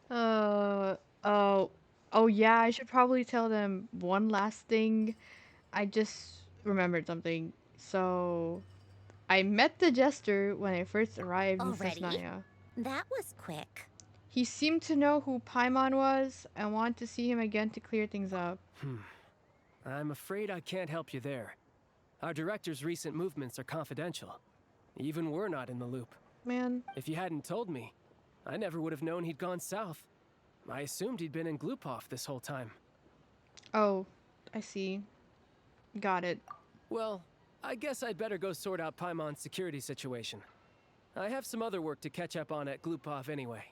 Oh yeah, I should probably tell them one last thing. I just remembered something. So, I met the jester when I first arrived in Already? Sesnaya. That was quick. He seemed to know who Paimon was and wanted to see him again to clear things up. I'm afraid I can't help you there. Our director's recent movements are confidential. Even we're not in the loop. Man. If you hadn't told me, I never would have known he'd gone south. I assumed he'd been in Glupov this whole time. Oh, I see. Got it. Well, I guess I'd better go sort out Paimon's security situation. I have some other work to catch up on at Glupov anyway.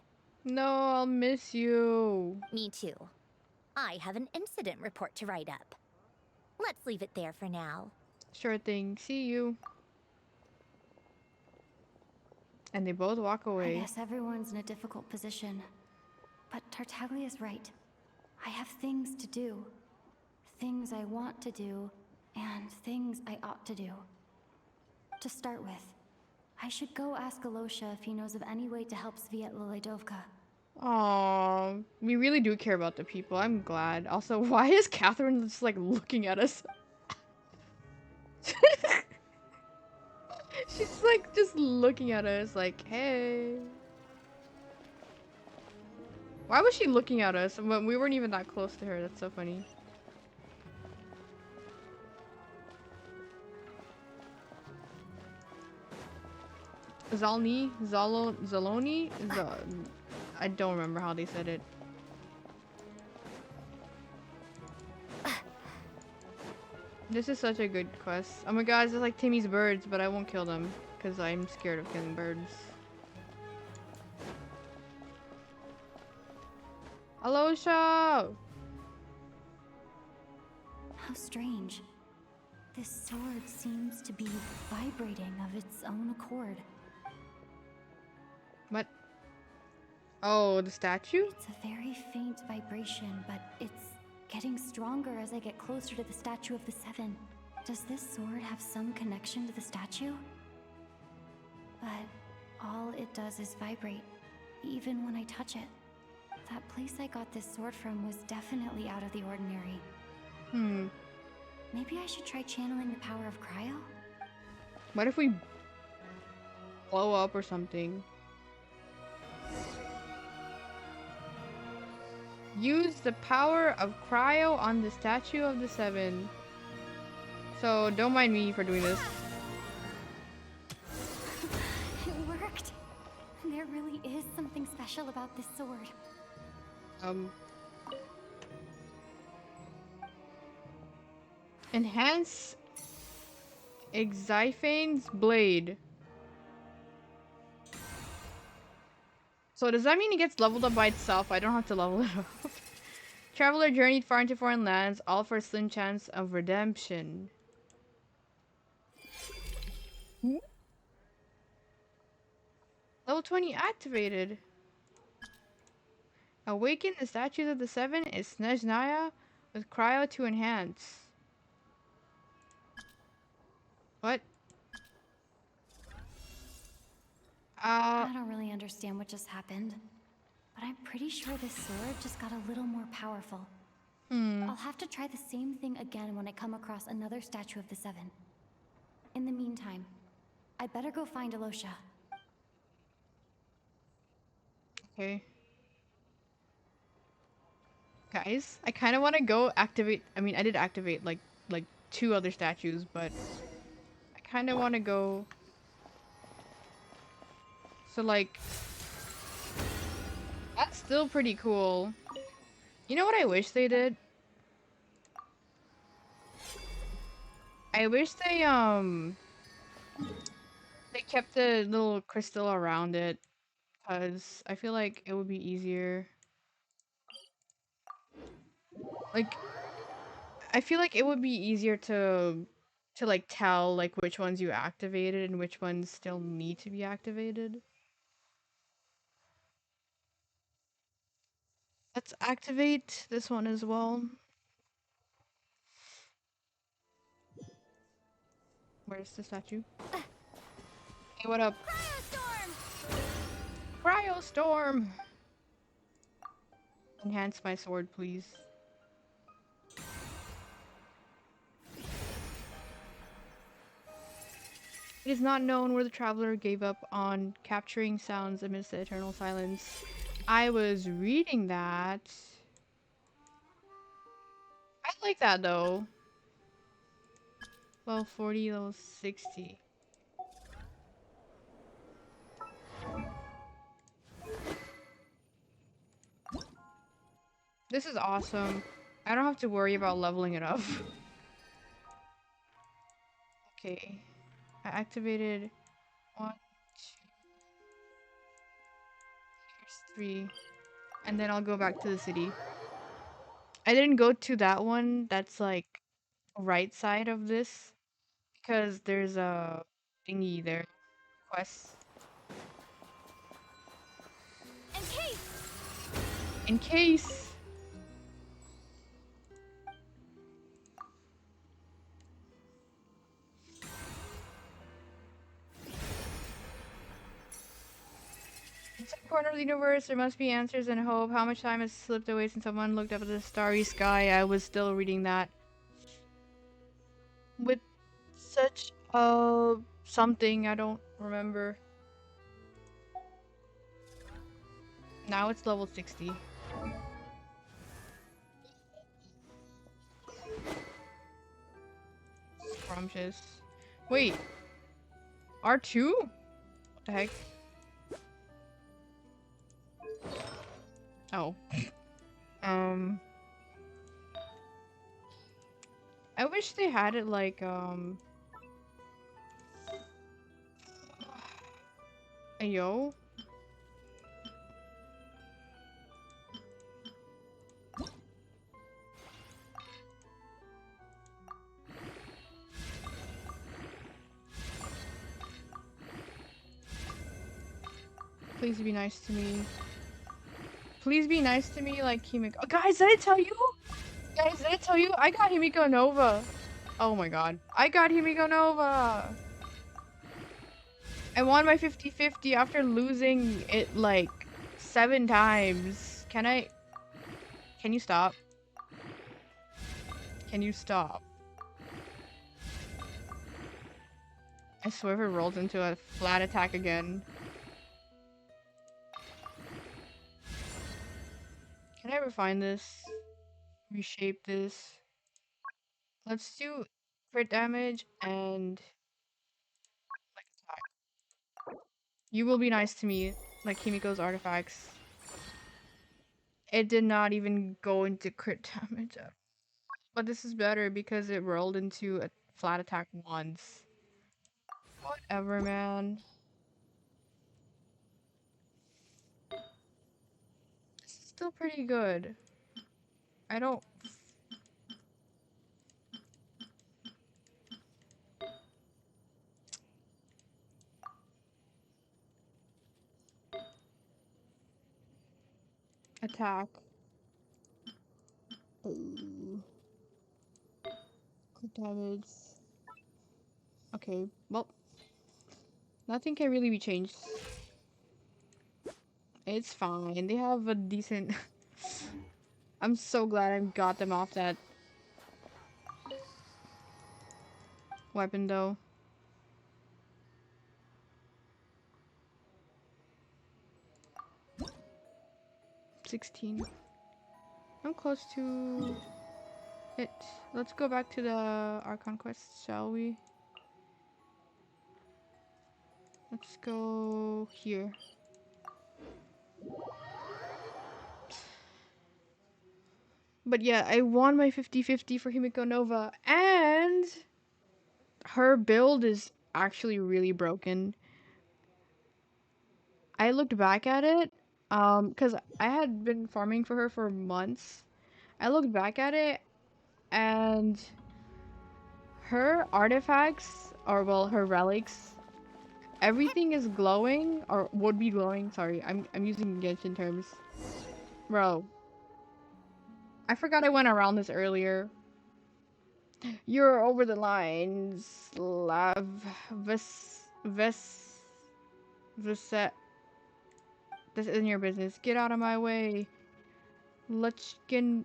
No, I'll miss you. Me too. I have an incident report to write up. Let's leave it there for now. Sure thing. See you. And they both walk away. I guess everyone's in a difficult position. But Tartaglia's right. I have things to do. Things I want to do, and things I ought to do. To start with, I should go ask Alosha if he knows of any way to help Svietla Ledovka. Aw, we really do care about the people. I'm glad. Also, why is Catherine just like looking at us? She's like just looking at us like, hey. Why was she looking at us when we weren't even that close to her? That's so funny. Zalni? Zaloni? I don't remember how they said it. This is such a good quest. Oh my god, it's just like Timmy's birds, but I won't kill them because I'm scared of killing birds. Alosha! How strange. This sword seems to be vibrating of its own accord. What? Oh, the statue? It's a very faint vibration, but it's getting stronger as I get closer to the statue of the Seven. Does this sword have some connection to the statue? But all it does is vibrate, even when I touch it. That place I got this sword from was definitely out of the ordinary. Maybe I should try channeling the power of cryo? What if we blow up or something? Use the power of cryo on the statue of the Seven. So don't mind me for doing this. It worked! There really is something special about this sword. Enhance Exiphane's blade. So does that mean it gets leveled up by itself? I don't have to level it up. Traveler journeyed far into foreign lands, all for a slim chance of redemption. Level 20 activated. Awaken the statues of the Seven is Snezhnaya with cryo to enhance. What? I don't really understand what just happened, but I'm pretty sure this sword just got a little more powerful. I'll have to try the same thing again when I come across another statue of the Seven. In the meantime, I better go find Alosha. Okay. Guys, I kind of want to go activate. I mean, I did activate like 2 other statues, but I kind of want to go. So like, that's still pretty cool. You know what I wish they did? I wish they I kept the little crystal around it because I feel like it would be easier. Like, I feel like it would be easier to like tell like which ones you activated and which ones still need to be activated. Let's activate this one as well. Where's the statue? Hey, what up? Cryostorm! Enhance my sword, please. It is not known where the traveler gave up on capturing sounds amidst the eternal silence. I was reading that. I like that though. Level 40, level 60. This is awesome. I don't have to worry about leveling it up. Okay. I activated 1, 2, here's 3. And then I'll go back to the city. I didn't go to that one that's like right side of this because there's a thingy there. Quest. In case. In some corner of the universe, there must be answers and hope. How much time has slipped away since someone looked up at the starry sky? I was still reading that. With such something, I don't remember. Now it's level 60. Scrumptious. Wait. R2? What the heck? Oh. I wish they had it like, Ayo? Please be nice to me. Please be nice to me like Himiko. Oh, guys, did I tell you? Guys, did I tell you? I got Himiko Nova. Oh my god. I got Himiko Nova. I won my 50-50 after losing it like 7 times. Can you stop? Can you stop? I swear if it rolls into a flat attack again. Can I refine this? Reshape this? Let's do crit damage and like attack. You will be nice to me, like Himiko's artifacts. It did not even go into crit damage. But this is better because it rolled into a flat attack once. Whatever, man. This is still pretty good. I don't... Attack. Ooh. Crit damage. Okay, well. Nothing can really be changed. It's fine. They have a decent... I'm so glad I got them off that weapon, though. $16. I'm close to it. Let's go back to the Archon quest, shall we? Let's go here. But yeah, I won my 50-50 for Himiko Nova, and her build is actually really broken. I looked back at it, because I had been farming for her for months. I looked back at it, and her artifacts, or well, her relics, everything is glowing, or would be glowing. Sorry, I'm using Genshin terms. Bro, I forgot I went around this earlier. You're over the line, Slav. Viset. This isn't your business. Get out of my way. Luchkin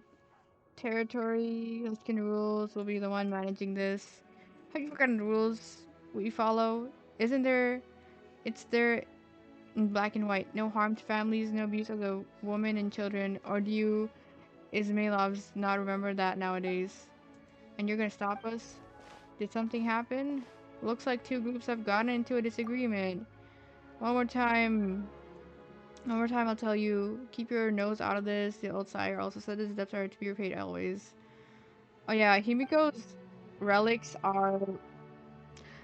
territory, Luchkin rules will be the one managing this. Have you forgotten the rules we follow? Isn't there? It's there in black and white. No harm to families, no abuse of the women and children. Or do you, Ismailovs, not remember that nowadays? And you're gonna stop us? Did something happen? Looks like two groups have gotten into a disagreement. One more time. One more time I'll tell you. Keep your nose out of this. The old sire also said his debts are to be repaid always. Oh yeah, Himiko's relics are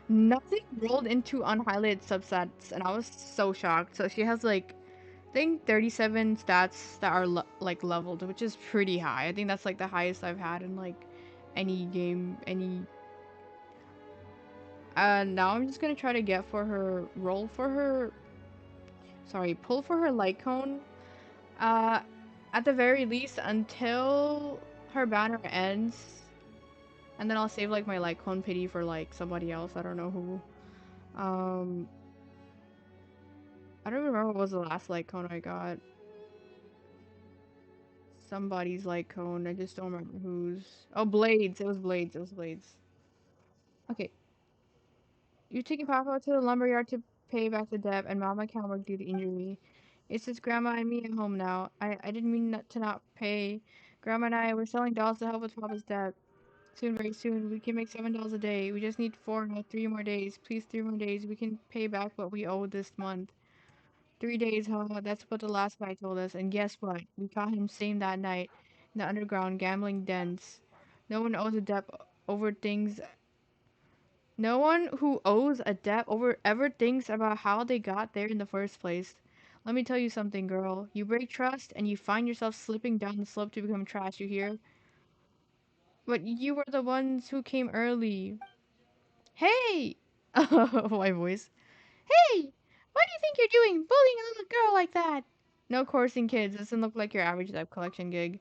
nothing rolled into unhighlighted subsets, and I was so shocked. So she has like, I think 37 stats that are like leveled, which is pretty high. I think that's like the highest I've had in like any game, any. Now I'm just gonna try to get for her, roll for her, sorry, pull for her light cone. Uh, at the very least until her banner ends. And then I'll save like my like cone pity for like somebody else. I don't know who. Um, I don't remember what was the last light cone I got. Somebody's light cone. I just don't remember whose. Oh, Blades. It was Blades. It was Blades. Okay. You're taking Papa to the lumberyard to pay back the debt, and Mama can't work due to injury. It's just Grandma and me at home now. I didn't mean to not pay. Grandma and I were selling dolls to help with Papa's debt. Soon, very soon, we can make $7 a day. We just need 4, no, 3 more days. Please, 3 more days. We can pay back what we owe this month. 3 days, huh? That's what the last guy told us. And guess what? We caught him same that night in the underground gambling dens. No one owes a debt over things. No one who owes a debt over ever thinks about how they got there in the first place. Let me tell you something, girl. You break trust and you find yourself slipping down the slope to become trash, you hear? But you were the ones who came early. Hey! Oh, my voice. Hey! What do you think you're doing, bullying a little girl like that? No coursing kids. Doesn't look like your average debt collection gig.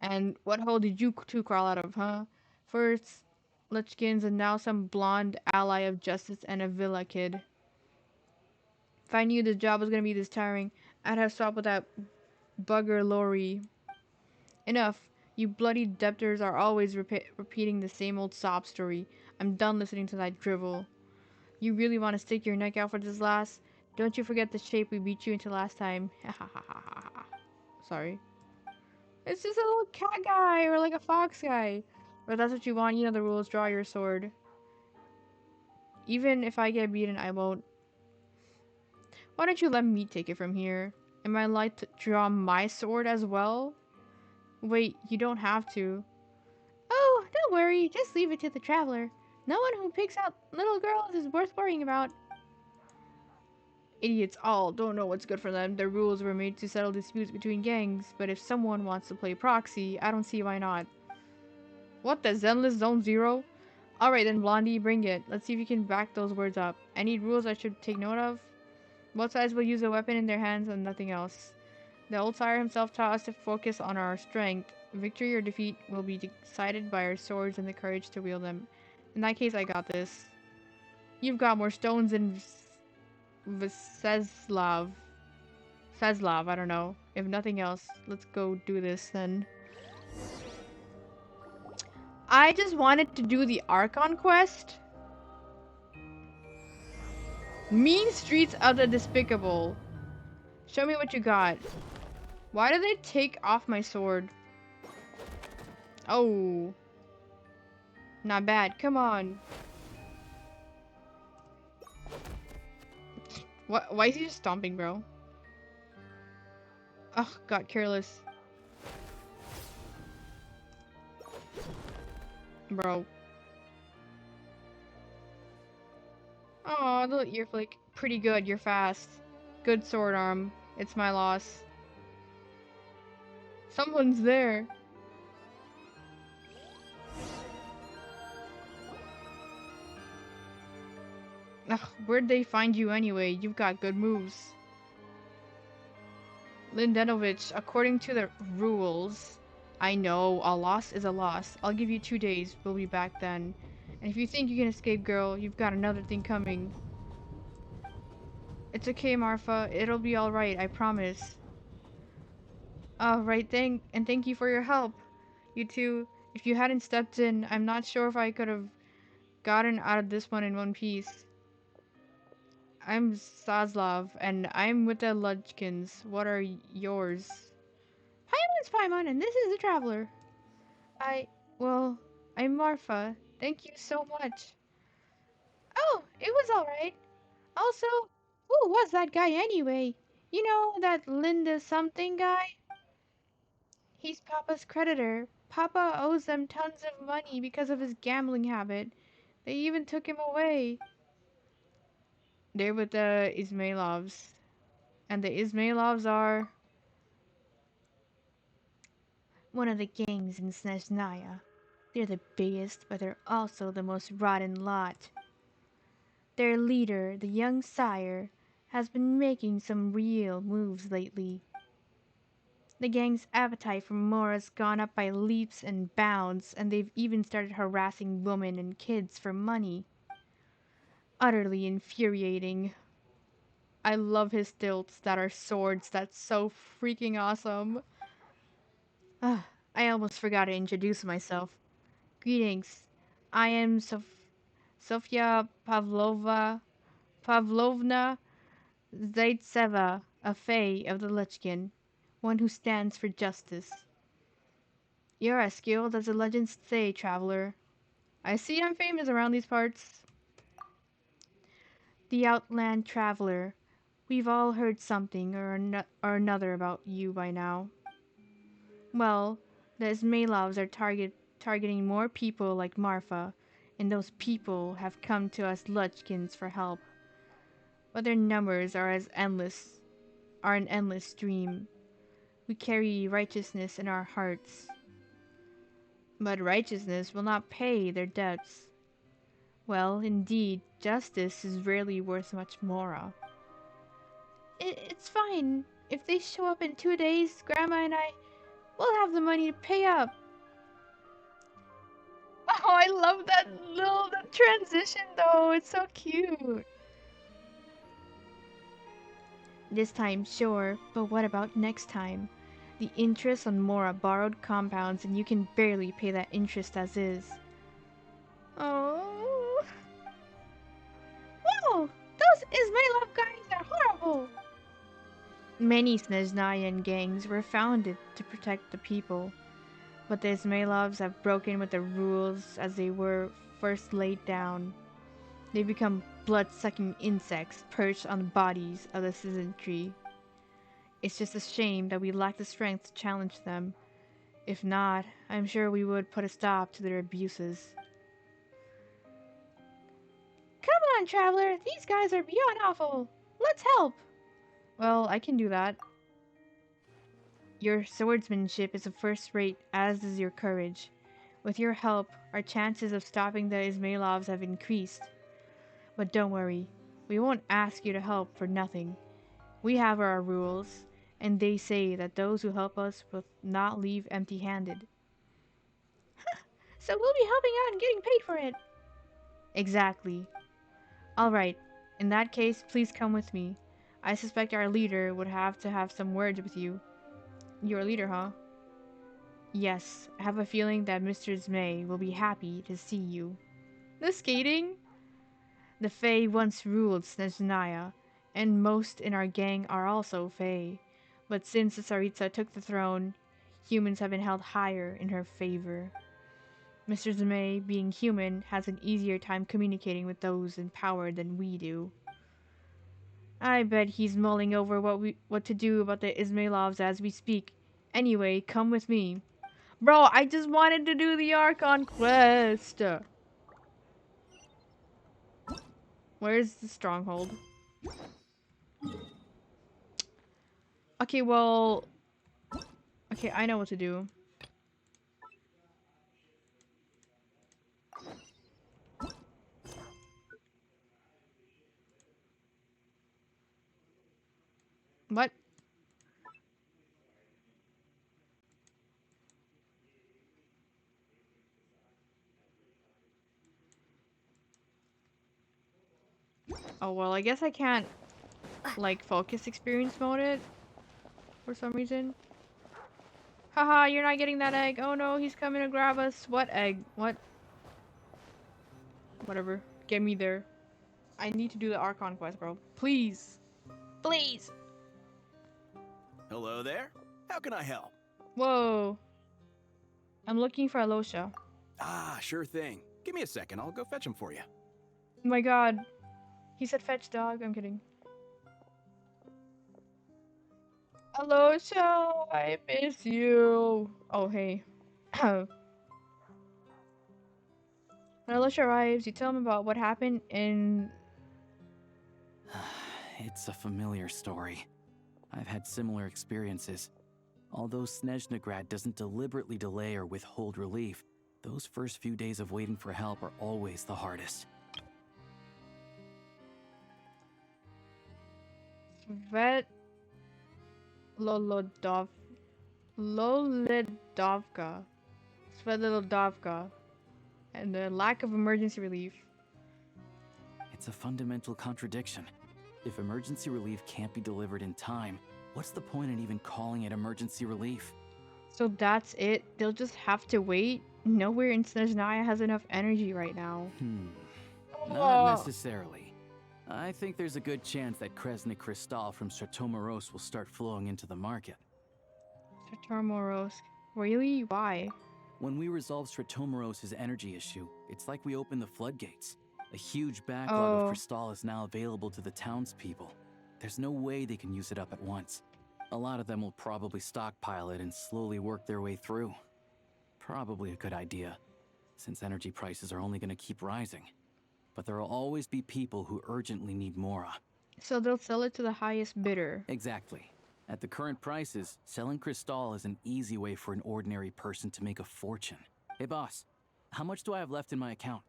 And what hole did you two crawl out of, huh? First Lichkins and now some blonde ally of justice and a villa kid. If I knew this job was gonna be this tiring, I'd have stopped with that bugger Lori. Enough. You bloody debtors are always repeating the same old sob story. I'm done listening to that drivel. You really want to stick your neck out for this last? Don't you forget the shape we beat you into last time. Sorry. It's just a little cat guy or like a fox guy. But that's what you want, you know the rules. Draw your sword. Even if I get beaten, I won't. Why don't you let me take it from here? Am I allowed to draw my sword as well? Wait, you don't have to. Oh, don't worry. Just leave it to the traveler. No one who picks out little girls is worth worrying about. Idiots all don't know what's good for them. Their rules were made to settle disputes between gangs, but if someone wants to play proxy, I don't see why not. What, the Zenless Zone Zero? Alright then, Blondie, bring it. Let's see if you can back those words up. Any rules I should take note of? Both sides will use a weapon in their hands and nothing else. The old sire himself taught us to focus on our strength. Victory or defeat will be decided by our swords and the courage to wield them. In that case, I got this. You've got more stones than Vseslav. Seslav, I don't know. If nothing else, let's go do this then. I just wanted to do the Archon quest. Mean streets of the despicable. Show me what you got. Why did they take off my sword? Oh. Not bad. Come on. What? Why is he just stomping, bro? Ugh, got careless. Bro. Aw, little ear flick. Pretty good, you're fast. Good sword arm. It's my loss. Someone's there. Ugh, where'd they find you anyway? You've got good moves. Lindenovich, according to the rules, I know, a loss is a loss. I'll give you 2 days. We'll be back then. And if you think you can escape, girl, you've got another thing coming. It's okay, Marfa. It'll be alright, I promise. Alright, thank you for your help. You two, if you hadn't stepped in, I'm not sure if I could have gotten out of this one in one piece. I'm Saslav, and I'm with the Ludgkins. What are yours? Paimon's Paimon, and this is the Traveler. Well, I'm Marfa. Thank you so much. Oh, it was alright. Also, who was that guy anyway? You know, that Linda something guy? He's Papa's creditor. Papa owes them tons of money because of his gambling habit. They even took him away. They're with the Ismailovs. And the Ismailovs are one of the gangs in Snezhnaya. They're the biggest, but they're also the most rotten lot. Their leader, the young sire, has been making some real moves lately. The gang's appetite for more has gone up by leaps and bounds, and they've even started harassing women and kids for money. Utterly infuriating. I love his stilts that are swords. That's so freaking awesome. I almost forgot to introduce myself. Greetings. I am Sofia Pavlovna Zaitseva, a Fae of the Lichkin, one who stands for justice. You're as skilled as the legends say, traveler. I see I'm famous around these parts. The Outland Traveler. We've all heard something or another about you by now. Well, the Ismailovs are targeting more people like Marfa, and those people have come to us Lutchkins for help. But their numbers are an endless stream. We carry righteousness in our hearts. But righteousness will not pay their debts. Well, indeed, justice is rarely worth much more. It's fine. If they show up in 2 days, Grandma and I will have the money to pay up. Oh, I love that little transition though. It's so cute. This time, sure, but what about next time? The interest on Mora borrowed compounds and you can barely pay that interest as is. Oh. Whoa! Those Ismailov guys are horrible! Many Snezhnayan gangs were founded to protect the people, but the Ismailovs have broken with the rules as they were first laid down. They become blood-sucking insects perched on the bodies of the citizenry. It's just a shame that we lack the strength to challenge them. If not, I'm sure we would put a stop to their abuses. Come on, traveler! These guys are beyond awful! Let's help! Well, I can do that. Your swordsmanship is first rate, as is your courage. With your help, our chances of stopping the Ismailovs have increased. But don't worry, we won't ask you to help for nothing. We have our rules, and they say that those who help us will not leave empty-handed. So we'll be helping out and getting paid for it. Exactly. Alright, in that case, please come with me. I suspect our leader would have to have some words with you. Your leader, huh? Yes, I have a feeling that Mr. Zmei will be happy to see you. The skating? The Fae once ruled Snezhnaya, and most in our gang are also Fae. But since the Tsaritsa took the throne, humans have been held higher in her favor. Mr. Zmei, being human, has an easier time communicating with those in power than we do. I bet he's mulling over what to do about the Ismailovs as we speak. Anyway, come with me. Bro, I just wanted to do the Archon quest. Where's the stronghold? Okay, well... Okay, I know what to do. What? Oh, well, I guess I can't, like, focus experience mode it for some reason. Haha, you're not getting that egg. Oh no, he's coming to grab us. What egg? What? Whatever. Get me there. I need to do the Archon quest, bro. Please. Please. Hello there. How can I help? Whoa. I'm looking for Alosha. Ah, sure thing. Give me a second. I'll go fetch him for you. Oh my god. He said fetch dog. I'm kidding. Alosha, I miss you. Oh, hey. When Alosha arrives, you tell him about what happened in... It's a familiar story. I've had similar experiences. Although Snezhnegrad doesn't deliberately delay or withhold relief, those first few days of waiting for help are always the hardest. Svet Lolodov... Lolidovka. Svetlodovka. And the lack of emergency relief. It's a fundamental contradiction. If emergency relief can't be delivered in time, what's the point in even calling it emergency relief? So that's it? They'll just have to wait? Nowhere in Snezhnaya has enough energy right now. Not necessarily. I think there's a good chance that Kresny Crystal from Stratomoros will start flowing into the market. Stratomoros. Really? Why? When we resolve Stratomoros' energy issue, it's like we open the floodgates. A huge backlog of crystal is now available to the townspeople. There's no way they can use it up at once. A lot of them will probably stockpile it and slowly work their way through. Probably a good idea, since energy prices are only going to keep rising. But there will always be people who urgently need Mora. So they'll sell it to the highest bidder. Exactly. At the current prices, selling crystal is an easy way for an ordinary person to make a fortune. Hey boss, how much do I have left in my account?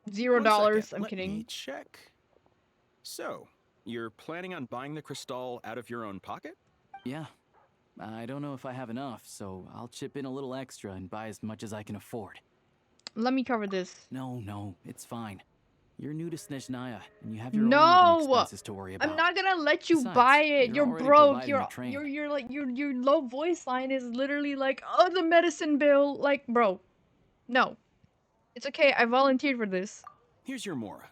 $0. I'm Let kidding. me check. So, you're planning on buying the crystal out of your own pocket? Yeah. I don't know if I have enough, so I'll chip in a little extra and buy as much as I can afford. Let me cover this. No, it's fine. You're new to Snezhnaya, and you have your own living expenses to worry about. I'm not gonna let you Besides, buy it. You're already broke. providing the train. You're like your low voice line is literally like, oh, the medicine bill. Like, bro, no, it's okay. I volunteered for this. Here's your Mora.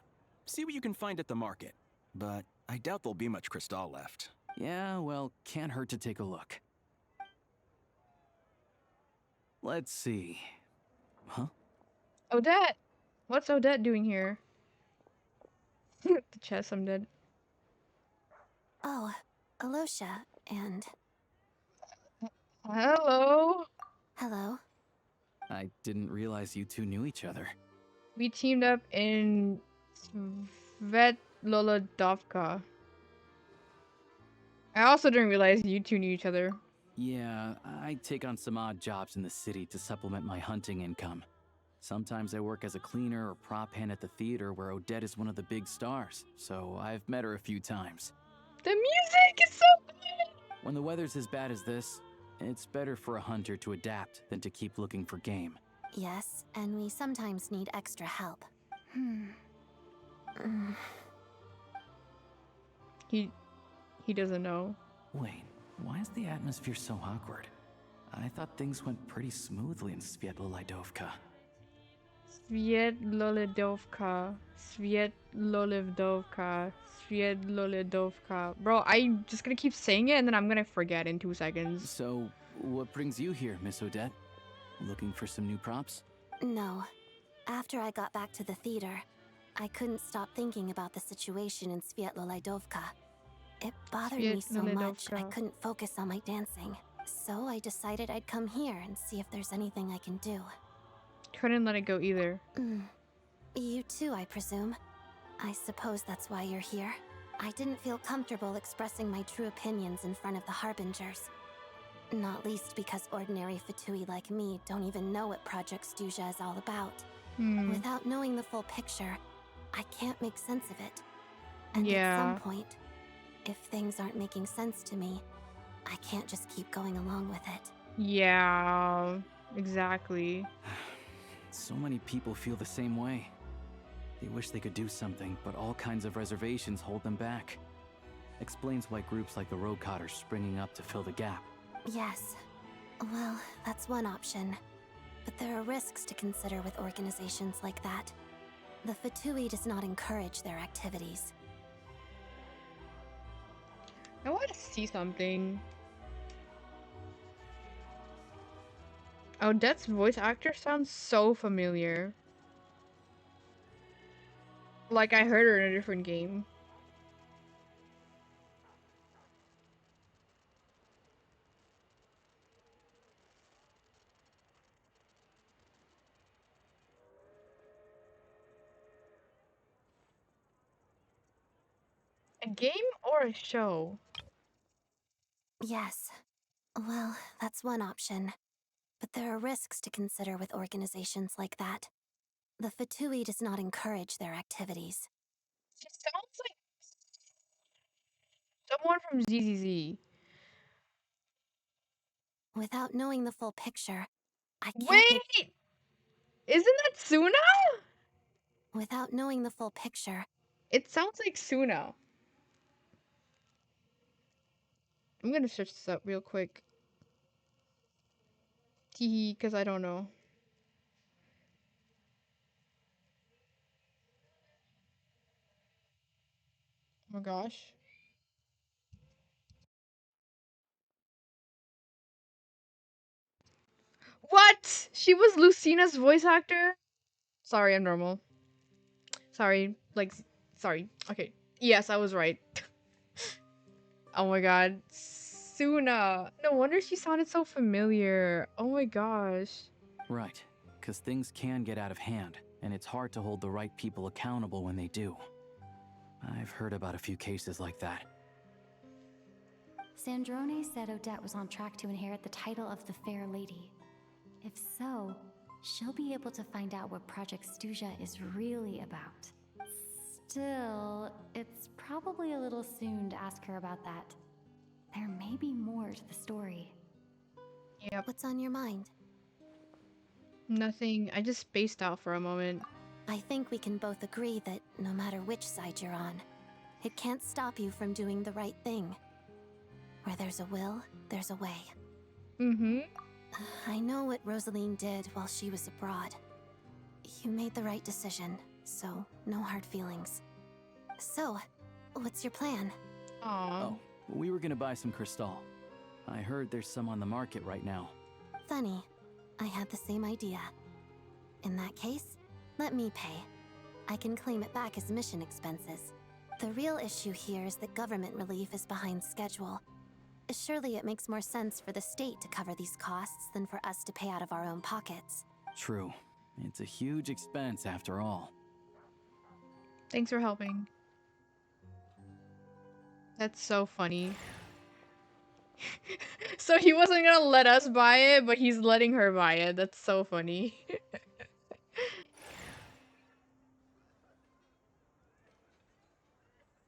See what you can find at the market. But I doubt there'll be much crystal left. Yeah, well, can't hurt to take a look. Let's see. Huh? Odette, what's Odette doing here? The chest, I'm dead. Oh, Alosha, and... Hello. Hello. I didn't realize you two knew each other. We teamed up in Svetlolodovka. I also didn't realize you two knew each other. Yeah, I take on some odd jobs in the city to supplement my hunting income. Sometimes I work as a cleaner or prop hand at the theater where Odette is one of the big stars, so I've met her a few times. The music is so good! When the weather's as bad as this, it's better for a hunter to adapt than to keep looking for game. Yes, and we sometimes need extra help. He doesn't know. Wait, why is the atmosphere so awkward? I thought things went pretty smoothly in Svetlolidovka. Svetlolidovka. Svetlolidovka. Svetlolidovka. Bro, I'm just gonna keep saying it and then I'm gonna forget in 2 seconds. So, what brings you here, Miss Odette? Looking for some new props? No. After I got back to the theater, I couldn't stop thinking about the situation in Svetlolidovka. It bothered me so much, I couldn't focus on my dancing. So I decided I'd come here and see if there's anything I can do. Couldn't let it go either. You too, I presume. I suppose that's why you're here. I didn't feel comfortable expressing my true opinions in front of the Harbingers. Not least because ordinary Fatui like me don't even know what Project Stuja is all about. Without knowing the full picture, I can't make sense of it. And at some point, if things aren't making sense to me, I can't just keep going along with it. Yeah, exactly. So many people feel the same way. They wish they could do something, but all kinds of reservations hold them back. Explains why groups like the Roadcott are springing up to fill the gap. Yes. Well, that's one option. But there are risks to consider with organizations like that. The Fatui does not encourage their activities. I want to see something. Odette's voice actor sounds so familiar. Like I heard her in a different game. A game or a show? Yes. Well, that's one option. But there are risks to consider with organizations like that. The Fatui does not encourage their activities. She sounds like someone from ZZZ. Without knowing the full picture, I can't Wait! Isn't that Suna? Without knowing the full picture... It sounds like Suna. I'm gonna search this up real quick. Teehee, because I don't know. Oh my gosh. What? She was Lucina's voice actor? Sorry, I'm normal. Sorry, like, sorry. Okay. Yes, I was right. Oh my god. Suna. No wonder she sounded so familiar. Oh my gosh. Right, because things can get out of hand, and it's hard to hold the right people accountable when they do. I've heard about a few cases like that. Sandrone said Odette was on track to inherit the title of the Fair Lady. If so, she'll be able to find out what Project Stuja is really about. Still, it's probably a little soon to ask her about that. There may be more to the story. Yep. What's on your mind? Nothing. I just spaced out for a moment. I think we can both agree that no matter which side you're on, it can't stop you from doing the right thing. Where there's a will, there's a way. I know what Rosaline did while she was abroad. You made the right decision, so no hard feelings. So, what's your plan? Oh, we were gonna buy some Cristal. I heard there's some on the market right now. Funny. I had the same idea. In that case, let me pay. I can claim it back as mission expenses. The real issue here is that government relief is behind schedule. Surely it makes more sense for the state to cover these costs than for us to pay out of our own pockets. True. It's a huge expense after all. Thanks for helping. That's so funny. So he wasn't gonna let us buy it, but he's letting her buy it. That's so funny.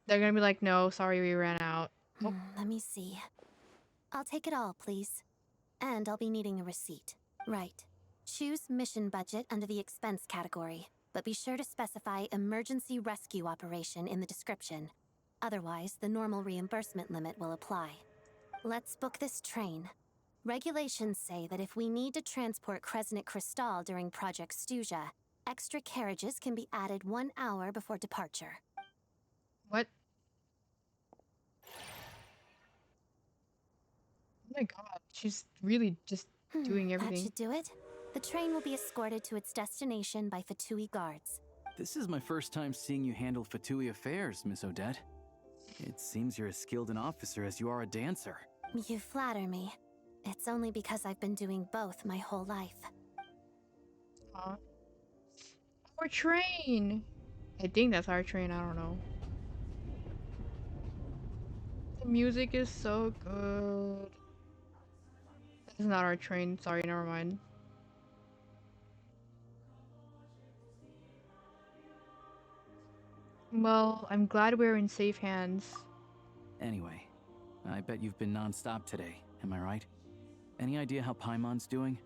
They're gonna be like, no, sorry, we ran out. Let me see. I'll take it all, please. And I'll be needing a receipt. Right. Choose mission budget under the expense category, but be sure to specify emergency rescue operation in the description. Otherwise, the normal reimbursement limit will apply. Let's book this train. Regulations say that if we need to transport Kresnik Cristal during Project Stuja, extra carriages can be added 1 hour before departure. What? Oh my god, she's really just doing That everything. should do it. The train will be escorted to its destination by Fatui guards. This is my first time seeing you handle Fatui affairs, Miss Odette. It seems you're as skilled an officer as you are a dancer. You flatter me. It's only because I've been doing both my whole life. Our train! I think that's our train, I don't know. The music is so good. This is not our train. Sorry, never mind. Well, I'm glad we're in safe hands. Anyway, I bet you've been non-stop today, am I right? Any idea how Paimon's doing?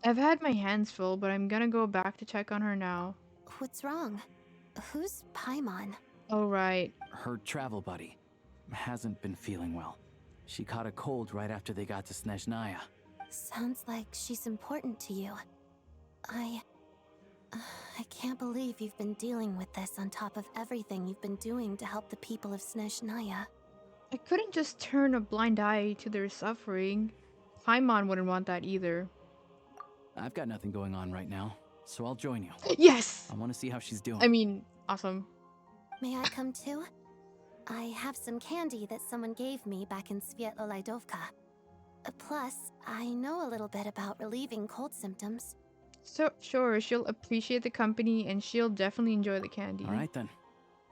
I've had my hands full, but I'm gonna go back to check on her now. What's wrong? Who's Paimon? Oh, right. Her travel buddy hasn't been feeling well. She caught a cold right after they got to Snezhnaya. Sounds like she's important to you. I can't believe you've been dealing with this on top of everything you've been doing to help the people of Snezhnaya. I couldn't just turn a blind eye to their suffering. Paimon wouldn't want that either. I've got nothing going on right now, so I'll join you. Yes! I want to see how she's doing. I mean, awesome. May I come too? I have some candy that someone gave me back in Svietlolaidovka. Plus, I know a little bit about relieving cold symptoms. So, sure, she'll appreciate the company and she'll definitely enjoy the candy. Alright then,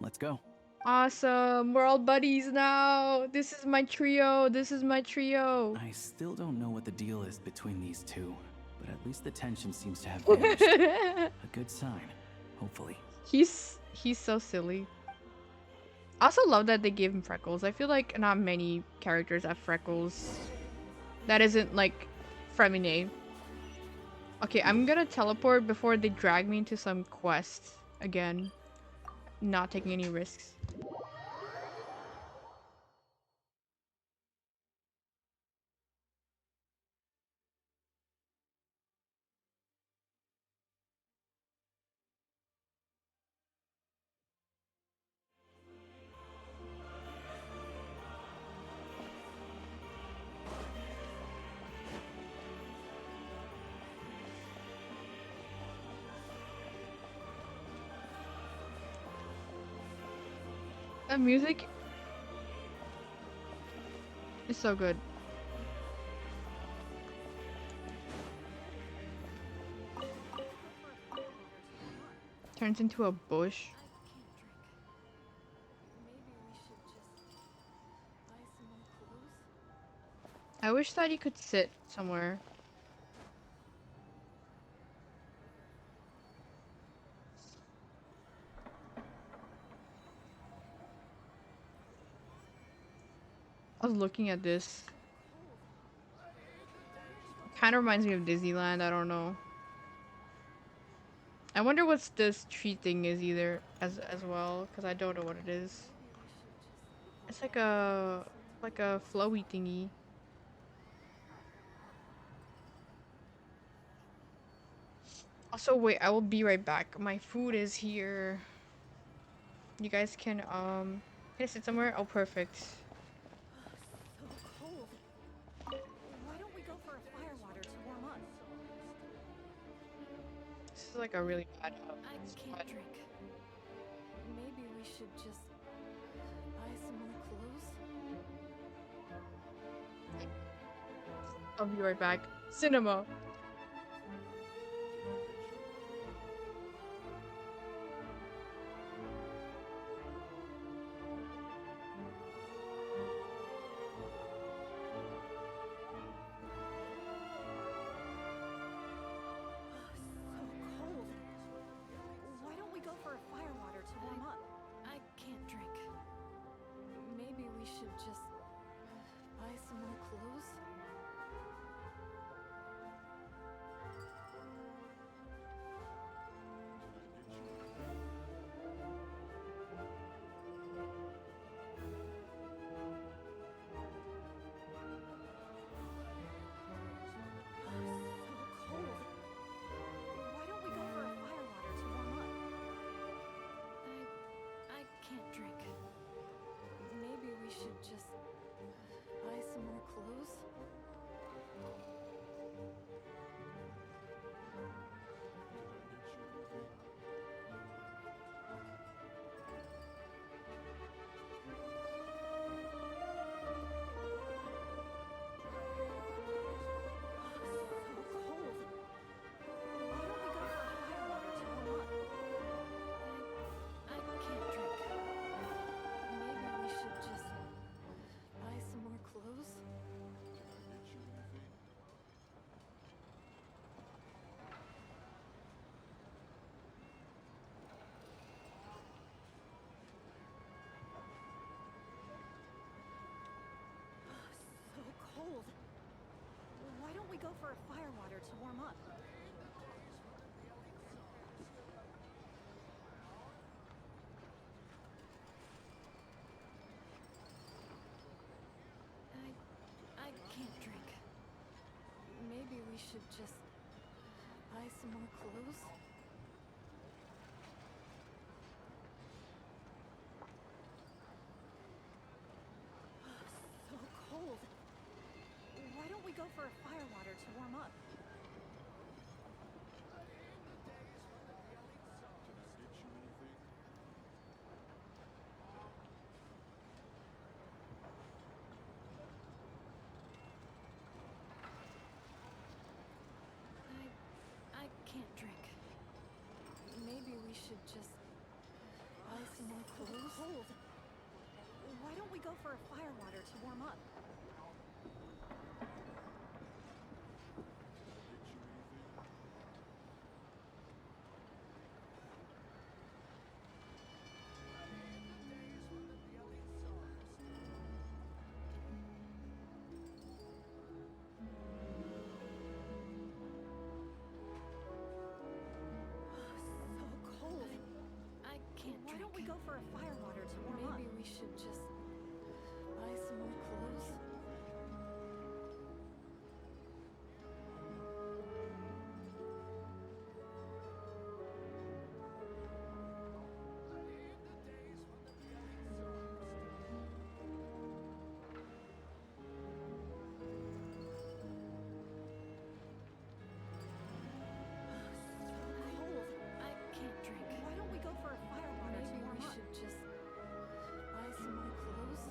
let's go. Awesome, we're all buddies now. This is my trio, this is my trio. I still don't know what the deal is between these two, but at least the tension seems to have vanished. A good sign, hopefully. He's so silly. I also love that they gave him freckles. I feel like not many characters have freckles. That isn't like Femine. Okay, I'm gonna teleport before they drag me into some quest again. Not taking any risks. The music is so good. Turns into a bush. I wish that you could sit somewhere. I was looking at this. Kind of reminds me of Disneyland, I don't know. I wonder what this tree thing is either as well, because I don't know what it is. It's like a flowy thingy. Also, wait, I will be right back. My food is here. You guys can I sit somewhere? Oh, perfect. So cold. Why don't we go for a fire water to warm up? This is like a really bad I can't drink. Maybe we should just buy some more clothes? I'll be right back. Cinema. Just buy some more clothes? Just buy some more clothes? a fire water to warm up? I can't drink. Maybe we should just buy some more clothes? So cold. Why don't we go for a fire water to warm up? I can't drink. Maybe we should just buy some more clothes? So cold. Why don't we go for a fire water to warm up? So cold. I can't drink. Why don't we go for a fire water to warm up? Maybe we should just buy some more clothes? Cold. I can't drink. Why don't we go for a fire water to warm up? Maybe we should just buy some more clothes?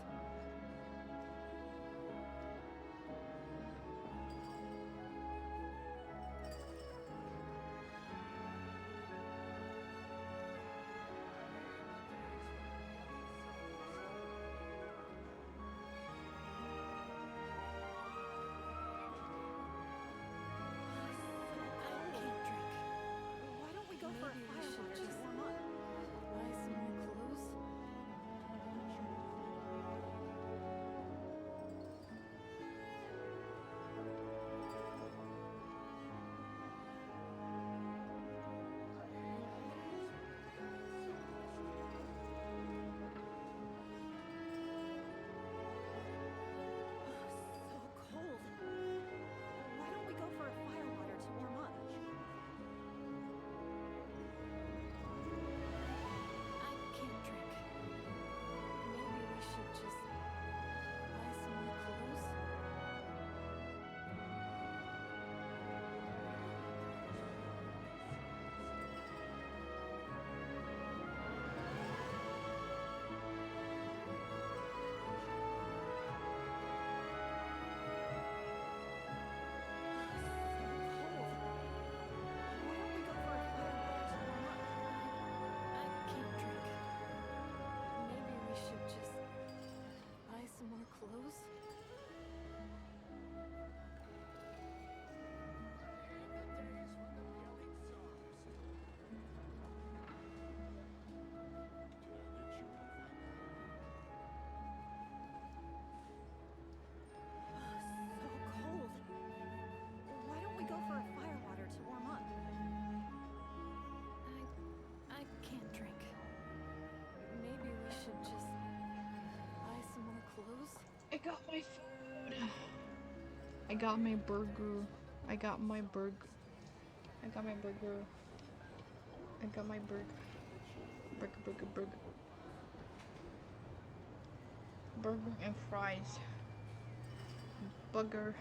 I can't drink. Why don't we go for a fire water to warm up? Buy some more clothes? So cold. Why don't we go for a fire water to warm up? I can't drink. Maybe we should just buy some more clothes? Clothes? So cold. Why don't we go for a fire water to warm up? I can't drink. Maybe we should just buy some more clothes? I got my food. I got my burger. I got my burger. I got my burger. I got my burger. Burger. Burger and fries. Bugger.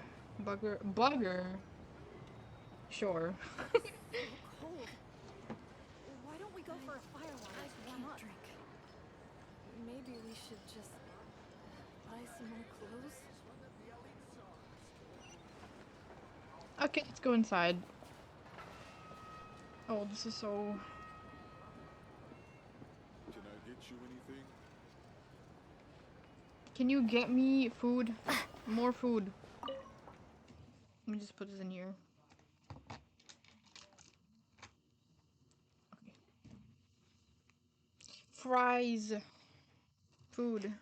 Sure. Cold. Why don't we go for a fire water to warm up? Drink. Maybe we should just buy some more clothes? Okay, let's go inside. Oh, this is so... Can I get you anything? Can you get me food? More food. Let me just put this in here. Okay. Fries. Food.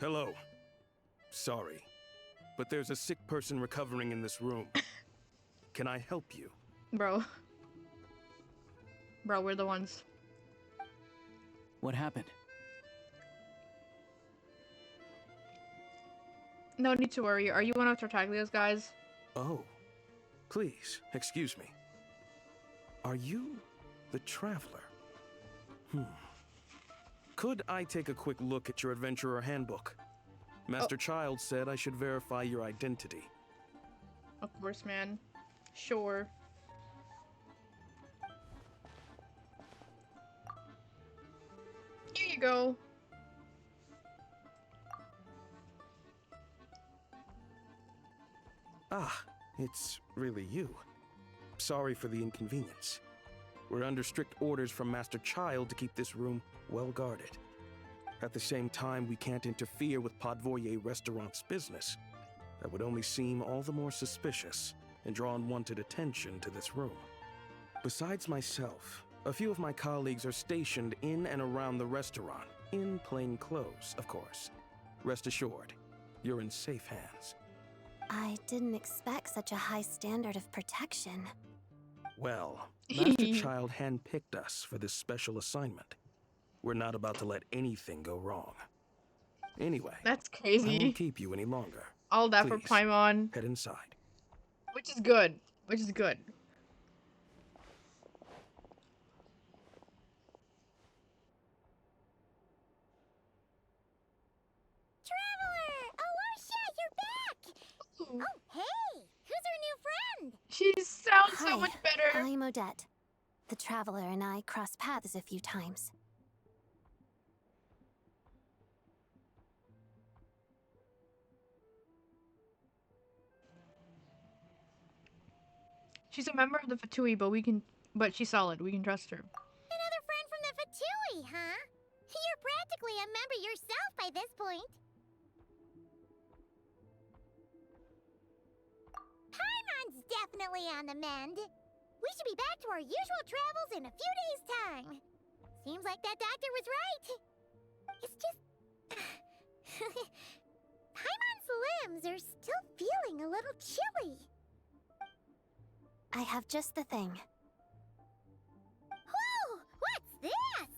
Hello. Sorry, but there's a sick person recovering in this room. Can I help you? Bro. Bro, we're the ones. What happened? No need to worry. Are you one of Tartaglia's guys? Oh. Please, excuse me. Are you the Traveler? Could I take a quick look at your Adventurer Handbook? Master Child said I should verify your identity. Of course, man. Sure. Here you go. Ah, it's really you. Sorry for the inconvenience. We're under strict orders from Master Child to keep this room well guarded. At the same time, we can't interfere with Podvoye Restaurant's business. That would only seem all the more suspicious and draw unwanted attention to this room. Besides myself, a few of my colleagues are stationed in and around the restaurant, in plain clothes, of course. Rest assured, you're in safe hands. I didn't expect such a high standard of protection. Well, Master Child handpicked us for this special assignment. We're not about to let anything go wrong. Anyway, that's crazy. I won't keep you any longer. All that Please, for Paimon. head inside. Which is good. Which is good. Traveler! Alosha, you're back! Oh, hey! Who's our new friend? She sounds Hi, so much better. I'm Odette. The Traveler and I crossed paths a few times. She's a member of the Fatui, but she's solid. We can trust her. Another friend from the Fatui, huh? You're practically a member yourself by this point. Paimon's definitely on the mend. We should be back to our usual travels in a few days' time. Seems like that doctor was right. It's just... Paimon's limbs are still feeling a little chilly. I have just the thing. Whoa! What's this?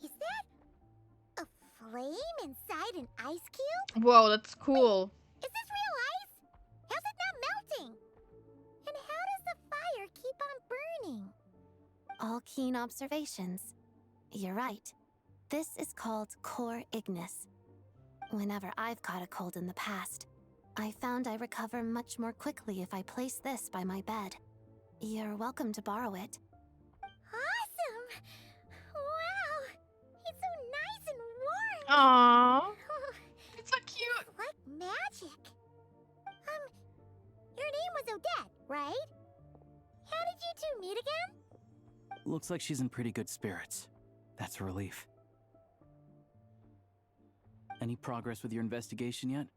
Is that a flame inside an ice cube? Whoa, that's cool. Is this real ice? How's it not melting? And how does the fire keep on burning? All keen observations. You're right. This is called core ignis. Whenever I've caught a cold in the past, I found I recover much more quickly if I place this by my bed. You're welcome to borrow it. Awesome! Wow! It's so nice and warm! Aww. It's so cute! It's like magic. Your name was Odette, right? How did you two meet again? Looks like she's in pretty good spirits. That's a relief. Any progress with your investigation yet?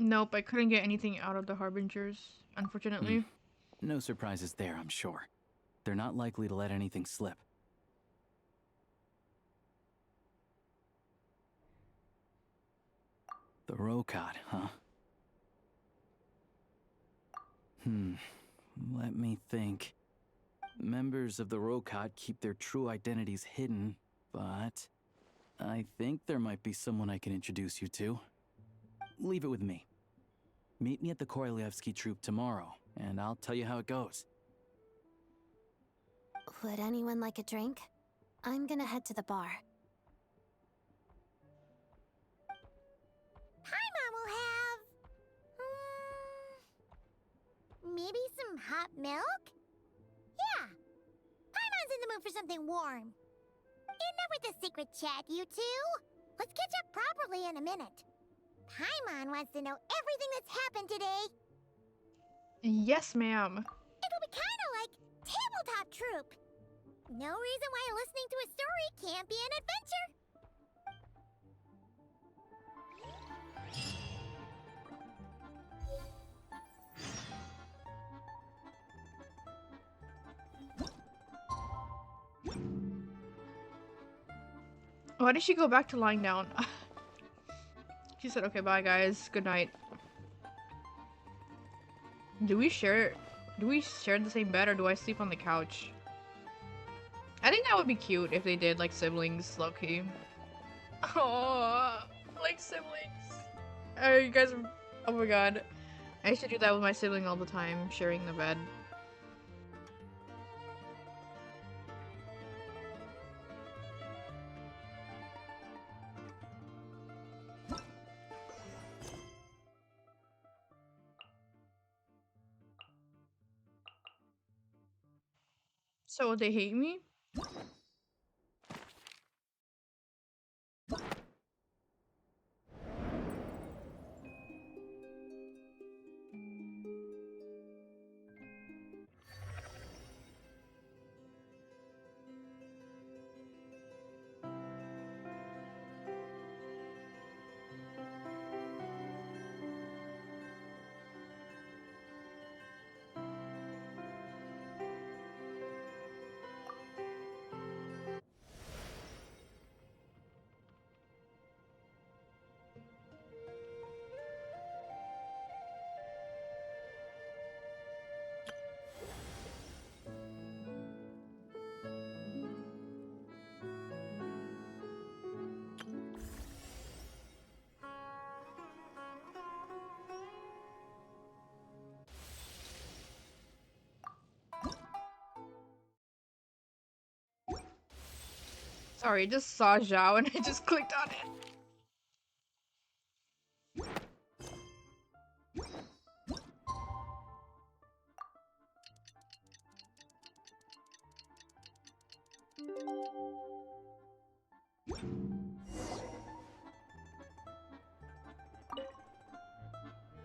Nope, I couldn't get anything out of the Harbingers, unfortunately. No surprises there, I'm sure. They're not likely to let anything slip. The Rokad, huh? Let me think. Members of the Rokad keep their true identities hidden, but I think there might be someone I can introduce you to. Leave it with me. Meet me at the Korolyevsky troop tomorrow, and I'll tell you how it goes. Would anyone like a drink? I'm gonna head to the bar. Paimon will have... maybe some hot milk? Yeah. Paimon's in the mood for something warm. Enough with the secret chat, you two. Let's catch up properly in a minute. Paimon wants to know everything that's happened today. Yes, ma'am. It'll be kind of like Tabletop Troop. No reason why listening to a story can't be an adventure. Why did she go back to lying down? She said, okay, bye guys, good night. Do we share the same bed or do I sleep on the couch? I think that would be cute if they did like siblings, low-key. Oh, like siblings. Oh, you guys are, oh my god. I used to do that with my sibling all the time, sharing the bed. So they hate me? Sorry, I just saw Zhao and I just clicked on it.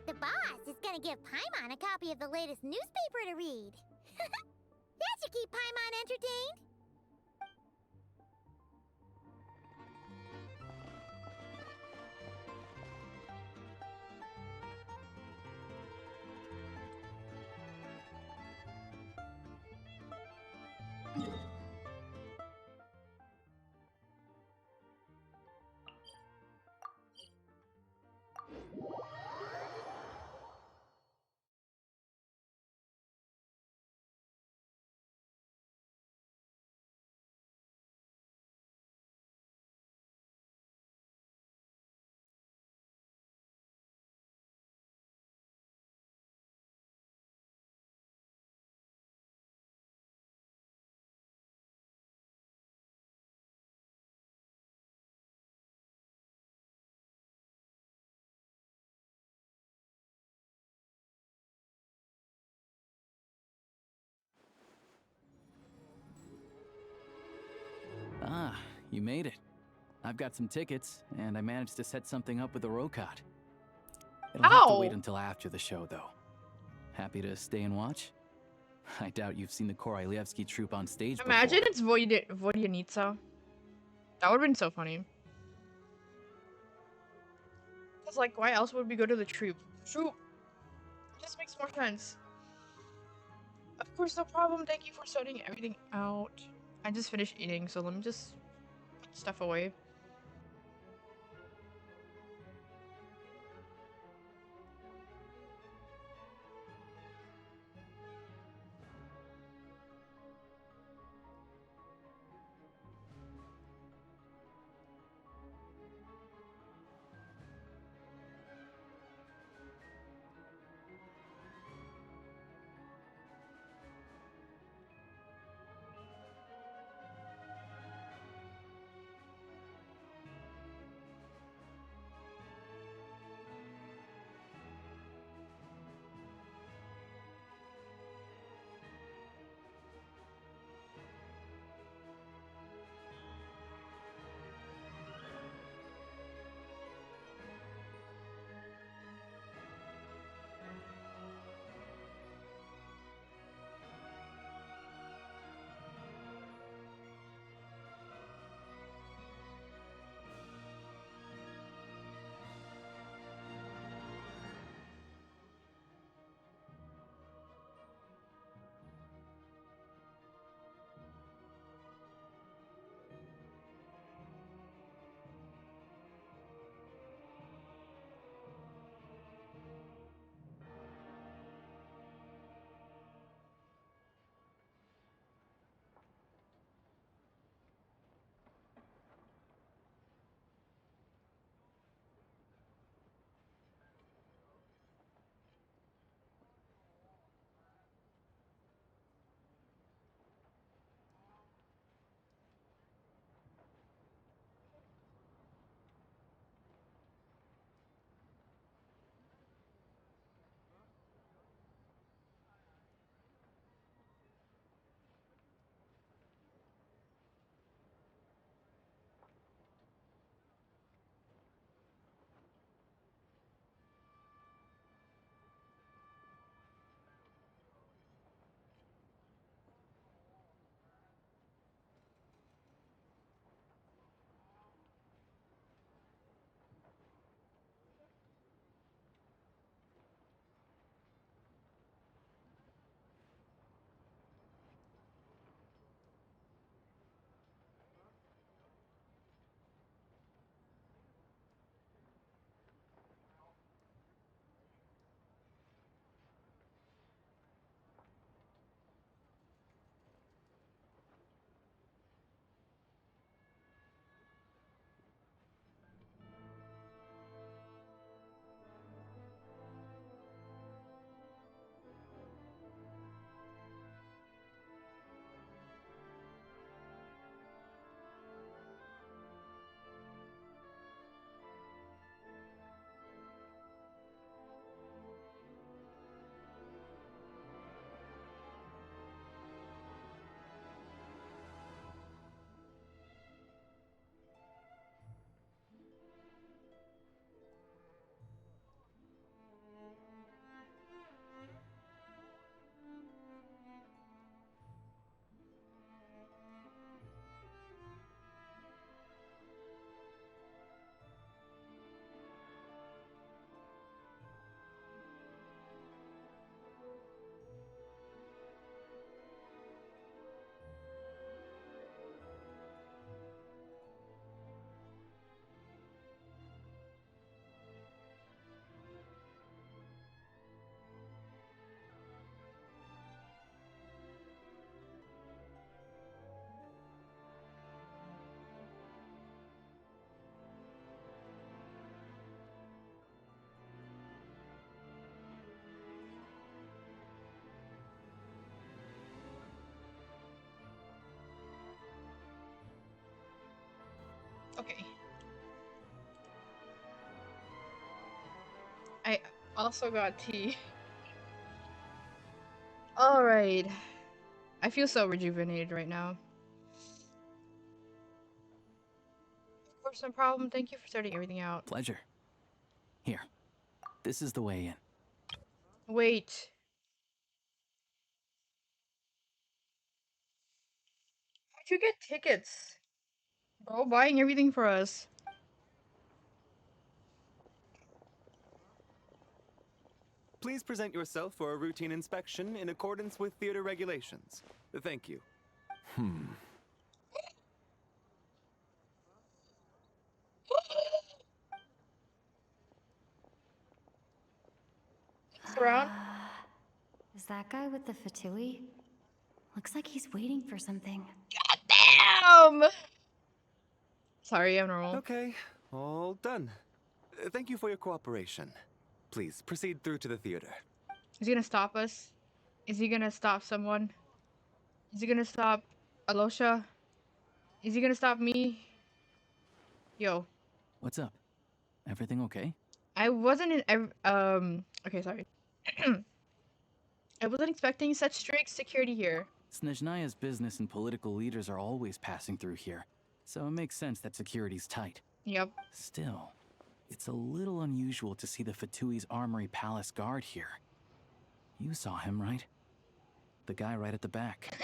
The boss is gonna give Paimon a copy of the latest newspaper to read. That should keep Paimon entertained. Ah, you made it. I've got some tickets, and I managed to set something up with the Rokot. It'll have to wait until after the show, though. Happy to stay and watch? I doubt you've seen the Korolyevsky troupe on stage Imagine before. it's Vodyanitsa. That would've been so funny. Cause like, why else would we go to the troupe? Troupe! It just makes more sense. Of course, no problem. Thank you for sorting everything out. I just finished eating, so let me just put stuff away. Okay. I also got tea. Alright. I feel so rejuvenated right now. Of course, no problem. Thank you for starting everything out. Pleasure. Here. This is the way in. Wait. How'd you get tickets? Bro, buying everything for us. Please present yourself for a routine inspection in accordance with theater regulations. Thank you. Around? Is that guy with the fatui? Looks like he's waiting for something. Damn! Sorry, I'm normal. Okay, all done. Thank you for your cooperation. Please proceed through to the theater. Is he gonna stop us? Is he gonna stop someone? Is he gonna stop Alosha? Is he gonna stop me? Yo. What's up? Everything okay? I wasn't okay, sorry. I wasn't expecting such strict security here. Snezhnaya's business and political leaders are always passing through here, so it makes sense that security's tight. Yep. Still, it's a little unusual to see the Fatui's Armory Palace guard here. You saw him, right? The guy right at the back.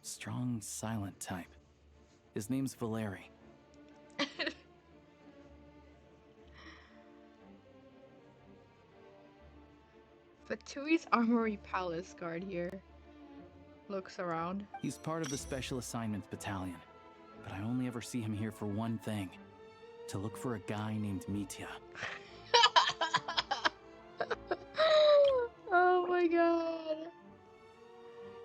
Strong, silent type. His name's Valeri. Fatui's Armory Palace guard here. Looks around. He's part of the Special Assignments Battalion, but I only ever see him here for one thing. To look for a guy named Mitya. Oh my god.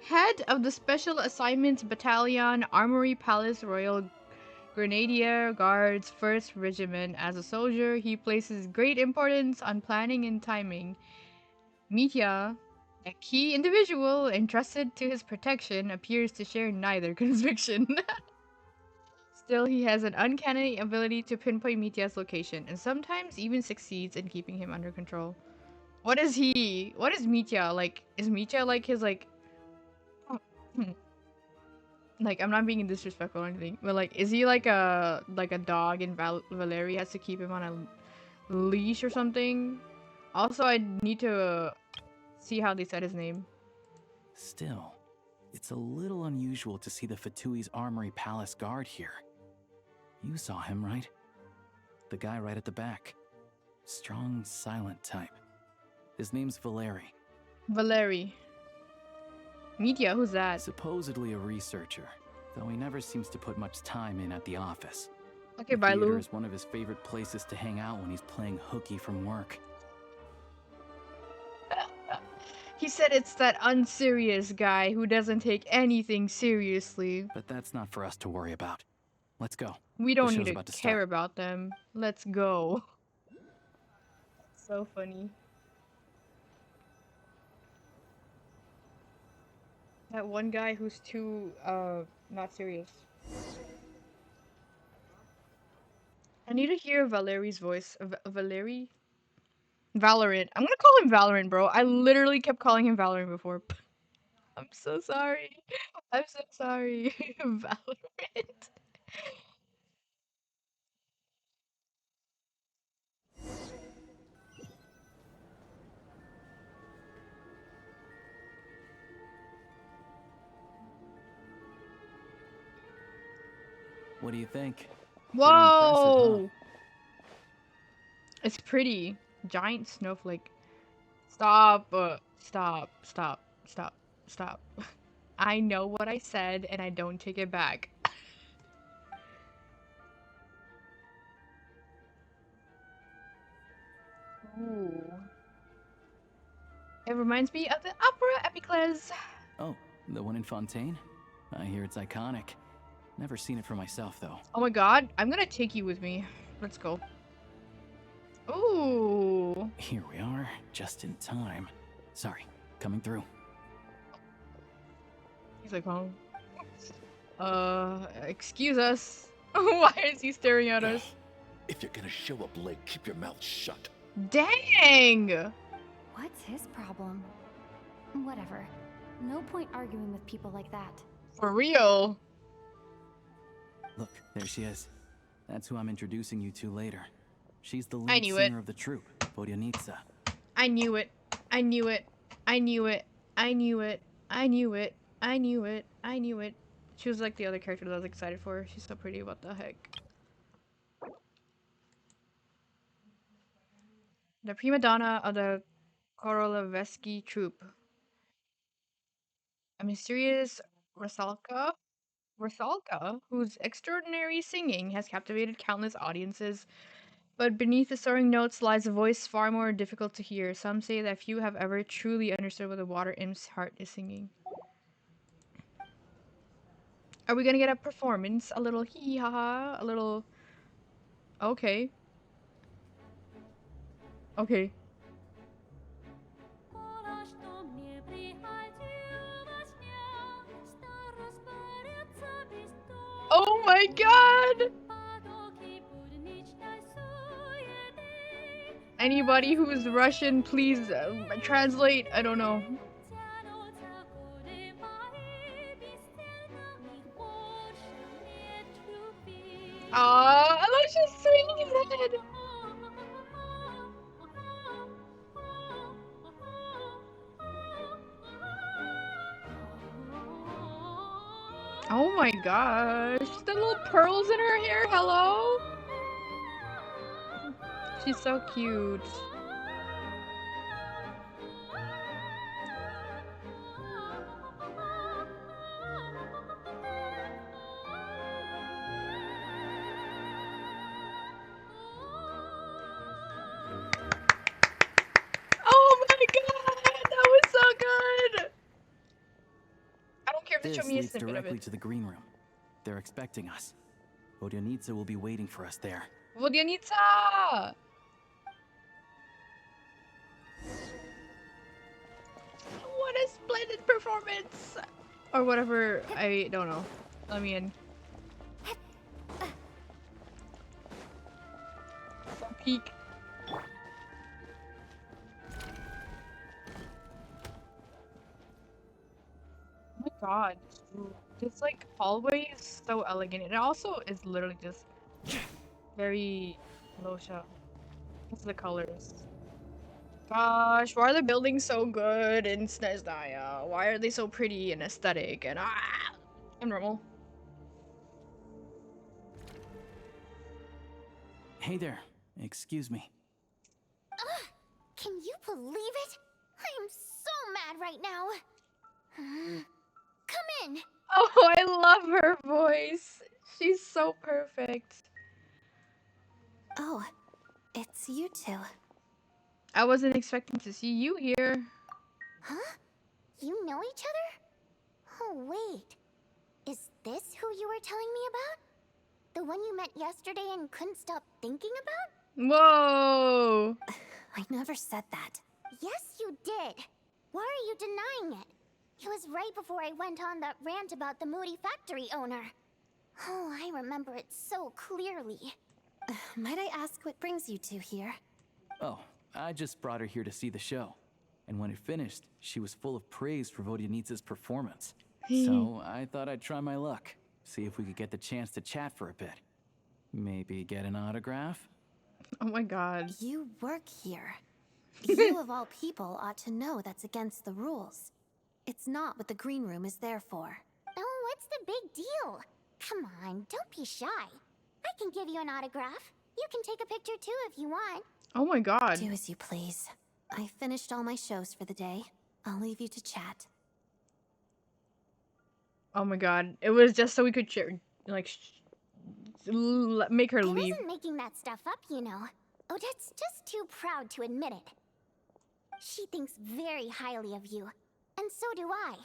Head of the Special Assignments Battalion, Armory Palace Royal Grenadier Guards 1st Regiment. As a soldier, he places great importance on planning and timing. Mitya, a key individual entrusted to his protection, appears to share neither conviction. Still, he has an uncanny ability to pinpoint Mitya's location, and sometimes even succeeds in keeping him under control. What is he? What is Mitya? Like, is Mitya like his, like... Like, I'm not being disrespectful or anything, but like, is he like a dog and Valeri has to keep him on a leash or something? Also, I need to see how they said his name. Still, it's a little unusual to see the Fatui's Armory Palace guard here. You saw him, right? The guy right at the back. Strong, silent type. His name's Valeri. Valeri. Mitya, who's that? Supposedly a researcher, though he never seems to put much time in at the office. Okay, the theater Bailu. is one of his favorite places to hang out when he's playing hooky from work. He said it's that unserious guy who doesn't take anything seriously. But that's not for us to worry about. Let's go. We don't The need show's to about to care start. about them. Let's go. So funny. That one guy who's too, not serious. I need to hear Valeri's voice. Valeri? Valorant. I'm gonna call him Valorant, bro. I literally kept calling him Valorant before. I'm so sorry. I'm so sorry. Valorant. What do you think? Whoa! It's pretty. Giant snowflake. Stop. Stop. Stop. Stop. Stop. I know what I said and I don't take it back. Ooh. It reminds me of the Opera Epicles. Oh, the one in Fontaine? I hear it's iconic. Never seen it for myself, though. Oh my god, I'm gonna take you with me. Let's go. Ooh. Here we are, just in time. Sorry, coming through. He's like, excuse us. Why is he staring at us? If you're gonna show up late, keep your mouth shut. Dang! What's his problem? Whatever. No point arguing with people like that. For real. Look, there she is. That's who I'm introducing you to later. She's the I lead knew singer it. of the troupe, Vodyanitsa. I knew it. I knew it. I knew it. I knew it. I knew it. I knew it. I knew it. She was like the other character that I was excited for. She's so pretty. What the heck? The prima donna of the Koroleveski troupe. A mysterious Rusalka, whose extraordinary singing has captivated countless audiences. But beneath the soaring notes lies a voice far more difficult to hear. Some say that few have ever truly understood what the water imp's heart is singing. Are we gonna get a performance? A little hee ha ha? A little... Okay. Okay. Oh my god! Anybody who's Russian, please translate. I don't know. I love just swinging his head. Oh my gosh, the little pearls in her hair. Hello. She's so cute. Oh my god, that was so good. I don't care if they show This me a leads snippet of directly it. to the green room. They're expecting us. Vodyanitsa will be waiting for us there. Vodyanitsa! What a splendid performance! Or whatever, I don't know. Let me in. Some peek. Oh my god. This like hallway is so elegant. It also is literally just very low shot. What's the colors? Gosh, why are the buildings so good in Snezhnaya? Why are they so pretty and aesthetic and normal? Hey there. Excuse me. Ugh, can you believe it? I am so mad right now. Come in. Oh, I love her voice. She's so perfect. Oh, it's you two. I wasn't expecting to see you here. Huh? You know each other? Oh, wait. Is this who you were telling me about? The one you met yesterday and couldn't stop thinking about? Whoa! I never said that. Yes, you did. Why are you denying it? It was right before I went on that rant about the moody factory owner. Oh, I remember it so clearly. Might I ask what brings you two here? Oh, I just brought her here to see the show. And when it finished, she was full of praise for Vodyanitsa's performance. So I thought I'd try my luck. See if we could get the chance to chat for a bit. Maybe get an autograph? Oh my god. You work here. You of all people ought to know that's against the rules. It's not what the green room is there for. Oh, what's the big deal? Come on, don't be shy. I can give you an autograph. You can take a picture too if you want. Oh my god. Do as you please. I finished all my shows for the day. I'll leave you to chat. Oh my god. It was just so we could make her leave. I wasn't making that stuff up, you know. Odette's just too proud to admit it. She thinks very highly of you. And so do I.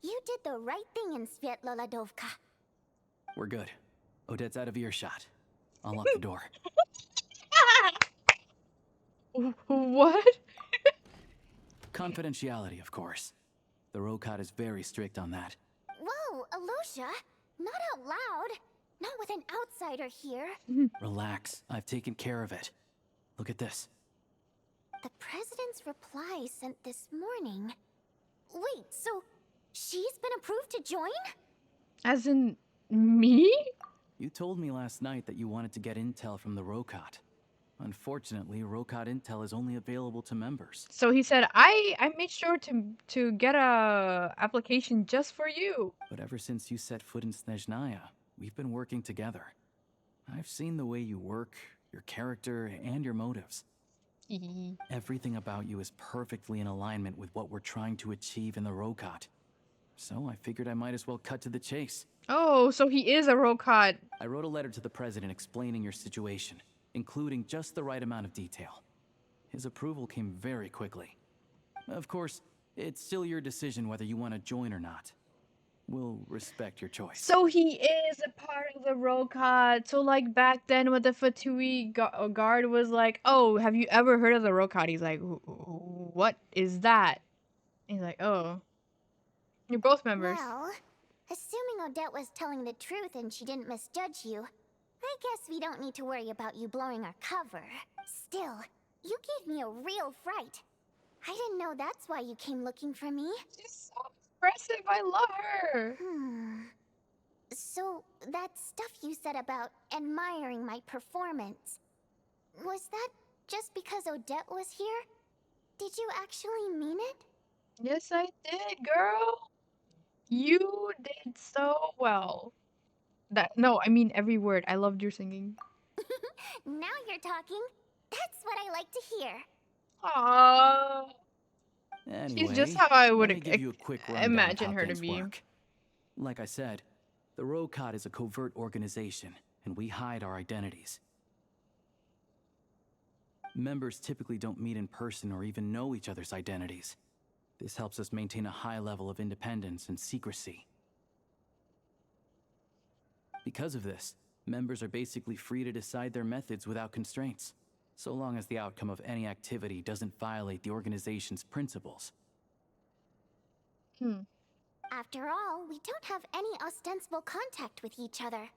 You did the right thing in Svietloladovka. We're good. Odette's out of earshot. I'll lock the door. What? Confidentiality, of course. The Rokat is very strict on that. Whoa, Alosha! Not out loud! Not with an outsider here. Relax. I've taken care of it. Look at this. The president's reply sent this morning. Wait, so she's been approved to join? As in me? You told me last night that you wanted to get intel from the Rokot. Unfortunately, Rokot intel is only available to members. So he said, I made sure to get a application just for you. But ever since you set foot in Snezhnaya, we've been working together. I've seen the way you work, your character, and your motives. Everything about you is perfectly in alignment with what we're trying to achieve in the Rokot. So I figured I might as well cut to the chase. Oh, so he is a Rokot. I wrote a letter to the president explaining your situation, including just the right amount of detail. His approval came very quickly. Of course, it's still your decision whether you want to join or not. We'll respect your choice. So he is a part of the Rokot. So like back then when the Fatui guard was like, oh, have you ever heard of the Rokot? He's like, what is that? He's like, oh. You're both members. Well, assuming Odette was telling the truth and she didn't misjudge you, I guess we don't need to worry about you blowing our cover. Still, you gave me a real fright. I didn't know that's why you came looking for me. She's so expressive. I love her. So, that stuff you said about admiring my performance, was that just because Odette was here? Did you actually mean it? Yes, I did, girl. You did so well. No, I mean every word. I loved your singing. Now you're talking. That's what I like to hear. Aww. Anyway, She's just how I would let me give you a quick rundown of imagine how her to things be. work. Like I said, the Rokot is a covert organization, and we hide our identities. Members typically don't meet in person or even know each other's identities. This helps us maintain a high level of independence and secrecy. Because of this, members are basically free to decide their methods without constraints, so long as the outcome of any activity doesn't violate the organization's principles. After all, we don't have any ostensible contact with each other.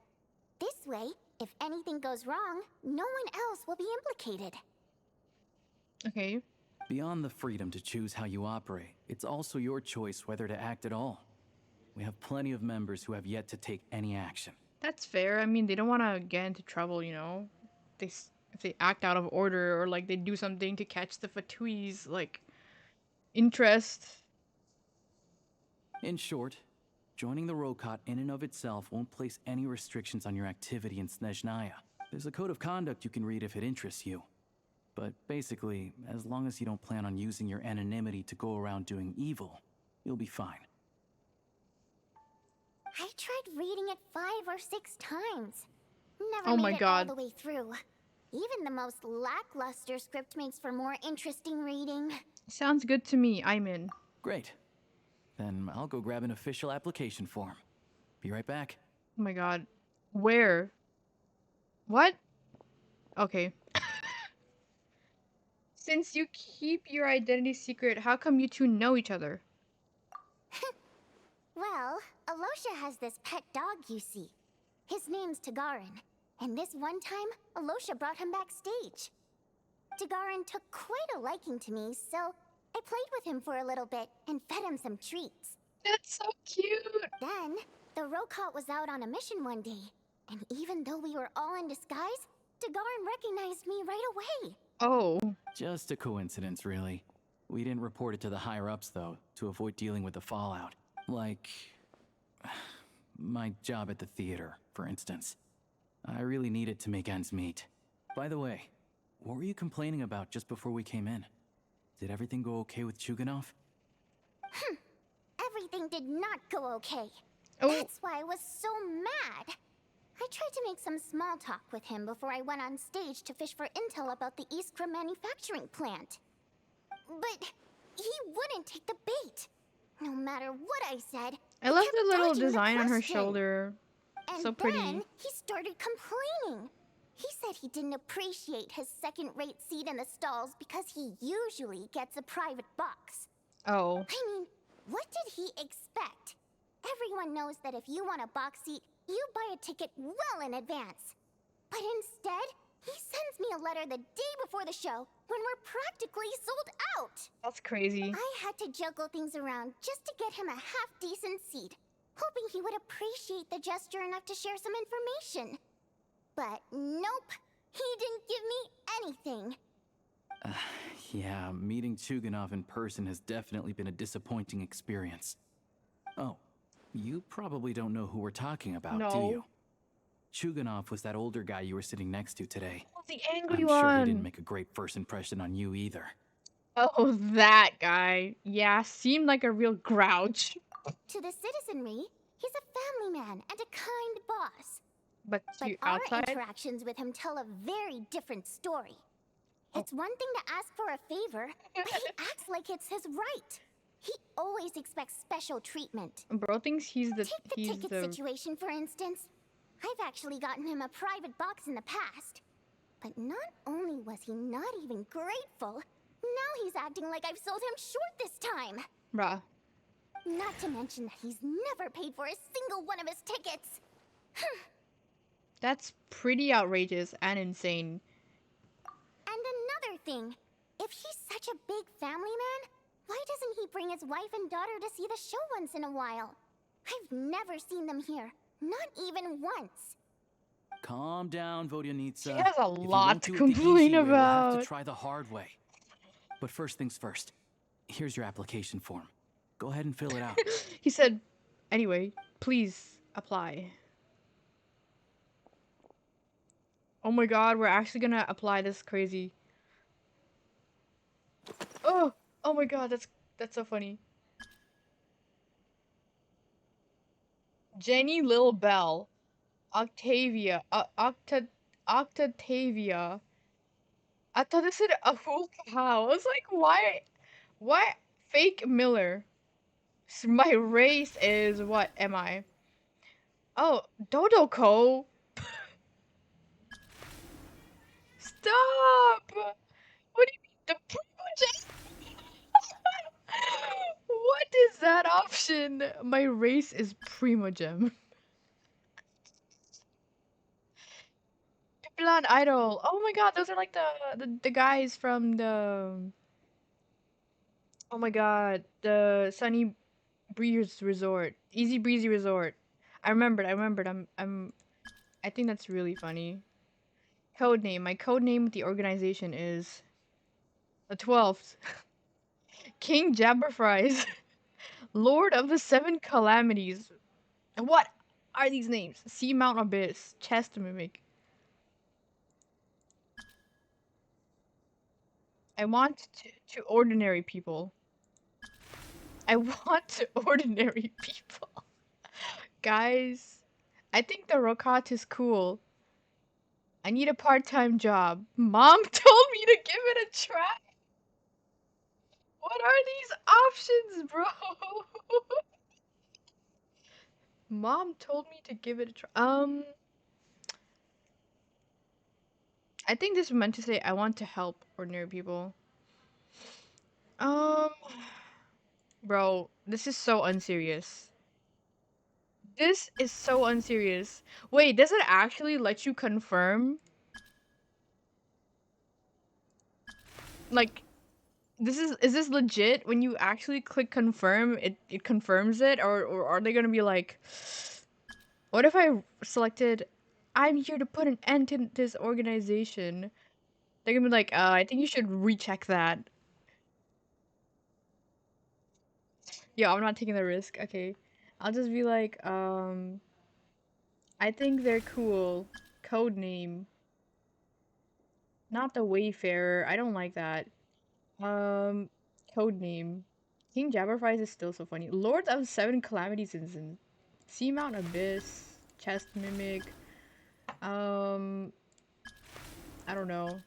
This way, if anything goes wrong, no one else will be implicated. Okay. Beyond the freedom to choose how you operate, it's also your choice whether to act at all. We have plenty of members who have yet to take any action. That's fair. I mean, they don't want to get into trouble, you know? If they act out of order or like they do something to catch the Fatui's like interest. In short, joining the Rokot in and of itself won't place any restrictions on your activity in Snezhnaya. There's a code of conduct you can read if it interests you. But basically, as long as you don't plan on using your anonymity to go around doing evil, you'll be fine. I tried reading it 5 or 6 times. Never Oh made my it God. all the way through. Even the most lackluster script makes for more interesting reading. Sounds good to me. I'm in. Great. Then I'll go grab an official application form. Be right back. Oh my God. Where? What? Okay. Since you keep your identity secret, how come you two know each other? Well, Alosha has this pet dog, you see. His name's Tagarin, and this one time, Alosha brought him backstage. Tagarin took quite a liking to me, so I played with him for a little bit and fed him some treats. That's so cute! Then, the Rokot was out on a mission one day, and even though we were all in disguise, Tagarin recognized me right away. Oh. Just a coincidence, really. We didn't report it to the higher-ups, though, to avoid dealing with the fallout. Like, my job at the theater, for instance. I really needed to make ends meet. By the way, what were you complaining about just before we came in? Did everything go okay with Chuganov? Everything did not go okay. Oh. That's why I was so mad. I tried to make some small talk with him before I went on stage to fish for intel about the Iskra manufacturing plant. But he wouldn't take the bait. No matter what I said, I love he the kept little dodging the design on her question. shoulder. And So pretty. then he started complaining. He said he didn't appreciate his second-rate seat in the stalls because he usually gets a private box. Oh. I mean, what did he expect? Everyone knows that if you want a box seat, you buy a ticket well in advance. But instead, he sends me a letter the day before the show when we're practically sold out. That's crazy. I had to juggle things around just to get him a half-decent seat, hoping he would appreciate the gesture enough to share some information. But nope, he didn't give me anything. Yeah, meeting Chuganov in person has definitely been a disappointing experience. Oh, you probably don't know who we're talking about, do No. you? Chuganov was that older guy you were sitting next to today. Oh, the angry I'm one. sure he didn't make a great first impression on you either. Oh, that guy. Yeah, seemed like a real grouch. To the citizenry, he's a family man and a kind boss. But our outside? interactions with him tell a very different story. It's one thing to ask for a favor, but he acts like it's his right. He always expects special treatment. Bro thinks he's the Take the ticket situation, for instance. I've actually gotten him a private box in the past. But not only was he not even grateful, now he's acting like I've sold him short this time. Bruh. Not to mention that he's never paid for a single one of his tickets. That's pretty outrageous and insane. And another thing, if he's such a big family man, why doesn't he bring his wife and daughter to see the show once in a while? I've never seen them here, not even once. Calm down, Vodyanitsa. She has a If you lot won't to do it the easy complain way, we'll have about. to try the hard way. But first things first. Here's your application form. Go ahead and fill it out. He said, anyway, please apply. Oh my god, we're actually gonna apply this crazy. Oh my god, that's so funny. Jenny Lil Bell. Octavia. Octavia. I thought this said Ahul Cow. I was like, why fake Miller? My race is, what am I? Oh, Dodoko. Stop! What do you mean, the Primogen? What is that option? My race is Primogem. Blonde Idol. Oh my god, those are like the guys from the. Oh my god, the Sunny Breeze Resort, Easy Breezy Resort. I remembered. I think that's really funny. Codename. My codename with the organization is the 12th. King Jabberfries. Lord of the Seven Calamities. What are these names? Seamount Abyss. Chest Mimic. I want to ordinary people. I want to ordinary people. Guys, I think the Rokat is cool. I need a part-time job. Mom told me to give it a try. What are these options, bro? Mom told me to give it a try. I think this was meant to say I want to help ordinary people. Bro, this is so unserious. This is so unserious. Wait, does it actually let you confirm? Like, is this legit? When you actually click confirm, it confirms it? Or are they gonna be like, what if I selected, I'm here to put an end to this organization? They're gonna be like, I think you should recheck that. Yo, I'm not taking the risk. Okay. I'll just be like, I think they're cool. Code name. Not the Wayfarer. I don't like that. Code name. King Jabberfries is still so funny. Lord of Seven Calamities Instance. Seamount Abyss. Chest Mimic. I don't know.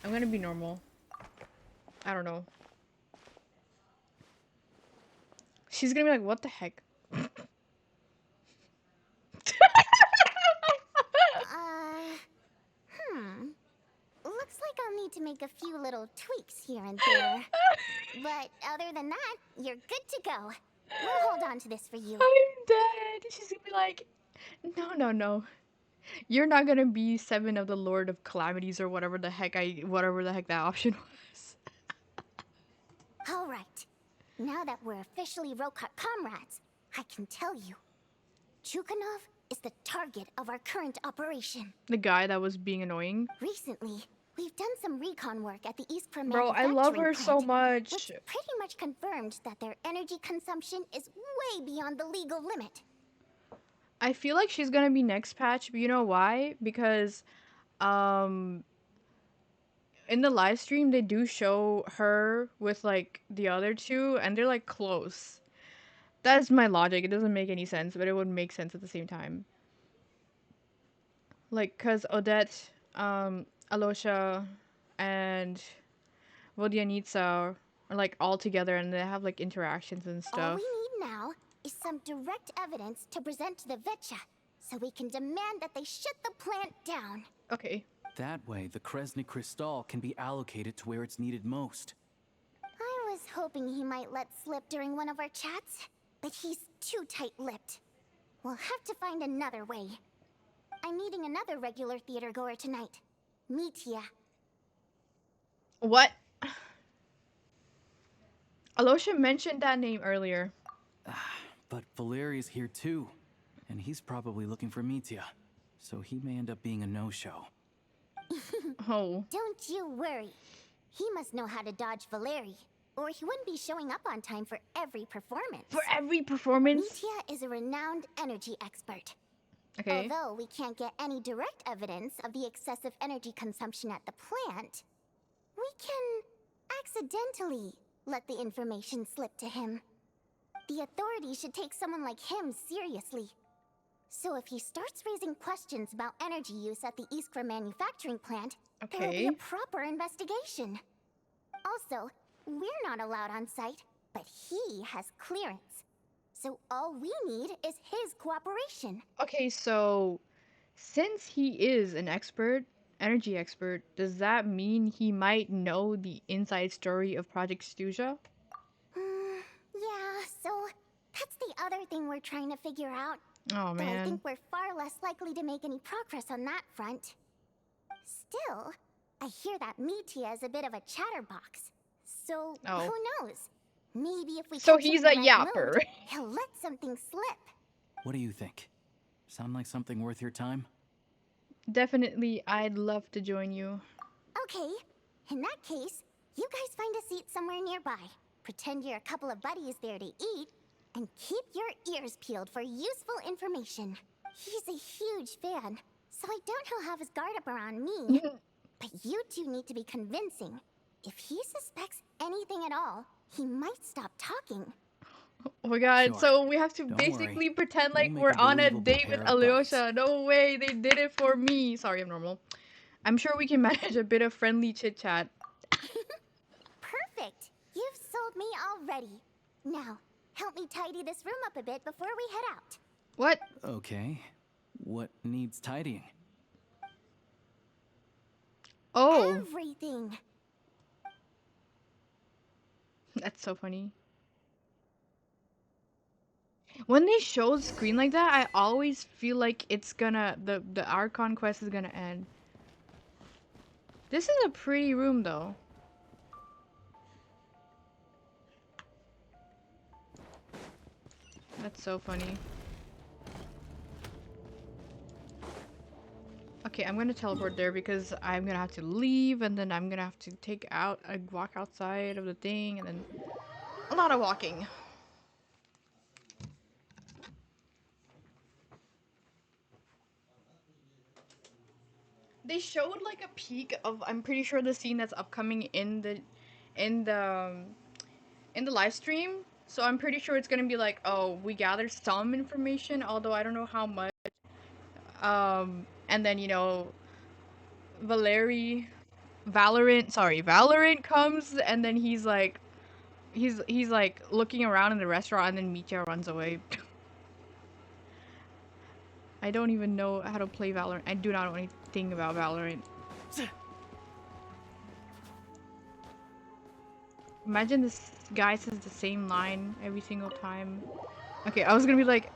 I'm gonna be normal. I don't know. She's gonna be like, what the heck? Looks like I'll need to make a few little tweaks here and there. But other than that, you're good to go. We'll hold on to this for you. I'm dead. She's gonna be like, No, no, no. You're not gonna be seven of the Lord of Calamities or whatever the heck that option was. Alright. Now that we're officially Rokart comrades, I can tell you. Chukhanov is the target of our current operation. The guy that was being annoying. Recently, we've done some recon work at the Iskra Bro, I manufacturing love her plant, so much. which pretty much confirmed that their energy consumption is way beyond the legal limit. I feel like she's gonna be next patch, but you know why? Because in the live stream they do show her with like the other two and they're like close. That's my logic. It doesn't make any sense, but it would make sense at the same time. Like, cause Odette, Alosha, and Vodyanitsa are like all together and they have like interactions and All stuff. we need now is some direct evidence to present to the Vetcha, so we can demand that they shut the plant down. Okay. That way, the Kresny Crystal can be allocated to where it's needed most. I was hoping he might let slip during one of our chats, but he's too tight-lipped. We'll have to find another way. I'm meeting another regular theater goer tonight, Mitya. What? Alosha mentioned that name earlier. But Valeri's here too, and he's probably looking for Mitya, so he may end up being a no-show. Oh. Don't you worry. He must know how to dodge Valeri, or he wouldn't be showing up on time for every performance. For every performance? Mitya is a renowned energy expert. Okay. Although we can't get any direct evidence of the excessive energy consumption at the plant, we can accidentally let the information slip to him. The authorities should take someone like him seriously. So if he starts raising questions about energy use at the Iskra manufacturing plant, there will be a proper investigation. Also, we're not allowed on site, but he has clearance. So all we need is his cooperation. Okay, so since he is an expert, energy expert, does that mean he might know the inside story of Project Stuja? Yeah, so that's the other thing we're trying to figure out. Oh, But I man. think we're far less likely to make any progress on that front. Still, I hear that Mitya is a bit of a chatterbox. So, Oh. who knows? Maybe if we So catch him he's in the a right yapper. mood, he'll let something slip. What do you think? Sound like something worth your time? Definitely, I'd love to join you. Okay, in that case, you guys find a seat somewhere nearby. Pretend you're a couple of buddies there to eat, and keep your ears peeled for useful information. He's a huge fan, so I doubt he'll have his guard up around me. But you two need to be convincing. If he suspects anything at all, he might stop talking. Oh my god, Sure. so we have to Don't basically worry. pretend We'll like make we're a on a believable date with pair of buddies. Alyosha. No way, they did it for me. Sorry, I'm normal. I'm sure we can manage a bit of friendly chit chat. Perfect! You've sold me already. Now, help me tidy this room up a bit before we head out. What? Okay. What needs tidying? Oh. Everything! That's so funny. When they show screen like that, I always feel like it's gonna the Archon quest is gonna end. This is a pretty room though. That's so funny. Okay, I'm gonna teleport there because I'm gonna have to leave and then I'm gonna have to walk outside of the thing and then a lot of walking. They showed like a peek of, I'm pretty sure, the scene that's upcoming in the live stream. So I'm pretty sure it's gonna be like, oh, we gathered some information, although I don't know how much. And then, you know, Valorant comes and then he's like looking around in the restaurant and then Mitya runs away. I don't even know how to play Valorant. I do not know anything about Valorant. Imagine this guy says the same line every single time. Okay, I was gonna be like,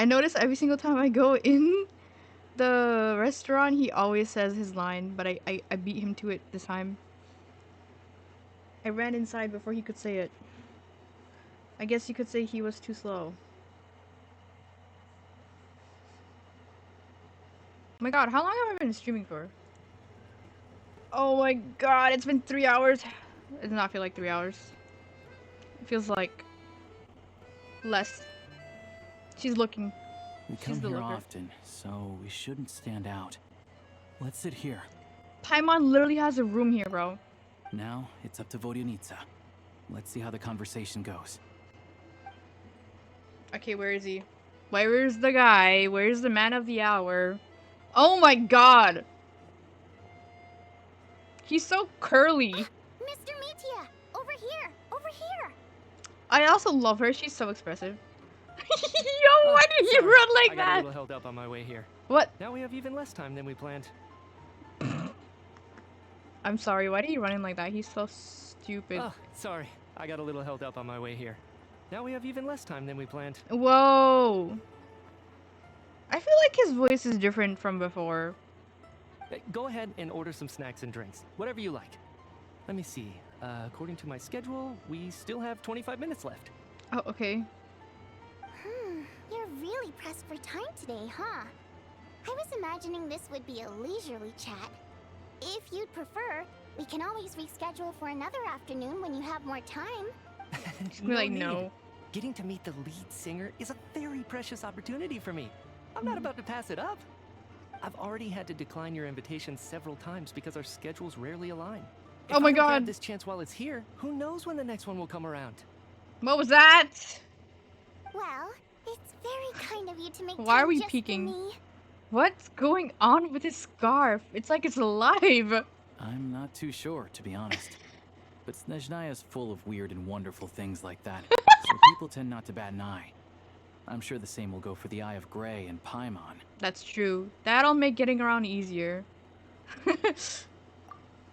I notice every single time I go in the restaurant, he always says his line, but I beat him to it this time. I ran inside before he could say it. I guess you could say he was too slow. Oh my god, how long have I been streaming for? Oh my god, it's been 3 hours. It does not feel like 3 hours. It feels like less. She's looking. We come here often, so we shouldn't stand out. Let's sit here. Paimon literally has a room here, bro. Now, it's up to Vodyanitsa. Let's see how the conversation goes. Okay, where is he? Where's the guy? Where's the man of the hour? Oh my god! He's so curly. Mr. Metia, over here, over here. I also love her. She's so expressive. Yo, why did he run like I got that? a little held up on my way here. What? Now we have even less time than we planned. I'm sorry. Why did he run in like that? He's so stupid. Oh, sorry. I got a little held up on my way here. Now we have even less time than we planned. Whoa. I feel like his voice is different from before. Go ahead and order some snacks and drinks. Whatever you like. Let me see. According to my schedule, we still have 25 minutes left. Oh, okay. You're really pressed for time today, huh? I was imagining this would be a leisurely chat. If you'd prefer, we can always reschedule for another afternoon when you have more time. No. Getting to meet the lead singer is a very precious opportunity for me. I'm not about to pass it up. I've already had to decline your invitation several times because our schedules rarely align. If Oh my I don't grab god. this chance while it's here, who knows when the next one will come around? What was that? Well, it's very kind of you to make Why are time we just for peeking? me. What's going on with his scarf? It's like it's alive. I'm not too sure, to be honest. But Snezhnaya's full of weird and wonderful things like that, so people tend not to bat an eye. I'm sure the same will go for the Eye of Grey and Paimon. That's true. That'll make getting around easier. The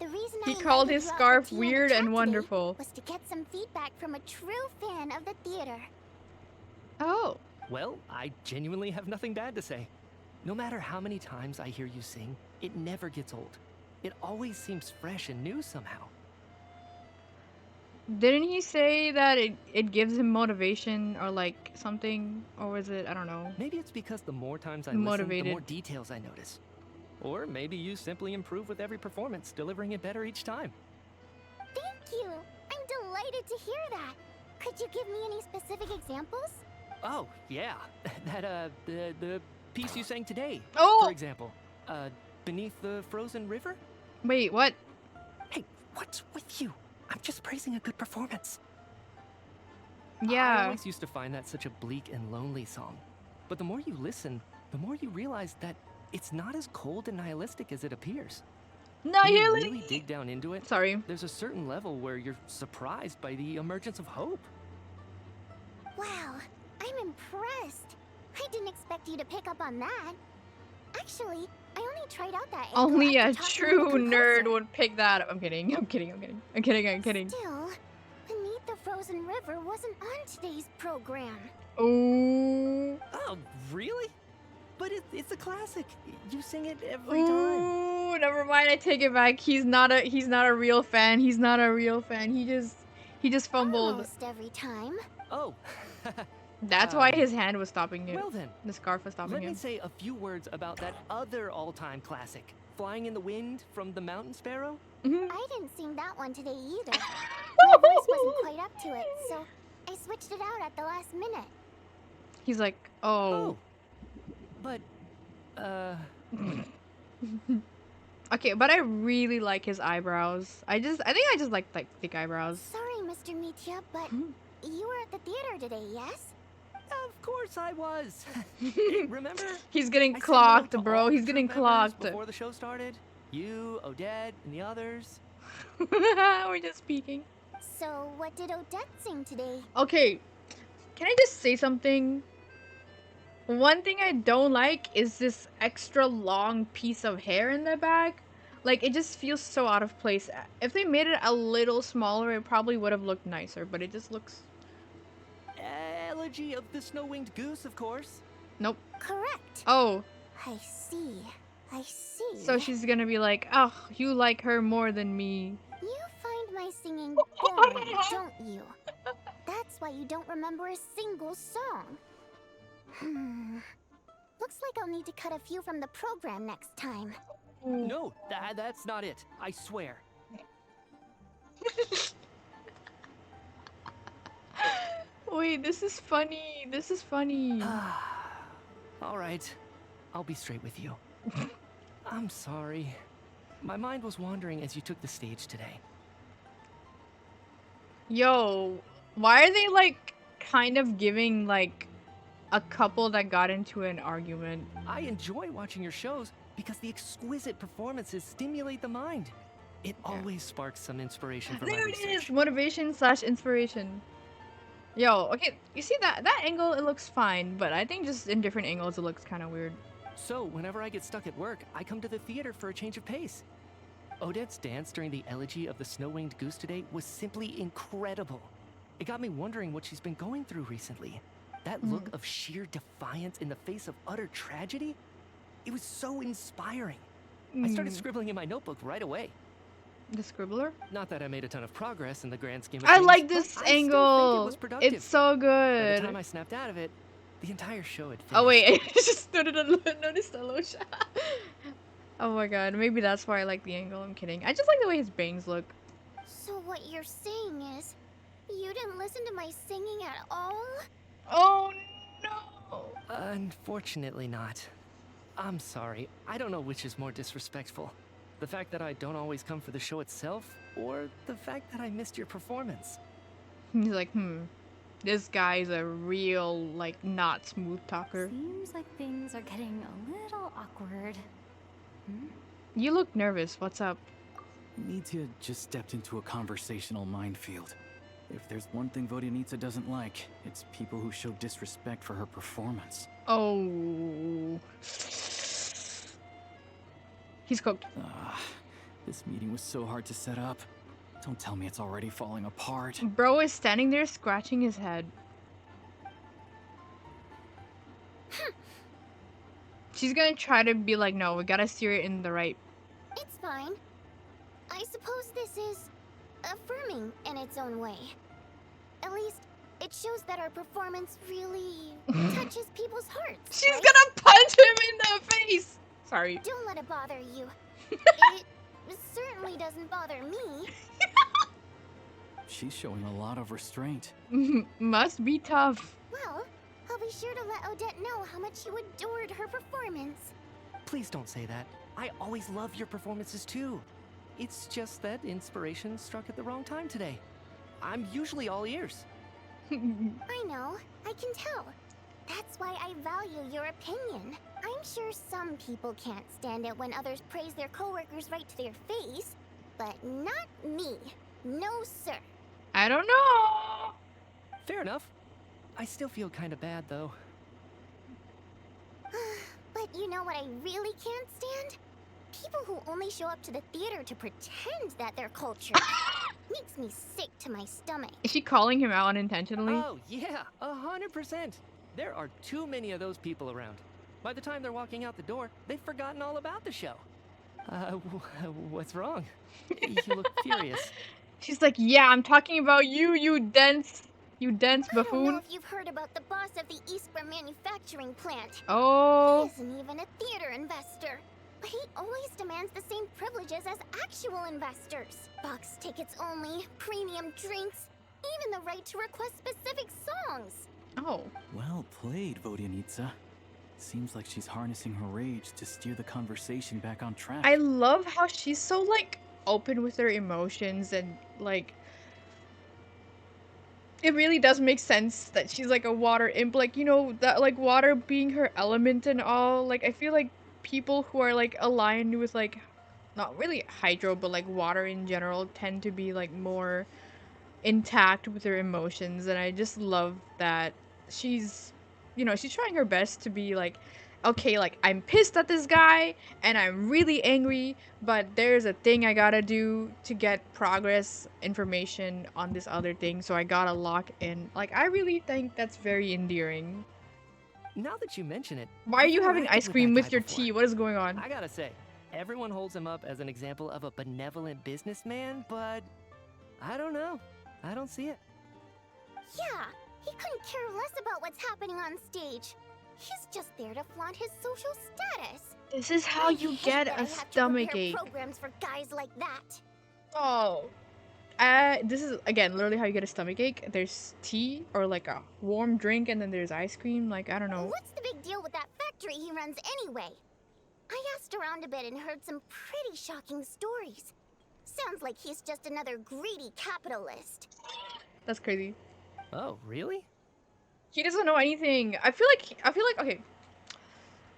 reason He I called invited his you out for scarf tea and a weird chat and today wonderful. was to get some feedback from a true fan of the theater. Oh. Well, I genuinely have nothing bad to say. No matter how many times I hear you sing, it never gets old. It always seems fresh and new somehow. Didn't he say that it gives him motivation or like something? Or was it, I don't know. Maybe it's because the more times I Motivated. listen, the more details I notice. Or maybe you simply improve with every performance, delivering it better each time. Thank you! I'm delighted to hear that. Could you give me any specific examples? Oh, yeah. The piece you sang today, Oh! for example. Beneath the Frozen River? Wait, what? Hey, what's with you? I'm just praising a good performance. Yeah. I always used to find that such a bleak and lonely song. But the more you listen, the more you realize that it's not as cold and nihilistic as it appears. When you really dig down into it, Sorry. there's a certain level where you're surprised by the emergence of hope. Wow, I'm impressed. I didn't expect you to pick up on that. Actually, I only tried out that angle Only a after talking to true the composer. nerd would pick that up. I'm kidding. I'm kidding. I'm kidding. I'm kidding. I'm kidding. Still, Beneath the Frozen River wasn't on today's program. Ooh. Oh, really? But it's a classic. You sing it every time. Ooh, never mind. I take it back. He's not a real fan. He's not a real fan. He just fumbled. Almost every time. Oh. That's why his hand was stopping it. Well then, the scarf was stopping let him. me say a few words about that other all-time classic, Flying in the Wind from the Mountain Sparrow. I didn't sing that one today either. My voice wasn't quite up to it, so I switched it out at the last minute. He's like, oh. But, Okay, but I really like his eyebrows. I think I just like thick eyebrows. Sorry, Mr. Mitya, but you were at the theater today, yes? Of course I was. Remember? He's getting I said clocked, hello to bro. all He's the getting crew members clocked. before the show started. You, Odette, and the others. We're just speaking. So, what did Odette sing today? Okay, can I just say something? One thing I don't like is this extra long piece of hair in the back. Like, it just feels so out of place. If they made it a little smaller, it probably would have looked nicer, but it just looks... Elegy of the Snow-Winged Goose, of course. Nope. Correct. Oh. I see. I see. So she's gonna be like, oh, you like her more than me. You find my singing boring, don't you? That's why you don't remember a single song. Looks like I'll need to cut a few from the program next time. No, that's not it. I swear. Wait, this is funny. This is funny. All right. I'll be straight with you. I'm sorry. My mind was wandering as you took the stage today. Yo, why are they like kind of giving like a couple that got into an argument? I enjoy watching your shows because the exquisite performances stimulate the mind. It always sparks some inspiration for my There it research. is! Motivation / inspiration. Yo, okay, you see that angle, it looks fine, but I think just in different angles it looks kind of weird. So, whenever I get stuck at work, I come to the theater for a change of pace. Odette's dance during the elegy of the snow-winged goose today was simply incredible. It got me wondering what she's been going through recently. That look of sheer defiance in the face of utter tragedy, it was so inspiring. I started scribbling in my notebook right away. The scribbler? Not that I made a ton of progress in the grand scheme of I things, like but this I still think angle. it was productive. It's so By good. the time I snapped out of it, the entire show had finished. Oh wait, I just noticed the low shot. Oh my god, maybe that's why I like the angle. I'm kidding. I just like the way his bangs look. So what you're saying is, you didn't listen to my singing at all? Oh no! Unfortunately not. I'm sorry. I don't know which is more disrespectful. The fact that I don't always come for the show itself, or the fact that I missed your performance. He's like, this guy's a real, like, not smooth talker. Seems like things are getting a little awkward. You look nervous. What's up? Nitya just stepped into a conversational minefield. If there's one thing Vodyanitsa doesn't like, it's people who show disrespect for her performance. Oh. He's cooked. This meeting was so hard to set up. Don't tell me it's already falling apart. Bro is standing there scratching his head. She's gonna try to be like, no, we gotta steer it in the right. It's fine. I suppose this is affirming in its own way. At least, it shows that our performance really touches people's hearts. She's right? gonna punch him in the face! Sorry. Don't let it bother you. It certainly doesn't bother me. She's showing a lot of restraint. Must be tough. Well, I'll be sure to let Odette know how much you adored her performance. Please don't say that. I always love your performances too. It's just that inspiration struck at the wrong time today. I'm usually all ears. I know, I can tell. That's why I value your opinion. I'm sure some people can't stand it when others praise their coworkers right to their face, but not me. No, sir. I don't know. Fair enough. I still feel kind of bad though. But you know what I really can't stand? People who only show up to the theater to pretend that they're cultured. Makes me sick to my stomach. Is she calling him out unintentionally? Oh, yeah, 100%. There are too many of those people around. By the time they're walking out the door, they've forgotten all about the show. What's wrong? You look furious. She's like, yeah, I'm talking about you, you dense I don't know buffoon. if you've heard about the boss of the Eastborough manufacturing plant. Oh. He isn't even a theater investor. But he always demands the same privileges as actual investors. Box tickets only, premium drinks, even the right to request specific songs. Oh. Well played, Vodyanitsa. Seems like she's harnessing her rage to steer the conversation back on track. I love how she's so, like, open with her emotions and, like... It really does make sense that she's, like, a water imp. Like, you know, that, like, water being her element and all. Like, I feel like people who are, like, aligned with, like... Not really hydro, but, like, water in general tend to be, like, more intact with her emotions. And I just love that she's... You know, she's trying her best to be, like... Okay, like, I'm pissed at this guy, and I'm really angry, but there's a thing I gotta do to get progress information on this other thing, so I gotta lock in. Like, I really think that's very endearing. Now that you mention it, Why are I've you having interacted ice with cream that with guy your before. tea? What is going on? I gotta say, everyone holds him up as an example of a benevolent businessman, but I don't know. I don't see it. Yeah, he couldn't care less about what's happening on stage. He's just there to flaunt his social status. This is how you get a stomach ache. Programs for guys like that. Oh. This is, again, literally how you get a stomach ache. There's tea or like a warm drink and then there's ice cream. Like, I don't know. What's the big deal with that factory he runs anyway? I asked around a bit and heard some pretty shocking stories. Sounds like he's just another greedy capitalist. That's crazy. Oh, really? He doesn't know anything. I feel like, okay.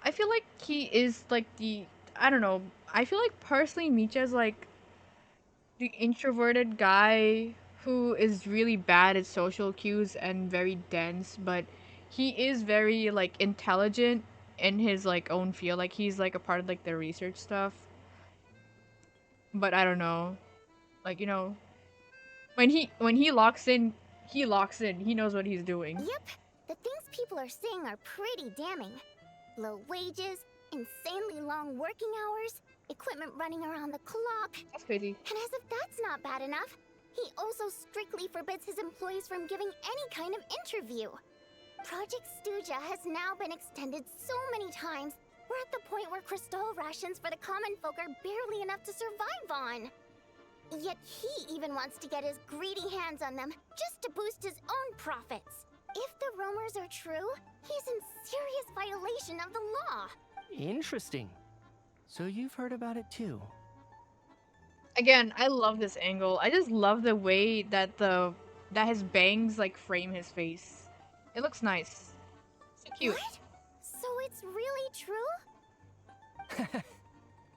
I feel like he is like I don't know. I feel like personally Micha's like the introverted guy who is really bad at social cues and very dense, but he is very like intelligent in his like own field. Like he's like a part of like the research stuff. But I don't know. Like, you know, when he locks in, he locks in. He knows what he's doing. Yep. The things people are saying are pretty damning. Low wages, insanely long working hours, equipment running around the clock. That's crazy. And as if that's not bad enough, he also strictly forbids his employees from giving any kind of interview. Project Stuja has now been extended so many times, we're at the point where crystal rations for the common folk are barely enough to survive on. Yet he even wants to get his greedy hands on them just to boost his own profits. If the rumors are true, he's in serious violation of the law. Interesting. So you've heard about it too. Again, I love this angle. I just love the way that his bangs like frame his face. It looks nice. So cute. What? So it's really true?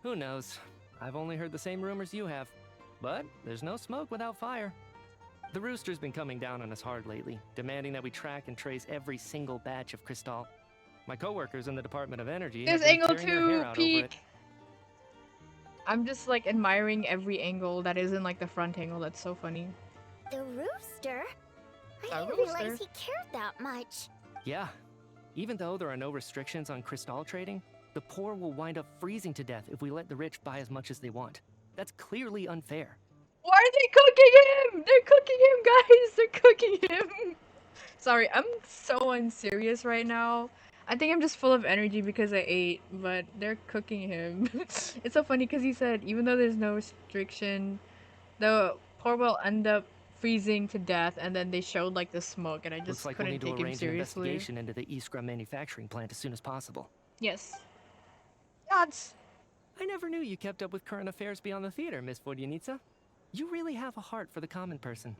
Who knows? I've only heard the same rumors you have. But there's no smoke without fire. The Rooster's been coming down on us hard lately, demanding that we track and trace every single batch of crystal. My coworkers in the Department of Energy have This been angle tearing their hair too, out over peak. it. I'm just like admiring every angle that isn't like the front angle. That's so funny. The Rooster? I A didn't rooster? realize he cared that much. Yeah. Even though there are no restrictions on crystal trading, the poor will wind up freezing to death if we let the rich buy as much as they want. That's clearly unfair. Why are they cooking him? They're cooking him, guys. They're cooking him. Sorry, I'm so unserious right now. I think I'm just full of energy because I ate, but they're cooking him. It's so funny because he said even though there's no restriction, the poor will end up freezing to death, and then they showed like the smoke, and I just Looks like we'll couldn't need to take him arrange an seriously. investigation into the Iskra manufacturing plant as soon as possible. Yes. Nuts. I never knew you kept up with current affairs beyond the theater, Miss Vodyanica. You really have a heart for the common person.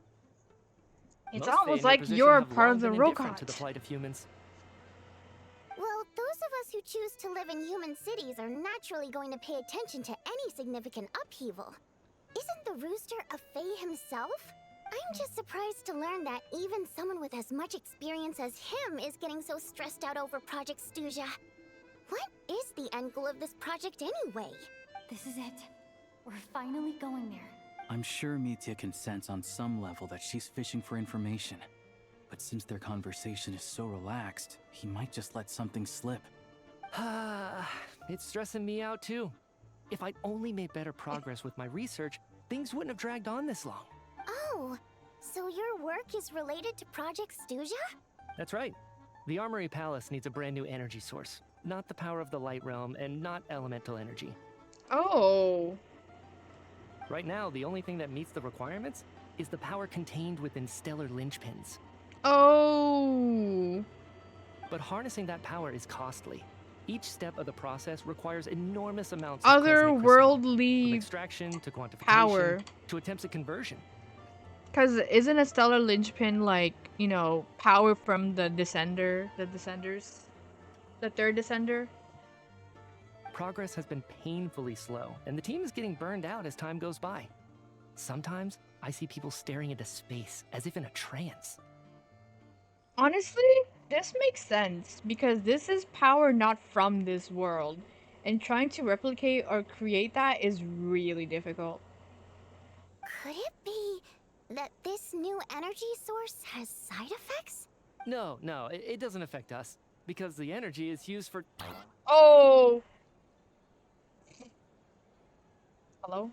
It's Most almost Fey in your like position you're have part long of the been indifferent robot. to the plight of humans. Well, those of us who choose to live in human cities are naturally going to pay attention to any significant upheaval. Isn't the Rooster a Fae himself? I'm just surprised to learn that even someone with as much experience as him is getting so stressed out over Project Stuja. What is the end goal of this project anyway? This is it. We're finally going there. I'm sure Mitya can sense on some level that she's fishing for information. But since their conversation is so relaxed, he might just let something slip. It's stressing me out too. If I'd only made better progress with my research, things wouldn't have dragged on this long. Oh, so your work is related to Project Stuja? That's right. The Armory Palace needs a brand new energy source. Not the power of the Light Realm and not elemental energy. Oh. Right now, the only thing that meets the requirements is the power contained within stellar linchpins. Oh. But harnessing that power is costly. Each step of the process requires enormous amounts of cosmic crystal, from Otherworldly extraction to quantification power. to attempts at conversion. Because isn't a stellar linchpin like, you know, power from the Descender, the Descenders? The third Descender? Progress has been painfully slow, and the team is getting burned out as time goes by. Sometimes, I see people staring into space as if in a trance. Honestly, this makes sense, because this is power not from this world, and trying to replicate or create that is really difficult. Could it be that this new energy source has side effects? No, it doesn't affect us. because the energy is used for... Oh! Hello?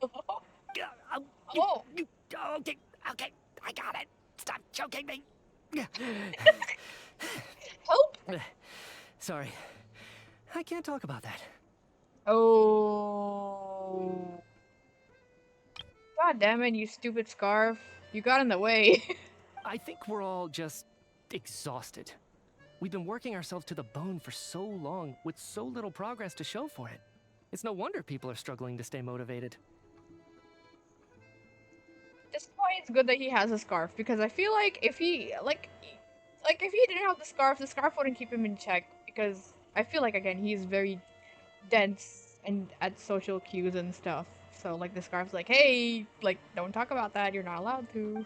Oh! Okay, okay, I got it. Stop choking me. Help! Sorry, I can't talk about that. Oh. God damn it, you stupid scarf. You got in the way. I think we're all just exhausted. We've been working ourselves to the bone for so long with so little progress to show for it. It's no wonder people are struggling to stay motivated. At this point, it's good that he has a scarf because I feel like if he if he didn't have the scarf wouldn't keep him in check because I feel like again he's very dense and at social cues and stuff. So like the scarf's like, hey, like don't talk about that. You're not allowed to.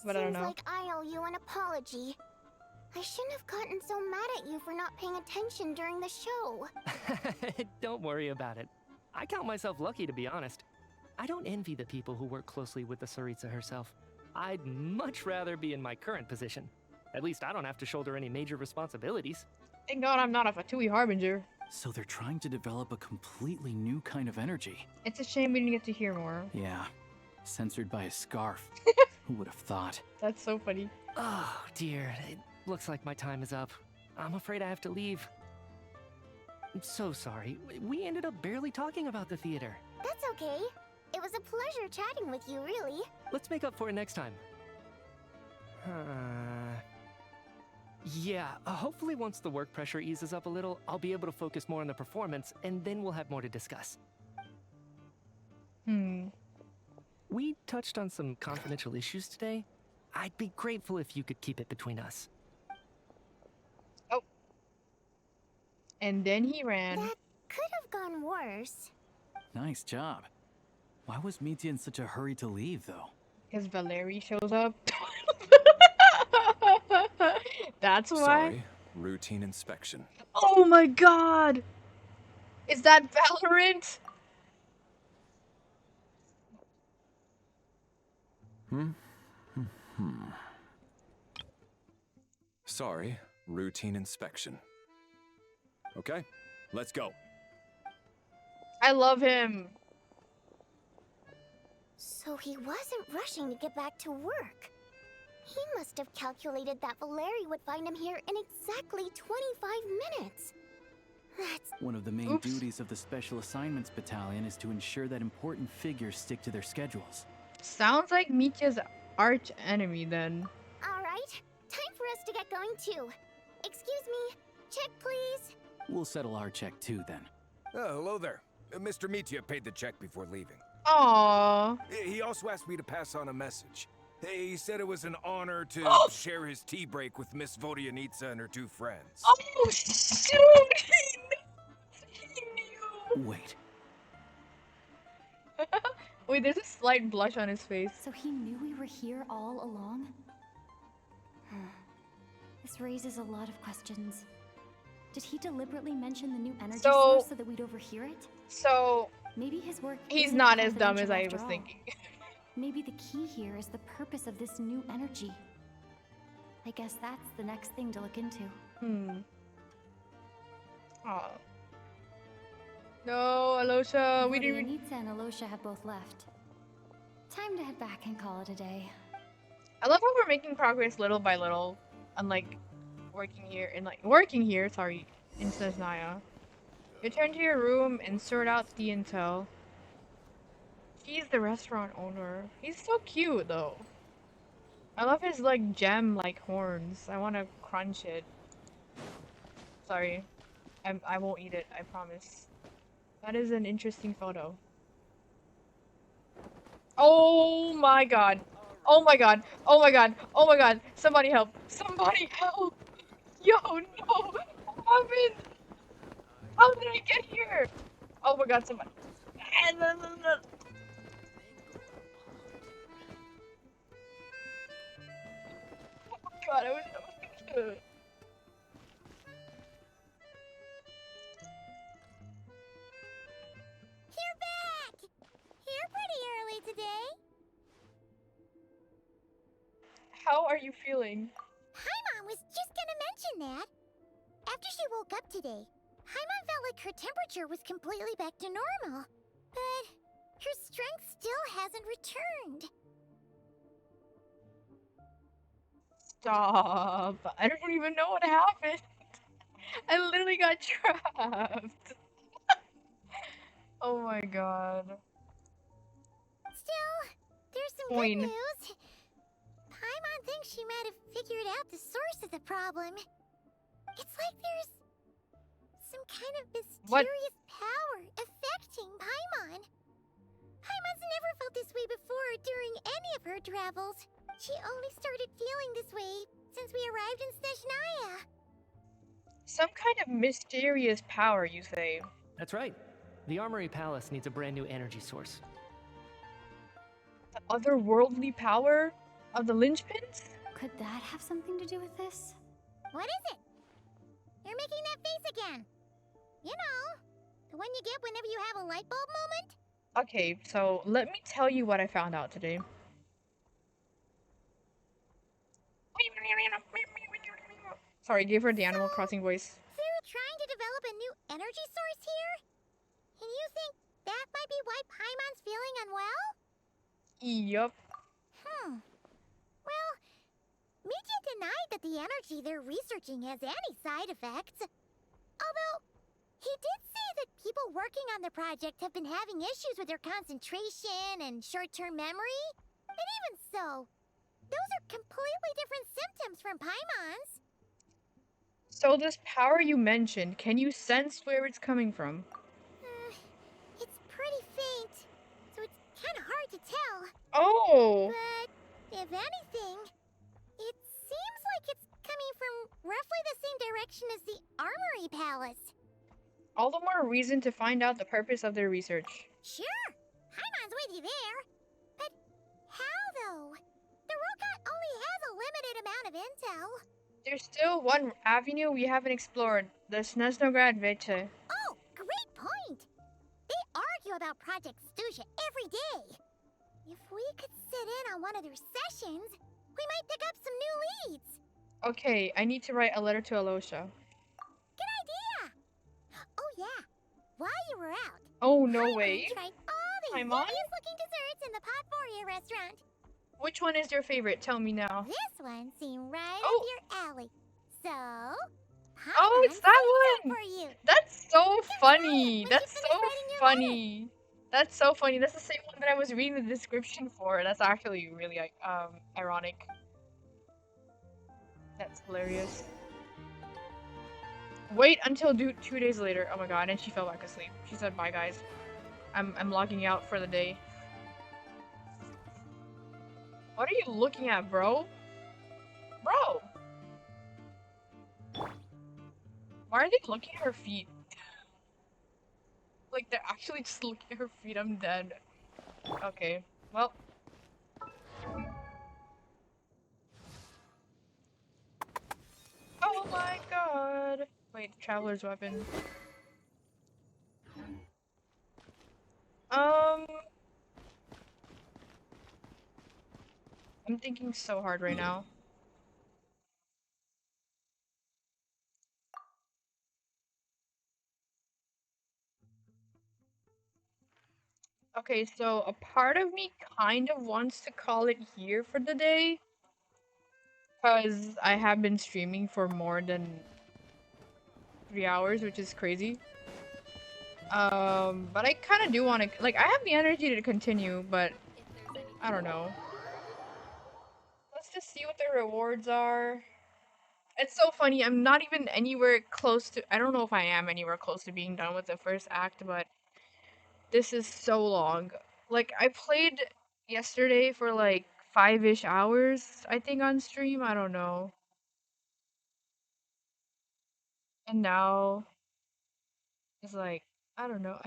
But I don't know. Seems like I owe you an apology. I shouldn't have gotten so mad at you for not paying attention during the show. Don't worry about it. I count myself lucky, to be honest. I don't envy the people who work closely with the Tsaritsa herself. I'd much rather be in my current position. At least I don't have to shoulder any major responsibilities. Thank God I'm not a Fatui Harbinger. So they're trying to develop a completely new kind of energy. It's a shame we didn't get to hear more. Yeah, censored by a scarf. Who would have thought? That's so funny. Oh, dear. It looks like my time is up. I'm afraid I have to leave. I'm so sorry. We ended up barely talking about the theater. That's okay. It was a pleasure chatting with you, really. Let's make up for it next time. Yeah, hopefully once the work pressure eases up a little, I'll be able to focus more on the performance, and then we'll have more to discuss. We touched on some confidential issues today. I'd be grateful if you could keep it between us. Oh. And then he ran. That could have gone worse. Nice job. Why was Mitya in such a hurry to leave, though? Because Valerie shows up. That's why. Sorry, routine inspection. Oh my god! Is that Valorant? Sorry, routine inspection. Okay, let's go. I love him. So he wasn't rushing to get back to work. He must have calculated that Valeri would find him here in exactly 25 minutes. That's... One of the main duties of the Special Assignments Battalion is to ensure that important figures stick to their schedules. Sounds like Mitya's arch enemy then. Alright, time for us to get going too. Excuse me, check please. We'll settle our check too then. Oh, hello there. Mr. Mitya paid the check before leaving. Aww. He also asked me to pass on a message. He said it was an honor to share his tea break with Miss Vodyanitsa and her two friends. Oh, shoot! He knew! Wait. Wait, there's a slight blush on his face. So he knew we were here all along? This raises a lot of questions. Did he deliberately mention the new energy source so that we'd overhear it? So... Maybe his work he's not as dumb as I was thinking. Maybe the key here is the purpose of this new energy. I guess that's the next thing to look into. Aw. No, Alosha, we didn't... Vodyanitsa and Alosha have both left. Time to head back and call it a day. I love how we're making progress little by little. Unlike working here, in Snezhnaya. Return to your room and sort out the intel. He's the restaurant owner. He's so cute though. I love his like gem like horns. I want to crunch it. Sorry. I won't eat it, I promise. That is an interesting photo. Oh my god. Oh my god. Oh my god. Oh my god. Somebody help. Somebody help. Yo, no. What happened? How did I get here? Oh my god, somebody. No. Oh my god, I was good. You're back! You're pretty early today. How are you feeling? Paimon was just gonna mention that. After she woke up today, Paimon felt like her temperature was completely back to normal. But her strength still hasn't returned. Stop. I don't even know what happened. I literally got trapped. Oh my god. Still, there's some good news. Paimon thinks she might have figured out the source of the problem. It's like there's some kind of mysterious power affecting Paimon. Paimon's never felt this way before during any of her travels. She only started feeling this way since we arrived in Snezhnaya. Some kind of mysterious power, you say? That's right. The Armory Palace needs a brand new energy source. The otherworldly power of the linchpins? Could that have something to do with this? What is it? You're making that face again. You know, the one you get whenever you have a light bulb moment? Okay, so let me tell you what I found out today. Sorry, gave her the Animal Crossing voice. They're trying to develop a new energy source here? And you think that might be why Paimon's feeling unwell? Yup. Well, Mija denied that the energy they're researching has any side effects. Although, he did say that people working on the project have been having issues with their concentration and short-term memory. And even so, those are completely different symptoms from Paimon's. So this power you mentioned, can you sense where it's coming from? It's pretty faint, so it's kind of hard to tell. Oh! But, if anything, it seems like it's coming from roughly the same direction as the Armory Palace. All the more reason to find out the purpose of their research. Sure, Paimon's with you there. But how, though? The robot only has a limited amount of intel. There's still one avenue we haven't explored, the Snezhnograd Veche. Oh, great point! They argue about Project Stuja every day. If we could sit in on one of their sessions, we might pick up some new leads. Okay, I need to write a letter to Alosha. Good idea! Oh yeah, while you were out, Oh, no way. tried all the Paimon? yummiest looking desserts in the Potpourri restaurant. Which one is your favorite? Tell me now. This one seemed right up your alley. So, Oh, it's that one! for you. That's so funny! That's so funny! That's so funny. That's the same one that I was reading the description for. That's actually really ironic. That's hilarious. Wait until 2 days later. Oh my god, and she fell back asleep. She said, bye guys. I'm logging out for the day. What are you looking at, bro? Bro! Why are they looking at her feet? Like, they're actually just looking at her feet. I'm dead. Okay, well. Oh my god! Wait, Traveler's Weapon. I'm thinking so hard right now. Okay, so a part of me kind of wants to call it here for the day. Because I have been streaming for more than 3 hours, which is crazy. But I kind of do want to, like, I have the energy to continue, but I don't know. Let's just see what the rewards are. It's so funny, I'm not even anywhere close to, I don't know if I am anywhere close to being done with the first act, but this is so long. Like, I played yesterday for like 5-ish hours, I think, on stream, I don't know. And now, it's like, I don't know.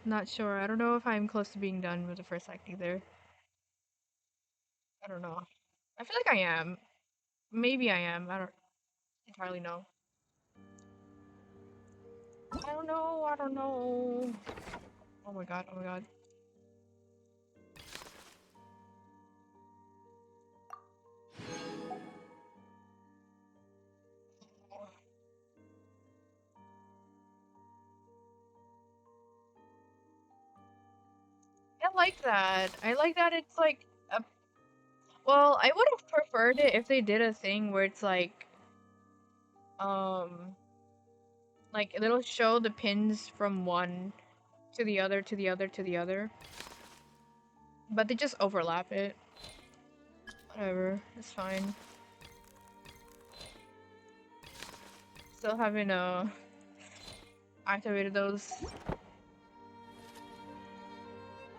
Not sure. I don't know if I'm close to being done with the first act either. I don't know. I feel like I am. Maybe I am. I don't entirely know. I don't know. Oh my god. like that. I like that it's like a, well, I would have preferred it if they did a thing where it's like it'll show the pins from one to the other to the other to the other. But they just overlap it. Whatever, it's fine. Still haven't activated those.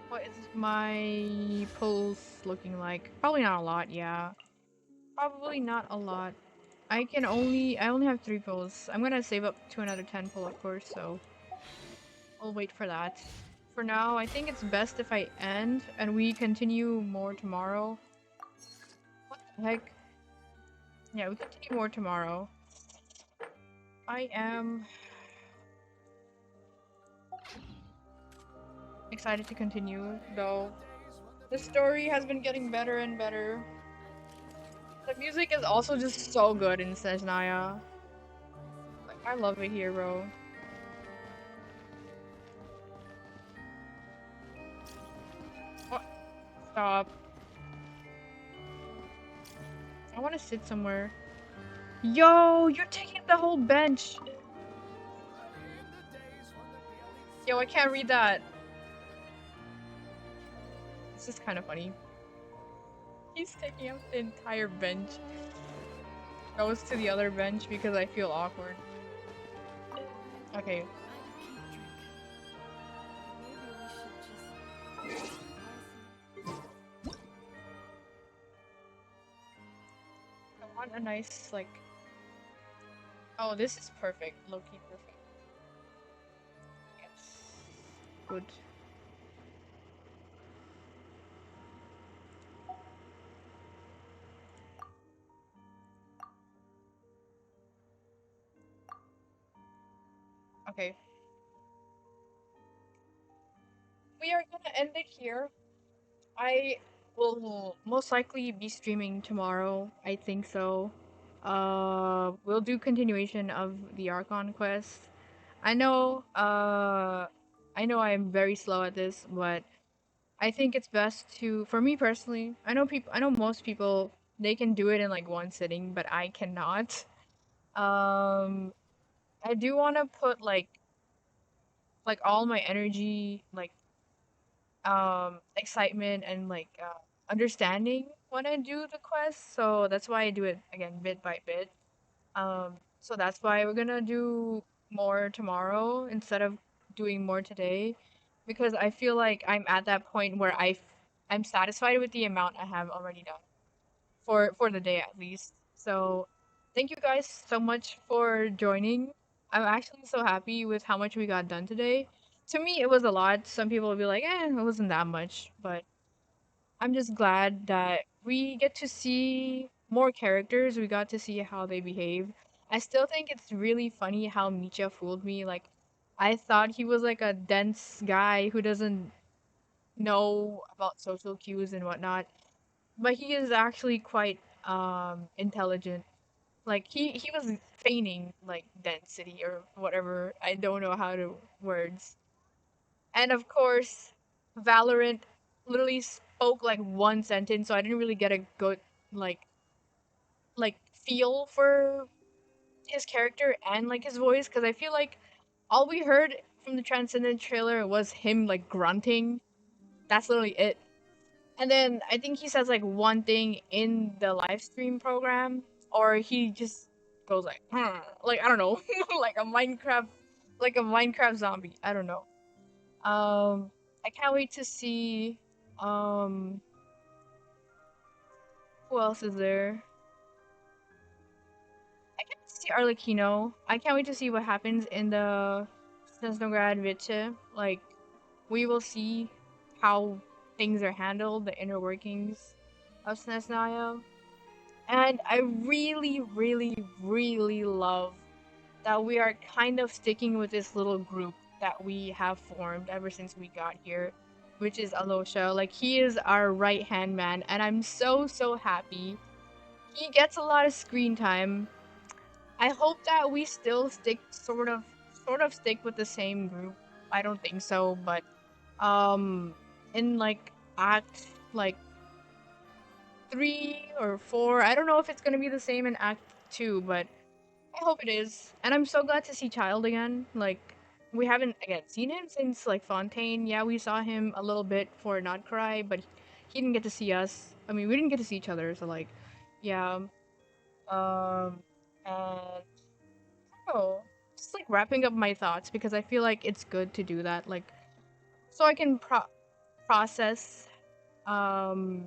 What is my pulse looking like? Probably not a lot, yeah. Probably not a lot. I only have 3 pulls. I'm gonna save up to another 10 pull, of course, so I'll wait for that. For now, I think it's best if I end and we continue more tomorrow. What the heck? Yeah, we continue more tomorrow. I am excited to continue, though. The story has been getting better and better. The music is also just so good in Snezhnaya. Like, I love it here, bro. What? Stop. I want to sit somewhere. Yo, you're taking the whole bench. Yo, I can't read that. This is kind of funny. He's taking up the entire bench. Goes to the other bench because I feel awkward. Okay. I want a nice, like... Oh, this is perfect. Low-key perfect. Yes. Good. Okay. We are gonna end it here. I will most likely be streaming tomorrow. I think so. We'll do continuation of the Archon quest. I know I'm very slow at this, but I think it's best to, for me personally, I know most people, they can do it in like one sitting, but I cannot. I do want to put like all my energy, like excitement and like understanding when I do the quest. So that's why I do it again bit by bit. So that's why we're gonna do more tomorrow instead of doing more today, because I feel like I'm at that point where I'm satisfied with the amount I have already done for the day at least. So thank you guys so much for joining. I'm actually so happy with how much we got done today. To me, it was a lot. Some people will be like, it wasn't that much. But I'm just glad that we get to see more characters. We got to see how they behave. I still think it's really funny how Micha fooled me. Like, I thought he was like a dense guy who doesn't know about social cues and whatnot. But he is actually quite intelligent. Like he was feigning like density or whatever. I don't know how to words. And of course, Valorant literally spoke like one sentence, so I didn't really get a good like like feel for his character and like his voice, because I feel like all we heard from the Transcendent trailer was him like grunting. That's literally it. And then I think he says like one thing in the live stream program, or he just goes like, like I don't know, like a Minecraft zombie. I don't know. I can't wait to see who else is there. I can't wait to see Arlecchino. I can't wait to see what happens in the Snezhnograd Vice. Like, we will see how things are handled, the inner workings of Snezhnaya. And I really, really, really love that we are kind of sticking with this little group that we have formed ever since we got here, which is Alosha. Like, he is our right-hand man, and I'm so, so happy. He gets a lot of screen time. I hope that we still stick, sort of stick with the same group. I don't think so, but, in like act like 3 or 4. I don't know if it's gonna be the same in act 2, but I hope it is. And I'm so glad to see Child again. Like, we haven't again seen him since like Fontaine. Yeah, we saw him a little bit for Not Cry, but he didn't get to see us. I mean, we didn't get to see each other, so like, yeah. And oh, just like wrapping up my thoughts because I feel like it's good to do that, like, so I can process um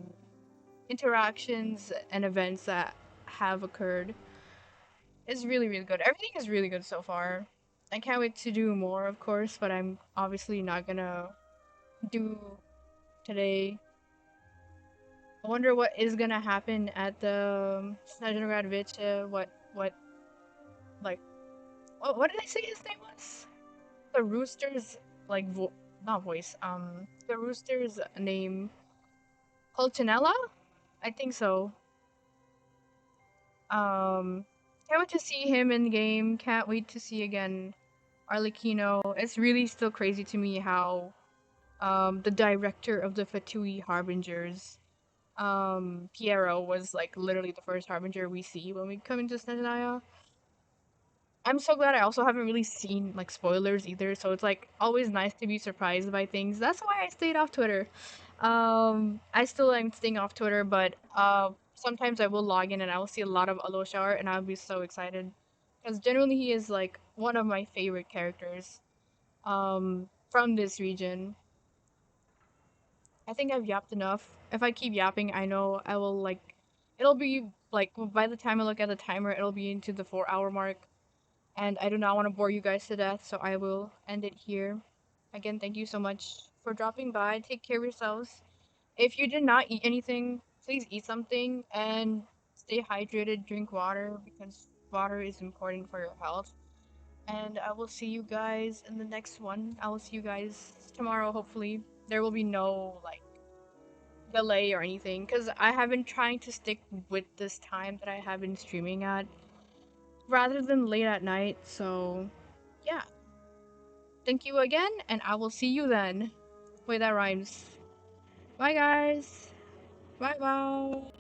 interactions and events that have occurred. It's really, really good. Everything is really good so far. I can't wait to do more, of course, but I'm obviously not gonna do today. I wonder what is gonna happen at the Snezhnograd Vicha. Like, what did I say his name was? The rooster's, like, not voice, the rooster's name. Pulcinella? I think so. Can't wait to see him in game. Can't wait to see again Arlecchino. It's really still crazy to me how the director of the Fatui Harbingers, Piero, was like literally the first Harbinger we see when we come into Snezhnaya. I'm so glad I also haven't really seen like spoilers either, so it's like always nice to be surprised by things. That's why I stayed off Twitter. I still am staying off Twitter, but sometimes I will log in and I will see a lot of Aloshar and I'll be so excited. Because generally he is like one of my favorite characters from this region. I think I've yapped enough. If I keep yapping, I know I will like it'll be like by the time I look at the timer, it'll be into the 4-hour mark. And I do not want to bore you guys to death, so I will end it here. Again, thank you so much for dropping by. Take care of yourselves. If you did not eat anything, please eat something and stay hydrated, drink water because water is important for your health. And I will see you guys in the next one. I will see you guys tomorrow, hopefully. There will be no, like, delay or anything because I have been trying to stick with this time that I have been streaming at rather than late at night, so yeah. Thank you again, and I will see you then. Wait, that rhymes. Bye, guys. Bye bye.